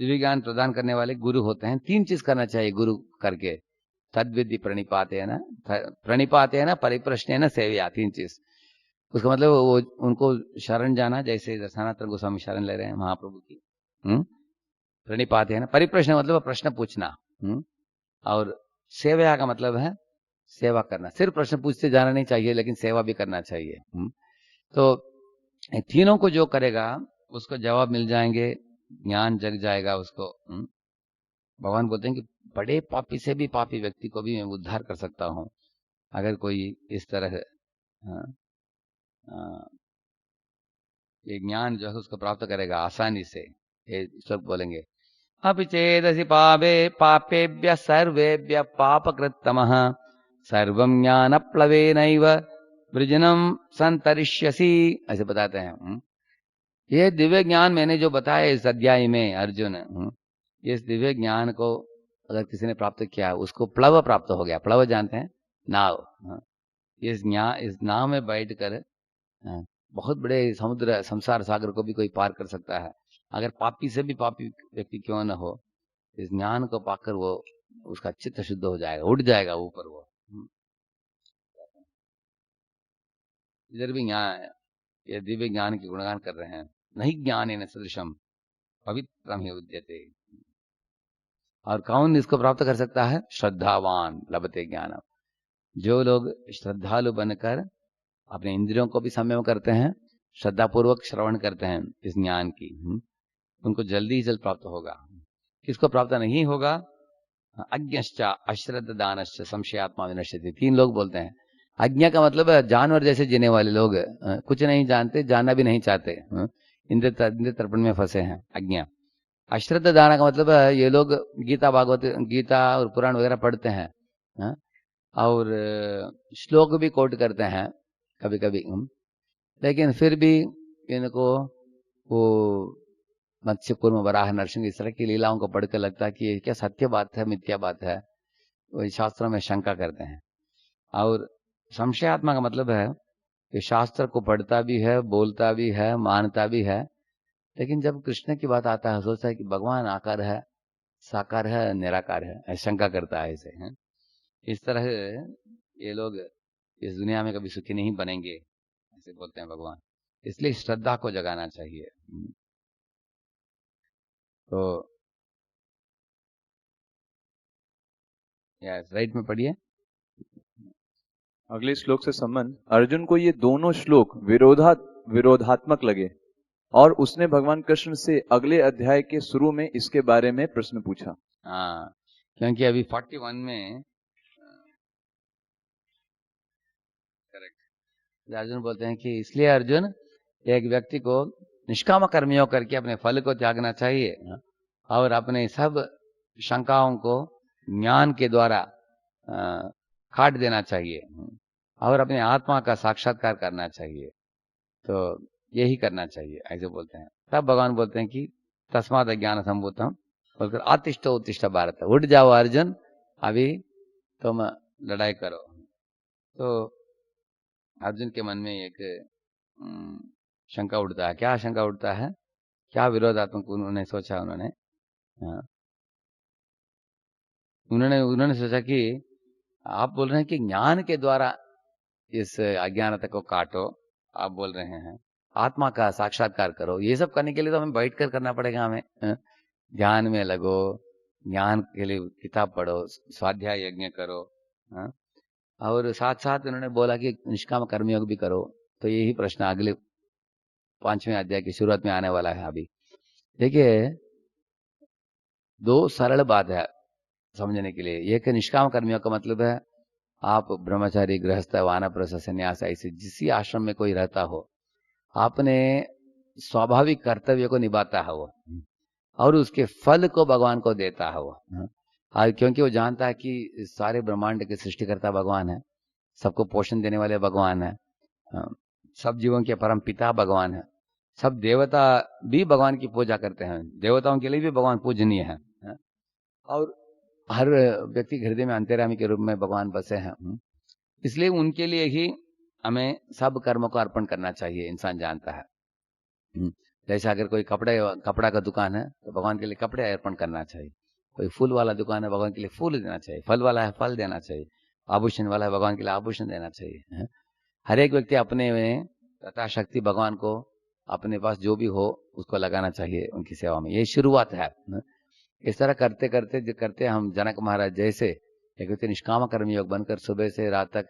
दिव्य ज्ञान प्रदान करने वाले गुरु होते हैं। तीन चीज करना चाहिए गुरु करके, तद्विधि प्रणिपाते है ना परिप्रश्न है ना सेव्या, तीन चीज। उसका मतलब वो उनको शरण जाना, जैसे सनातन गोस्वामी शरण ले रहे हैं महाप्रभु की। प्रणिपाते है ना, परिप्रश्न मतलब प्रश्न पूछना, और सेवा का मतलब है सेवा करना। सिर्फ प्रश्न पूछते जाना नहीं चाहिए, लेकिन सेवा भी करना चाहिए। तो तीनों को जो करेगा उसको जवाब मिल जाएंगे, ज्ञान जग जाएगा उसको। भगवान बोलते हैं कि बड़े पापी से भी पापी व्यक्ति को भी मैं उद्धार कर सकता हूं अगर कोई इस तरह ये ज्ञान जो है उसको प्राप्त करेगा आसानी से। ये सब बोलेंगे, अपि चेदसि पापेभ्य सर्वेभ्य पापकृत्तमः सर्वं ज्ञान प्लवेनैव वृजनम संतरिष्यसि, ऐसे बताते हैं। ये दिव्य ज्ञान मैंने जो बताया इस अध्याय में अर्जुन, इस दिव्य ज्ञान को अगर किसी ने प्राप्त किया उसको प्लव प्राप्त हो गया। प्लव जानते हैं, नाव। इस नाव में बैठकर बहुत बड़े समुद्र संसार सागर को भी कोई पार कर सकता है। अगर पापी से भी पापी व्यक्ति क्यों न हो, इस ज्ञान को पाकर वो उसका चित्त शुद्ध हो जाएगा, उठ जाएगा ऊपर वो। इधर भी ज्ञान, ये दिव्य ज्ञान की गुणगान कर रहे हैं। नहीं ज्ञानेन सदृशम पवित्रम हि विद्यते। और कौन इसको प्राप्त कर सकता है? श्रद्धावान लभते ज्ञानम। जो लोग श्रद्धालु बनकर अपने इंद्रियों को भी संयम करते हैं, श्रद्धा पूर्वक श्रवण करते हैं इस ज्ञान की, उनको जल्दी ही जल्द प्राप्त होगा। किसको प्राप्त नहीं होगा? अज्ञश्च अश्रद्ध दानश्च संशयात्मा विनश्यति। तीन लोग बोलते हैं। अज्ञा का मतलब है जानवर जैसे जीने वाले लोग, कुछ नहीं जानते, जानना भी नहीं चाहते, इंद्रिय तर्पण में फंसे हैं, अज्ञा। अश्रद्ध दाना का मतलब है ये लोग गीता भागवत गीता और पुराण वगैरह पढ़ते हैं, और श्लोक भी कोट करते हैं कभी कभी, लेकिन फिर भी इनको वो मत्स्य कूर्म वराह नरसिंह इस तरह की लीलाओं को पढ़कर लगता है कि ये क्या सत्य बात है मिथ्या बात है, वो शास्त्रों में शंका करते हैं। और संशयात्मा का मतलब है ये शास्त्र को पढ़ता भी है, बोलता भी है, मानता भी है, लेकिन जब कृष्ण की बात आता है सोचता है कि भगवान आकार है, साकार है, निराकार है, शंका करता है ऐसे हैं। इस तरह ये लोग इस दुनिया में कभी सुखी नहीं बनेंगे, ऐसे बोलते हैं भगवान। इसलिए श्रद्धा को जगाना चाहिए। तो यस, राइट में पढ़िए। अगले श्लोक से संबंध, अर्जुन को ये दोनों श्लोक विरोधात्मक लगे और उसने भगवान कृष्ण से अगले अध्याय के शुरू में इसके बारे में प्रश्न पूछा। हाँ, क्योंकि अभी 41 में करेक्ट अर्जुन बोलते हैं कि इसलिए अर्जुन, एक व्यक्ति को निष्काम कर्मियों करके अपने फल को त्यागना चाहिए और अपने सब शंकाओं को ज्ञान के द्वारा काट देना चाहिए और अपने आत्मा का साक्षात्कार करना चाहिए। तो यही करना चाहिए, ऐसे बोलते हैं। तब भगवान बोलते हैं कि तस्मात् ज्ञान संभूतम बोलकर आतिष्ठ उत्तिष्ठ भारत, उठ जाओ अर्जुन, अभी तुम लड़ाई करो। तो अर्जुन के मन में एक शंका उठता है। क्या शंका उठता है, क्या विरोधात्मक उन्होंने सोचा? उन्होंने सोचा कि आप बोल रहे हैं कि ज्ञान के द्वारा इस अज्ञानता को काटो, आप बोल रहे हैं आत्मा का साक्षात्कार करो। ये सब करने के लिए तो हमें बैठ कर करना पड़ेगा, हमें ध्यान में लगो, ज्ञान के लिए किताब पढ़ो, स्वाध्याय यज्ञ करो, और साथ साथ उन्होंने बोला कि निष्काम कर्मयोग भी करो। तो यही प्रश्न अगले 5वें अध्याय की शुरुआत में आने वाला है। अभी देखिए, दो सरल बात है समझने के लिए। एक निष्काम कर्मियों का मतलब है आप ब्रह्मचारी, गृहस्थ, वानप्रस्थ, संन्यास, ऐसे जिस आश्रम में कोई रहता हो, आपने स्वाभाविक कर्तव्य को निभाता है वो, और उसके फल को भगवान को देता है वो। और क्योंकि वो जानता है कि सारे ब्रह्मांड के सृष्टिकर्ता भगवान है, सबको पोषण देने वाले भगवान है, सब जीवों के परम पिता भगवान है, सब देवता भी भगवान की पूजा करते हैं, देवताओं के लिए भी भगवान पूजनीय है, और हर व्यक्ति हृदय में अंतर्यामी के रूप में भगवान बसे हैं। इसलिए उनके लिए ही हमें सब कर्मों को अर्पण करना चाहिए। इंसान जानता है, जैसे अगर कोई कपड़ा का दुकान है तो भगवान के लिए कपड़े अर्पण करना चाहिए, कोई फूल वाला दुकान है भगवान के लिए फूल देना चाहिए, फल वाला है फल देना चाहिए, आभूषण वाला है भगवान के लिए आभूषण देना चाहिए। हर एक व्यक्ति अपने में यथाशक्ति भगवान को अपने पास जो भी हो उसको लगाना चाहिए उनकी सेवा में। ये शुरुआत है। इस तरह करते करते हम जनक महाराज जैसे एक व्यक्ति निष्काम कर्म योग बनकर सुबह से रात तक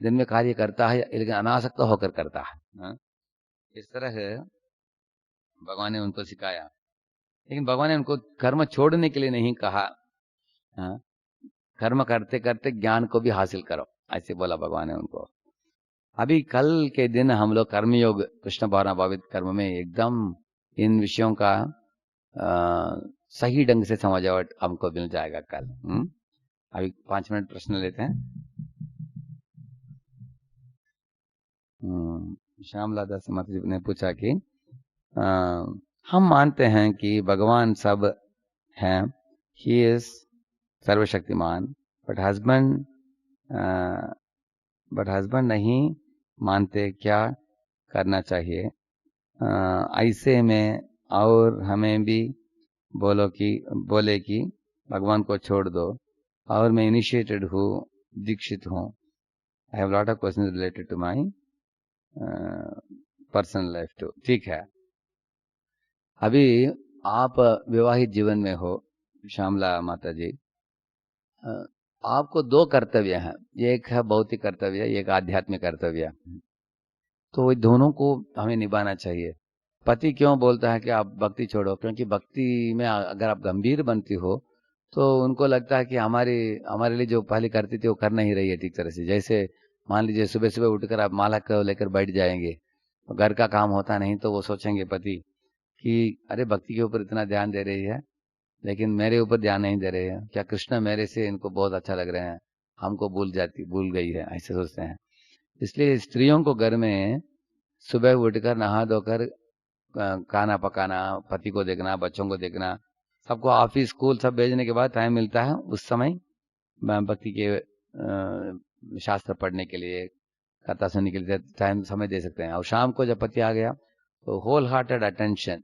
दिन में कार्य करता है, लेकिन अनासक्त होकर करता है। इस तरह भगवान ने उनको सिखाया, लेकिन भगवान ने उनको कर्म छोड़ने के लिए नहीं कहा। कर्म करते करते ज्ञान को भी हासिल करो, ऐसे बोला भगवान ने उनको। अभी कल के दिन हम लोग कर्मयोग, कृष्ण भावना भावित कर्म में एकदम इन विषयों का सही ढंग से समझावट हमको मिल जाएगा कल। अभी 5 मिनट प्रश्न लेते हैं। श्यामलादा समर्थ जी ने पूछा कि हम मानते हैं कि भगवान सब हैं, ही इज सर्वशक्तिमान, बट हस्बैंड नहीं मानते, क्या करना चाहिए? ऐसे में और हमें भी बोले कि भगवान को छोड़ दो, और मैं इनिशिएटेड हूँ, दीक्षित हूँ। I have lot of questions related to my personal life too. ठीक है, अभी आप विवाहित जीवन में हो श्यामला माता जी, आपको 2 कर्तव्य हैं, एक है भौतिक कर्तव्य, एक आध्यात्मिक कर्तव्य। तो दोनों को हमें निभाना चाहिए। पति क्यों बोलता है कि आप भक्ति छोड़ो? क्योंकि भक्ति में अगर आप गंभीर बनती हो तो उनको लगता है कि हमारे लिए जो पहले करती थी वो कर नहीं रही है ठीक तरह से। जैसे मान लीजिए सुबह सुबह उठकर आप माला को लेकर बैठ जाएंगे, तो घर का काम होता नहीं, तो वो सोचेंगे पति कि अरे भक्ति के ऊपर इतना ध्यान दे रही है, लेकिन मेरे ऊपर ध्यान नहीं दे रहे हैं, क्या कृष्ण मेरे से इनको बहुत अच्छा लग रहे हैं, हमको भूल गई है, ऐसे सोचते हैं। इसलिए स्त्रियों को घर में सुबह उठकर नहा धोकर खाना पकाना, पति को देखना, बच्चों को देखना, सबको ऑफिस स्कूल सब भेजने के बाद टाइम मिलता है, उस समय भक्ति के शास्त्र पढ़ने के लिए, कथा सुनने के लिए टाइम समय दे सकते हैं। और शाम को जब पति आ गया तो होल हार्टेड अटेंशन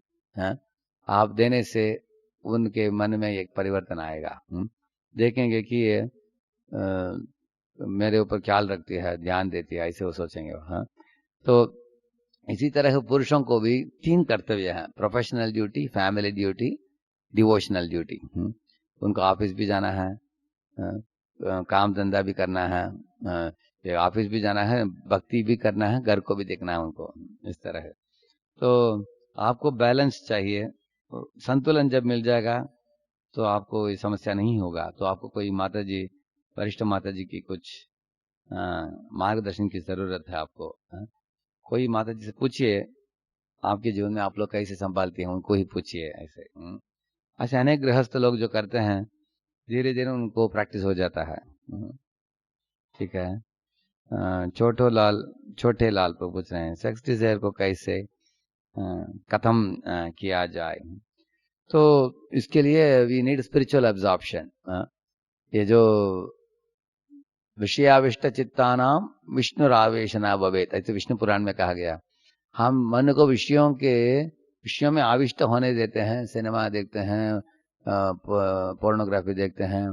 आप देने से उनके मन में एक परिवर्तन आएगा। देखेंगे कि ये मेरे ऊपर ख्याल रखती है, ध्यान देती है, ऐसे वो सोचेंगे। तो इसी तरह पुरुषों को भी 3 कर्तव्य हैं, professional duty, family duty, devotional duty. उनको ऑफिस भी जाना है, काम धंधा भी करना है, ऑफिस भी जाना है, भक्ति भी करना है, घर को भी देखना है उनको, इस तरह है। तो आपको बैलेंस चाहिए, संतुलन जब मिल जाएगा तो आपको ये समस्या नहीं होगा। तो आपको कोई माता जी, वरिष्ठ माता जी की कुछ मार्गदर्शन की जरूरत है आपको। कोई माता जी से पूछिए आपके जीवन में आप लोग कैसे संभालती हैं, उनको ही पूछिए। ऐसे अनेक गृहस्थ लोग जो करते हैं, धीरे धीरे उनको प्रैक्टिस हो जाता है। ठीक है। छोटे लाल पर पूछ रहे हैं सेक्स डिजायर को कैसे खत्म किया जाए। तो इसके लिए वी नीड स्पिरिचुअल एब्जॉर्प्शन। ये जो विषयाविष्ट चित्तानाम विष्णुरावेशना भवेत, ऐसे विष्णु पुराण में कहा गया। हम मन को विषयों में आविष्ट होने देते हैं, सिनेमा देखते हैं, पोर्नोग्राफी देखते हैं,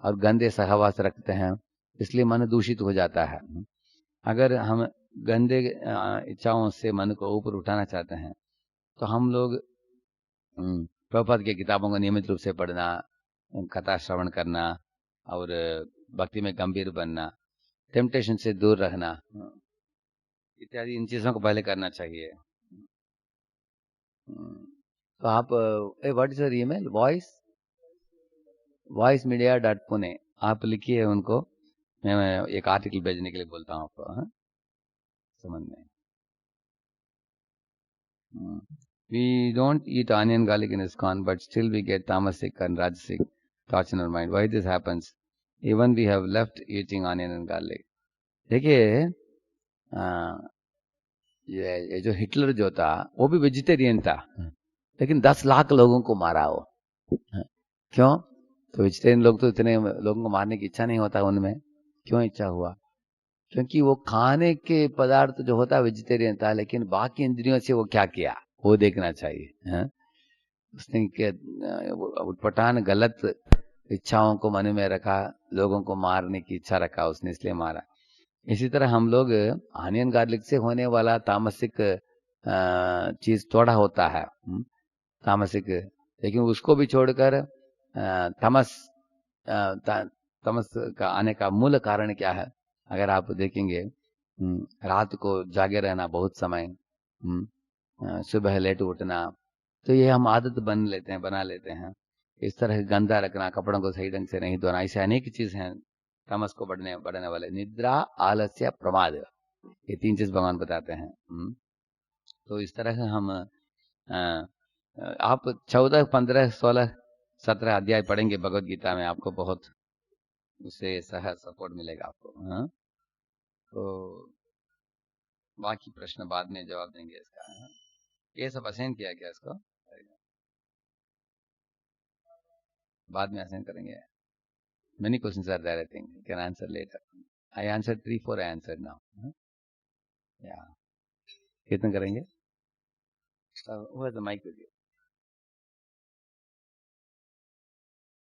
और गंदे सहवास रखते हैं, इसलिए मन दूषित हो जाता है। अगर हम गंदे इच्छाओं से मन को ऊपर उठाना चाहते हैं तो हम लोग प्रभुपाद की किताबों को नियमित रूप से पढ़ना, कथा श्रवण करना, और भक्ति में गंभीर बनना, टेम्पटेशन से दूर रहना इत्यादि, इन चीजों को पहले करना चाहिए। तो आप what is your email? voicemedia.pune आप लिखिए उनको, मैं एक आर्टिकल भेजने के लिए बोलता हूँ आपको। समझ में? We don't eat onion, garlic in ISKCON, but still we get tamasic and rajasic thoughts in our mind. Why this happens? Even we have left eating onion and garlic. देखिए, ये जो हिटलर जो था वो भी वेजिटेरियन था, लेकिन 10 लाख लोगों को मारा वो। क्यों? तो वेजिटेरियन लोग तो इतने लोगों को मारने की इच्छा नहीं होता उनमें। क्यों इच्छा हुआ? क्योंकि वो खाने के पदार्थ जो होता वेजिटेरियन था, लेकिन बाकी इंद्रियों से वो क्या किया वो देखना चाहिए। उसने उटपटांग गलत इच्छाओं को मन में रखा, लोगों को मारने की इच्छा रखा उसने, इसलिए मारा। इसी तरह हम लोग ऑनियन गार्लिक से होने वाला तामसिक चीज थोड़ा होता है, तामसिक, लेकिन उसको भी छोड़कर तमस का आने का मूल कारण क्या है? अगर आप देखेंगे, रात को जागे रहना बहुत समय, सुबह लेट उठना, तो ये हम आदत बना लेते हैं। इस तरह गंदा रखना, कपड़ों को सही ढंग से नहीं धोना, ऐसे अनेक चीज हैं तमस को बढ़ने वाले। निद्रा, आलस्य, प्रमाद, ये 3 चीज भगवान बताते हैं। तो इस तरह से हम आप 14, 15, 16, 17 अध्याय पढ़ेंगे भगवद गीता में, आपको बहुत उससे सपोर्ट मिलेगा आपको। तो बाकी प्रश्न बाद में जवाब देंगे इसका। ये सब असाइन किया गया, इसको बाद में असाइन करेंगे। Many questions are there, I think. You can answer later. I answered 3, 4 I answered now. Yeah. कितने करेंगे? Who has the mic with you?